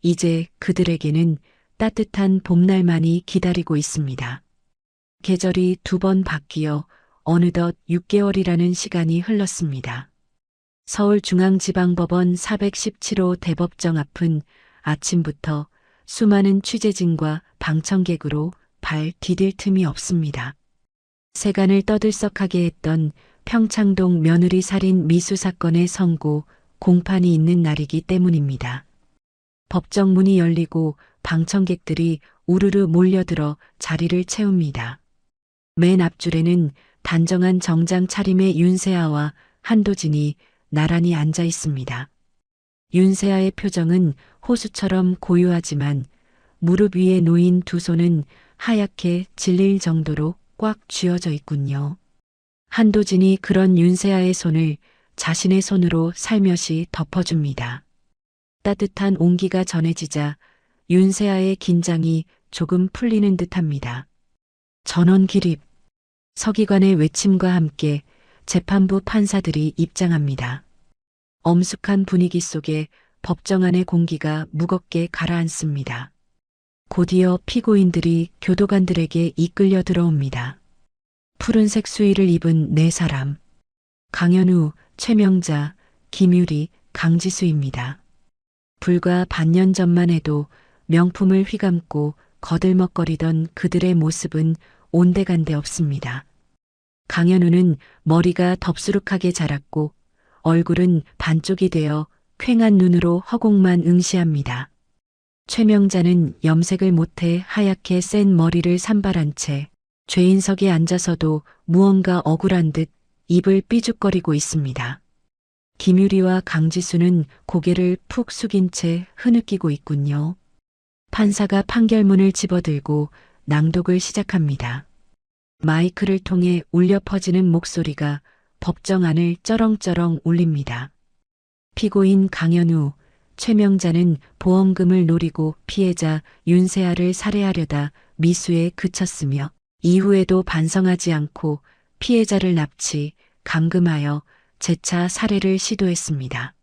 이제 그들에게는 따뜻한 봄날만이 기다리고 있습니다. 계절이 두 번 바뀌어 어느덧 6개월이라는 시간이 흘렀습니다. 서울중앙지방법원 417호 대법정 앞은 아침부터 수많은 취재진과 방청객으로 발 디딜 틈이 없습니다. 세간을 떠들썩하게 했던 평창동 며느리 살인 미수 사건의 선고 공판이 있는 날이기 때문입니다. 법정 문이 열리고 방청객들이 우르르 몰려들어 자리를 채웁니다. 맨 앞줄에는 단정한 정장 차림의 윤세아와 한도진이 나란히 앉아 있습니다. 윤세아의 표정은 호수처럼 고요하지만 무릎 위에 놓인 두 손은 하얗게 질릴 정도로 꽉 쥐어져 있군요. 한도진이 그런 윤세아의 손을 자신의 손으로 살며시 덮어줍니다. 따뜻한 온기가 전해지자 윤세아의 긴장이 조금 풀리는 듯합니다. 전원 기립. 서기관의 외침과 함께 재판부 판사들이 입장합니다. 엄숙한 분위기 속에 법정 안의 공기가 무겁게 가라앉습니다. 곧이어 피고인들이 교도관들에게 이끌려 들어옵니다. 푸른색 수의를 입은 네 사람. 강현우, 최명자, 김유리, 강지수입니다. 불과 반년 전만 해도 명품을 휘감고 거들먹거리던 그들의 모습은 온데간데 없습니다. 강현우는 머리가 덥수룩하게 자랐고 얼굴은 반쪽이 되어 퀭한 눈으로 허공만 응시합니다. 최명자는 염색을 못해 하얗게 센 머리를 산발한 채 죄인석에 앉아서도 무언가 억울한 듯 입을 삐죽거리고 있습니다. 김유리와 강지수는 고개를 푹 숙인 채 흐느끼고 있군요. 판사가 판결문을 집어들고 낭독을 시작합니다. 마이크를 통해 울려 퍼지는 목소리가 법정 안을 쩌렁쩌렁 울립니다. 피고인 강현우, 최명자는 보험금을 노리고 피해자 윤세아를 살해하려다 미수에 그쳤으며 이후에도 반성하지 않고 피해자를 납치, 감금하여 재차 살해를 시도했습니다.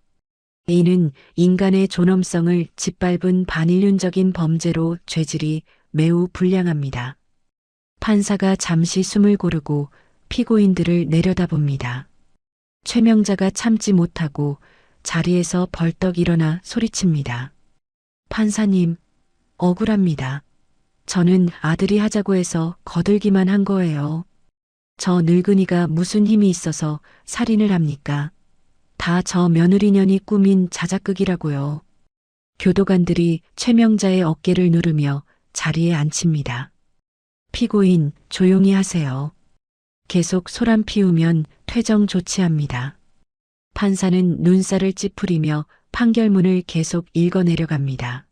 이는 인간의 존엄성을 짓밟은 반인륜적인 범죄로 죄질이 매우 불량합니다. 판사가 잠시 숨을 고르고 피고인들을 내려다봅니다. 최명자가 참지 못하고 자리에서 벌떡 일어나 소리칩니다. 판사님, 억울합니다. 저는 아들이 하자고 해서 거들기만 한 거예요. 저 늙은이가 무슨 힘이 있어서 살인을 합니까? 다 저 며느리년이 꾸민 자작극이라고요. 교도관들이 최명자의 어깨를 누르며 자리에 앉힙니다. 피고인, 조용히 하세요. 계속 소란 피우면 퇴정 조치합니다. 판사는 눈살을 찌푸리며 판결문을 계속 읽어내려갑니다.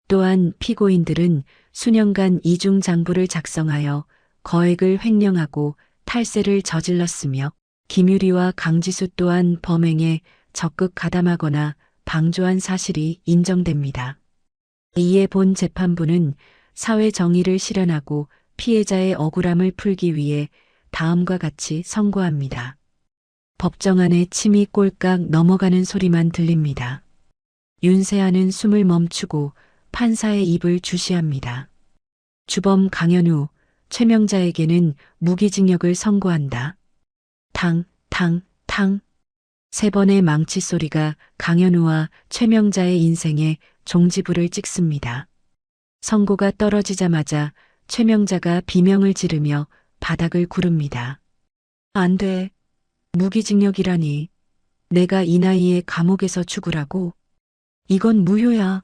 또한 피고인들은 수년간 이중장부를 작성하여 거액을 횡령하고 탈세를 저질렀으며 김유리와 강지수 또한 범행에 적극 가담하거나 방조한 사실이 인정됩니다. 이에 본 재판부는 사회 정의를 실현하고 피해자의 억울함을 풀기 위해 다음과 같이 선고합니다. 법정 안에 침이 꼴깍 넘어가는 소리만 들립니다. 윤세아는 숨을 멈추고 판사의 입을 주시합니다. 주범 강현우, 최명자에게는 무기징역을 선고한다. 탕, 탕, 탕. 세 번의 망치 소리가 강현우와 최명자의 인생에 종지부를 찍습니다. 선고가 떨어지자마자 최명자가 비명을 지르며 바닥을 구릅니다. 안 돼. 무기징역이라니. 내가 이 나이에 감옥에서 죽으라고? 이건 무효야.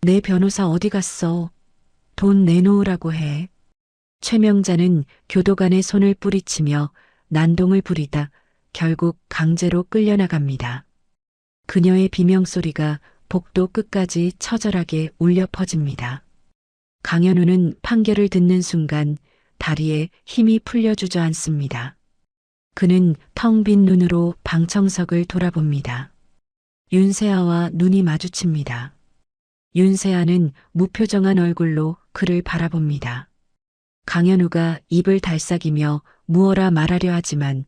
내 변호사 어디 갔어? 돈 내놓으라고 해. 최명자는 교도관의 손을 뿌리치며 난동을 부리다 결국 강제로 끌려나갑니다. 그녀의 비명소리가 복도 끝까지 처절하게 울려 퍼집니다. 강현우는 판결을 듣는 순간 다리에 힘이 풀려 주저앉습니다. 그는 텅 빈 눈으로 방청석을 돌아봅니다. 윤세아와 눈이 마주칩니다. 윤세아는 무표정한 얼굴로 그를 바라봅니다. 강현우가 입을 달싹이며 무어라 말하려 하지만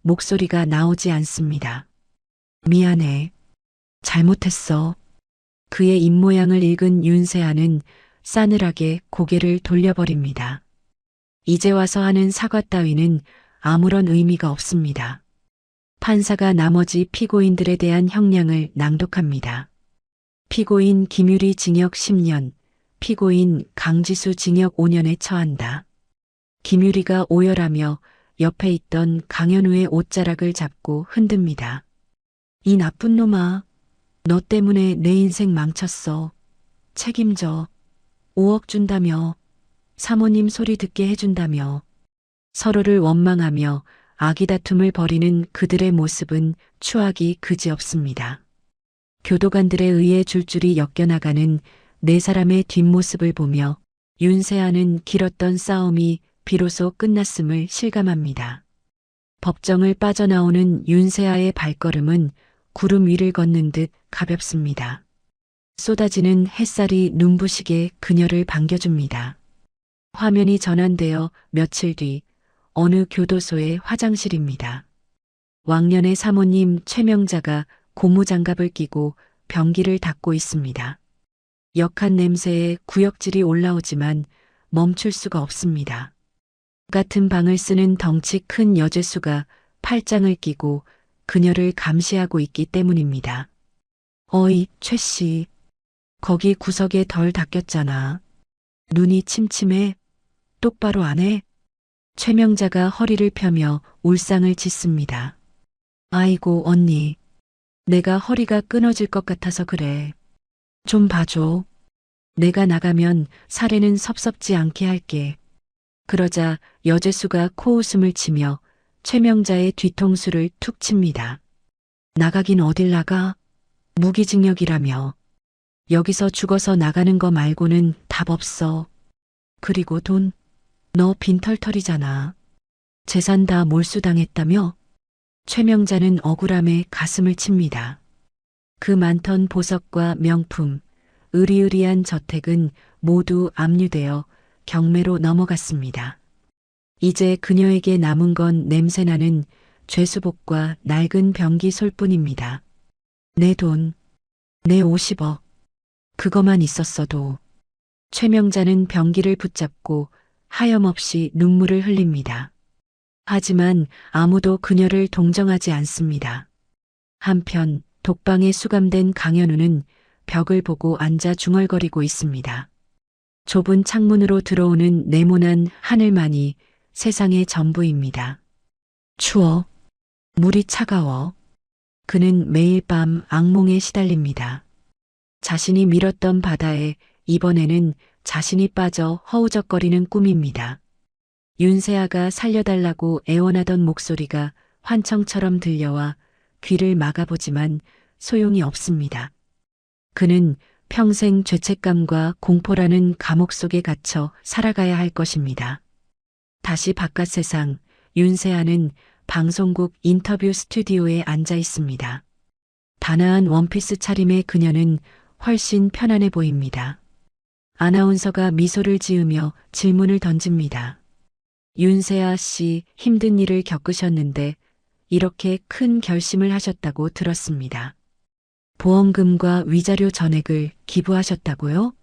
목소리가 나오지 않습니다. 미안해. 잘못했어. 그의 입모양을 읽은 윤세아는 싸늘하게 고개를 돌려버립니다. 이제 와서 하는 사과 따위는 아무런 의미가 없습니다. 판사가 나머지 피고인들에 대한 형량을 낭독합니다. 피고인 김유리 징역 10년, 피고인 강지수 징역 5년에 처한다. 김유리가 오열하며 옆에 있던 강현우의 옷자락을 잡고 흔듭니다. 이 나쁜 놈아, 너 때문에 내 인생 망쳤어. 책임져. 5억 준다며. 사모님 소리 듣게 해준다며. 서로를 원망하며 아기다툼을 벌이는 그들의 모습은 추하기 그지없습니다. 교도관들에 의해 줄줄이 엮여나가는 네 사람의 뒷모습을 보며 윤세아는 길었던 싸움이 비로소 끝났음을 실감합니다. 법정을 빠져나오는 윤세아의 발걸음은 구름 위를 걷는 듯 가볍습니다. 쏟아지는 햇살이 눈부시게 그녀를 반겨줍니다. 화면이 전환되어 며칠 뒤 어느 교도소의 화장실입니다. 왕년의 사모님 최명자가 고무장갑을 끼고 변기를 닦고 있습니다. 역한 냄새에 구역질이 올라오지만 멈출 수가 없습니다. 같은 방을 쓰는 덩치 큰 여죄수가 팔짱을 끼고 그녀를 감시하고 있기 때문입니다. 어이, 최 씨. 거기 구석에 덜 닦였잖아. 눈이 침침해. 똑바로 안 해? 최명자가 허리를 펴며 울상을 짓습니다. 아이고, 언니. 내가 허리가 끊어질 것 같아서 그래. 좀 봐줘. 내가 나가면 사례는 섭섭지 않게 할게. 그러자 여죄수가 코웃음을 치며 최명자의 뒤통수를 툭 칩니다. 나가긴 어딜 나가? 무기징역이라며. 여기서 죽어서 나가는 거 말고는 답 없어. 그리고 돈? 너 빈털털이잖아. 재산 다 몰수당했다며? 최명자는 억울함에 가슴을 칩니다. 그 많던 보석과 명품, 으리으리한 저택은 모두 압류되어 경매로 넘어갔습니다. 이제 그녀에게 남은 건 냄새나는 죄수복과 낡은 변기 솔뿐입니다. 내 돈, 내 50억. 그거만 있었어도. 최명자는 변기를 붙잡고 하염없이 눈물을 흘립니다. 하지만 아무도 그녀를 동정하지 않습니다. 한편 독방에 수감된 강현우는 벽을 보고 앉아 중얼거리고 있습니다. 좁은 창문으로 들어오는 네모난 하늘만이 세상의 전부입니다. 추워. 물이 차가워. 그는 매일 밤 악몽에 시달립니다. 자신이 밀었던 바다에 이번에는 자신이 빠져 허우적거리는 꿈입니다. 윤세아가 살려달라고 애원하던 목소리가 환청처럼 들려와 귀를 막아보지만 소용이 없습니다. 그는 평생 죄책감과 공포라는 감옥 속에 갇혀 살아가야 할 것입니다. 다시 바깥 세상, 윤세아는 방송국 인터뷰 스튜디오에 앉아 있습니다. 단아한 원피스 차림의 그녀는 훨씬 편안해 보입니다. 아나운서가 미소를 지으며 질문을 던집니다. 윤세아 씨, 힘든 일을 겪으셨는데 이렇게 큰 결심을 하셨다고 들었습니다. 보험금과 위자료 전액을 기부하셨다고요?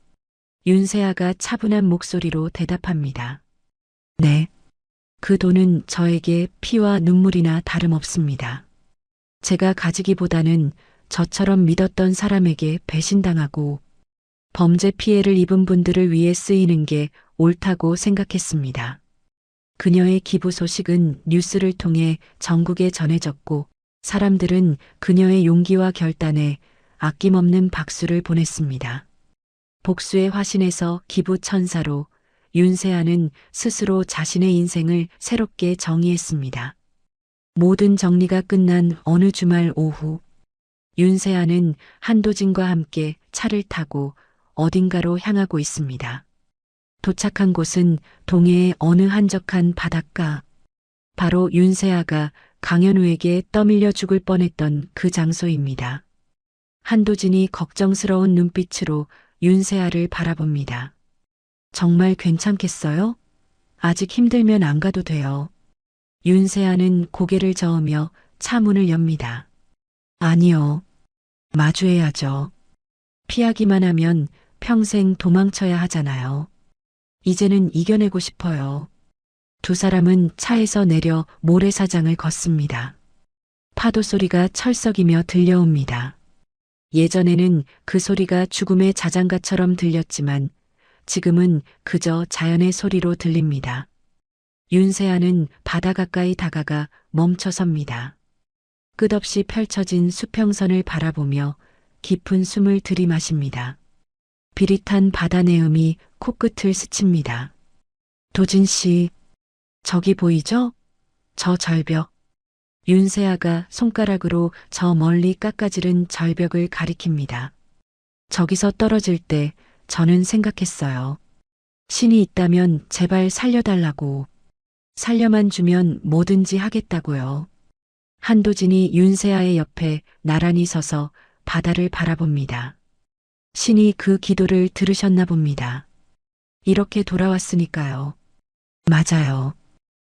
윤세아가 차분한 목소리로 대답합니다. 네. 그 돈은 저에게 피와 눈물이나 다름없습니다. 제가 가지기보다는 저처럼 믿었던 사람에게 배신당하고 범죄 피해를 입은 분들을 위해 쓰이는 게 옳다고 생각했습니다. 그녀의 기부 소식은 뉴스를 통해 전국에 전해졌고 사람들은 그녀의 용기와 결단에 아낌없는 박수를 보냈습니다. 복수의 화신에서 기부 천사로 윤세아는 스스로 자신의 인생을 새롭게 정의했습니다. 모든 정리가 끝난 어느 주말 오후 윤세아는 한도진과 함께 차를 타고 어딘가로 향하고 있습니다. 도착한 곳은 동해의 어느 한적한 바닷가. 바로 윤세아가 강현우에게 떠밀려 죽을 뻔했던 그 장소입니다. 한도진이 걱정스러운 눈빛으로 윤세아를 바라봅니다. 정말 괜찮겠어요? 아직 힘들면 안 가도 돼요. 윤세아는 고개를 저으며 차 문을 엽니다. 아니요. 마주해야죠. 피하기만 하면 평생 도망쳐야 하잖아요. 이제는 이겨내고 싶어요. 두 사람은 차에서 내려 모래사장을 걷습니다. 파도 소리가 철썩이며 들려옵니다. 예전에는 그 소리가 죽음의 자장가처럼 들렸지만 지금은 그저 자연의 소리로 들립니다. 윤세아는 바다 가까이 다가가 멈춰섭니다. 끝없이 펼쳐진 수평선을 바라보며 깊은 숨을 들이마십니다. 비릿한 바다 내음이 코끝을 스칩니다. 도진 씨, 저기 보이죠? 저 절벽. 윤세아가 손가락으로 저 멀리 깎아지른 절벽을 가리킵니다. 저기서 떨어질 때 저는 생각했어요. 신이 있다면 제발 살려달라고. 살려만 주면 뭐든지 하겠다고요. 한도진이 윤세아의 옆에 나란히 서서 바다를 바라봅니다. 신이 그 기도를 들으셨나 봅니다. 이렇게 돌아왔으니까요. 맞아요.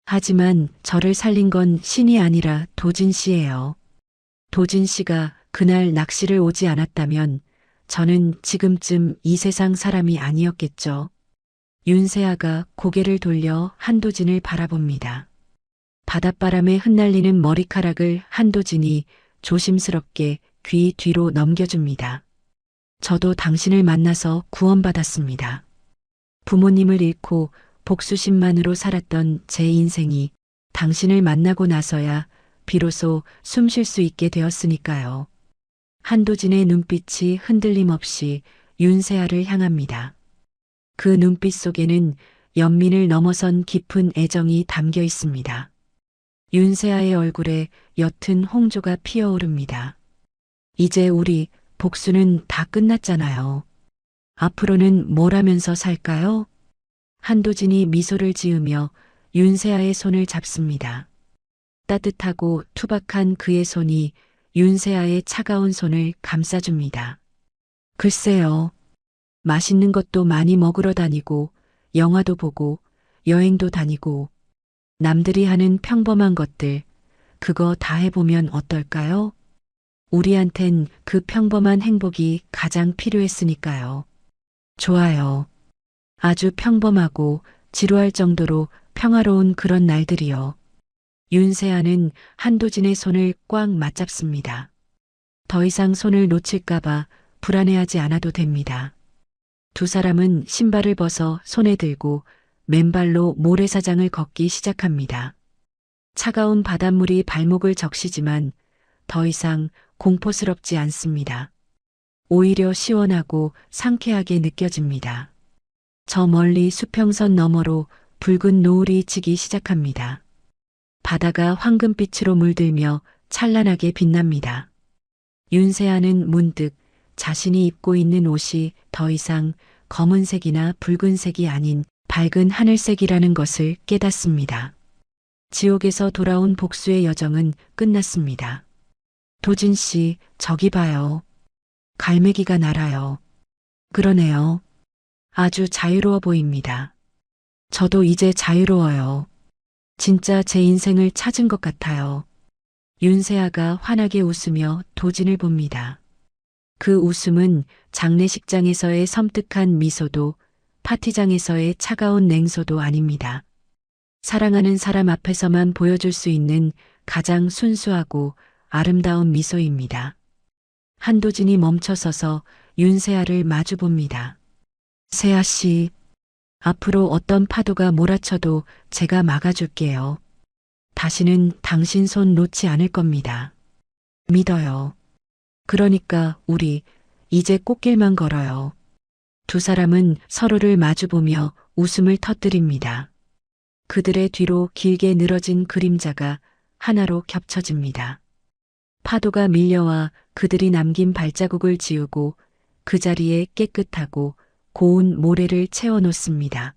하지만 저를 살린 건 신이 아니라 도진 씨예요. 도진 씨가 그날 낚시를 오지 않았다면 저는 지금쯤 이 세상 사람이 아니었겠죠. 윤세아가 고개를 돌려 한도진을 바라봅니다. 바닷바람에 흩날리는 머리카락을 한도진이 조심스럽게 귀 뒤로 넘겨줍니다. 저도 당신을 만나서 구원받았습니다. 부모님을 잃고 복수심만으로 살았던 제 인생이 당신을 만나고 나서야 비로소 숨 쉴 수 있게 되었으니까요. 한도진의 눈빛이 흔들림 없이 윤세아를 향합니다. 그 눈빛 속에는 연민을 넘어선 깊은 애정이 담겨 있습니다. 윤세아의 얼굴에 옅은 홍조가 피어오릅니다. 이제 우리 복수는 다 끝났잖아요. 앞으로는 뭘 하면서 살까요? 한도진이 미소를 지으며 윤세아의 손을 잡습니다. 따뜻하고 투박한 그의 손이 윤세아의 차가운 손을 감싸줍니다. 글쎄요. 맛있는 것도 많이 먹으러 다니고, 영화도 보고, 여행도 다니고, 남들이 하는 평범한 것들, 그거 다 해보면 어떨까요? 우리한텐 그 평범한 행복이 가장 필요했으니까요. 좋아요. 아주 평범하고 지루할 정도로 평화로운 그런 날들이요. 윤세아는 한도진의 손을 꽉 맞잡습니다. 더 이상 손을 놓칠까봐 불안해하지 않아도 됩니다. 두 사람은 신발을 벗어 손에 들고 맨발로 모래사장을 걷기 시작합니다. 차가운 바닷물이 발목을 적시지만 더 이상 공포스럽지 않습니다. 오히려 시원하고 상쾌하게 느껴집니다. 저 멀리 수평선 너머로 붉은 노을이 지기 시작합니다. 바다가 황금빛으로 물들며 찬란하게 빛납니다. 윤세아는 문득 자신이 입고 있는 옷이 더 이상 검은색이나 붉은색이 아닌 밝은 하늘색이라는 것을 깨닫습니다. 지옥에서 돌아온 복수의 여정은 끝났습니다. 도진 씨, 저기 봐요. 갈매기가 날아요. 그러네요. 아주 자유로워 보입니다. 저도 이제 자유로워요. 진짜 제 인생을 찾은 것 같아요. 윤세아가 환하게 웃으며 도진을 봅니다. 그 웃음은 장례식장에서의 섬뜩한 미소도 파티장에서의 차가운 냉소도 아닙니다. 사랑하는 사람 앞에서만 보여줄 수 있는 가장 순수하고 아름다운 미소입니다. 한도진이 멈춰서서 윤세아를 마주봅니다. 세아 씨, 앞으로 어떤 파도가 몰아쳐도 제가 막아줄게요. 다시는 당신 손 놓지 않을 겁니다. 믿어요. 그러니까 우리 이제 꽃길만 걸어요. 두 사람은 서로를 마주보며 웃음을 터뜨립니다. 그들의 뒤로 길게 늘어진 그림자가 하나로 겹쳐집니다. 파도가 밀려와 그들이 남긴 발자국을 지우고 그 자리에 깨끗하고 고운 모래를 채워놓습니다.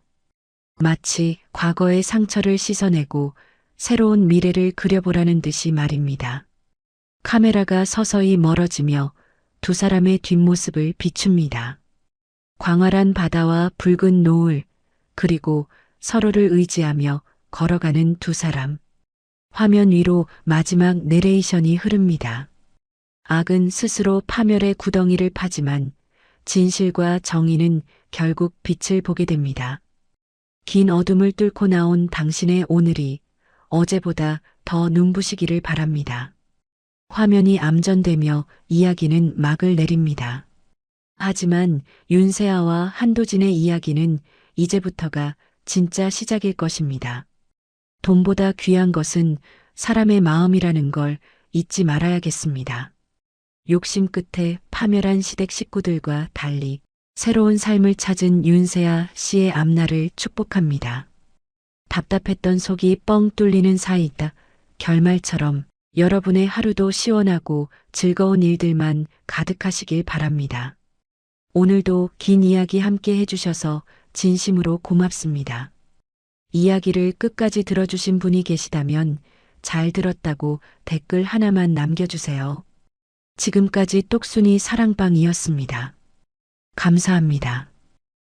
마치 과거의 상처를 씻어내고 새로운 미래를 그려보라는 듯이 말입니다. 카메라가 서서히 멀어지며 두 사람의 뒷모습을 비춥니다. 광활한 바다와 붉은 노을, 그리고 서로를 의지하며 걸어가는 두 사람. 화면 위로 마지막 내레이션이 흐릅니다. 악은 스스로 파멸의 구덩이를 파지만 진실과 정의는 결국 빛을 보게 됩니다. 긴 어둠을 뚫고 나온 당신의 오늘이 어제보다 더 눈부시기를 바랍니다. 화면이 암전되며 이야기는 막을 내립니다. 하지만 윤세아와 한도진의 이야기는 이제부터가 진짜 시작일 것입니다. 돈보다 귀한 것은 사람의 마음이라는 걸 잊지 말아야겠습니다. 욕심 끝에 파멸한 시댁 식구들과 달리 새로운 삶을 찾은 윤세아 씨의 앞날을 축복합니다. 답답했던 속이 뻥 뚫리는 사이다. 결말처럼 여러분의 하루도 시원하고 즐거운 일들만 가득하시길 바랍니다. 오늘도 긴 이야기 함께 해주셔서 진심으로 고맙습니다. 이야기를 끝까지 들어주신 분이 계시다면 잘 들었다고 댓글 하나만 남겨주세요. 지금까지 똑순이 사랑방이었습니다. 감사합니다.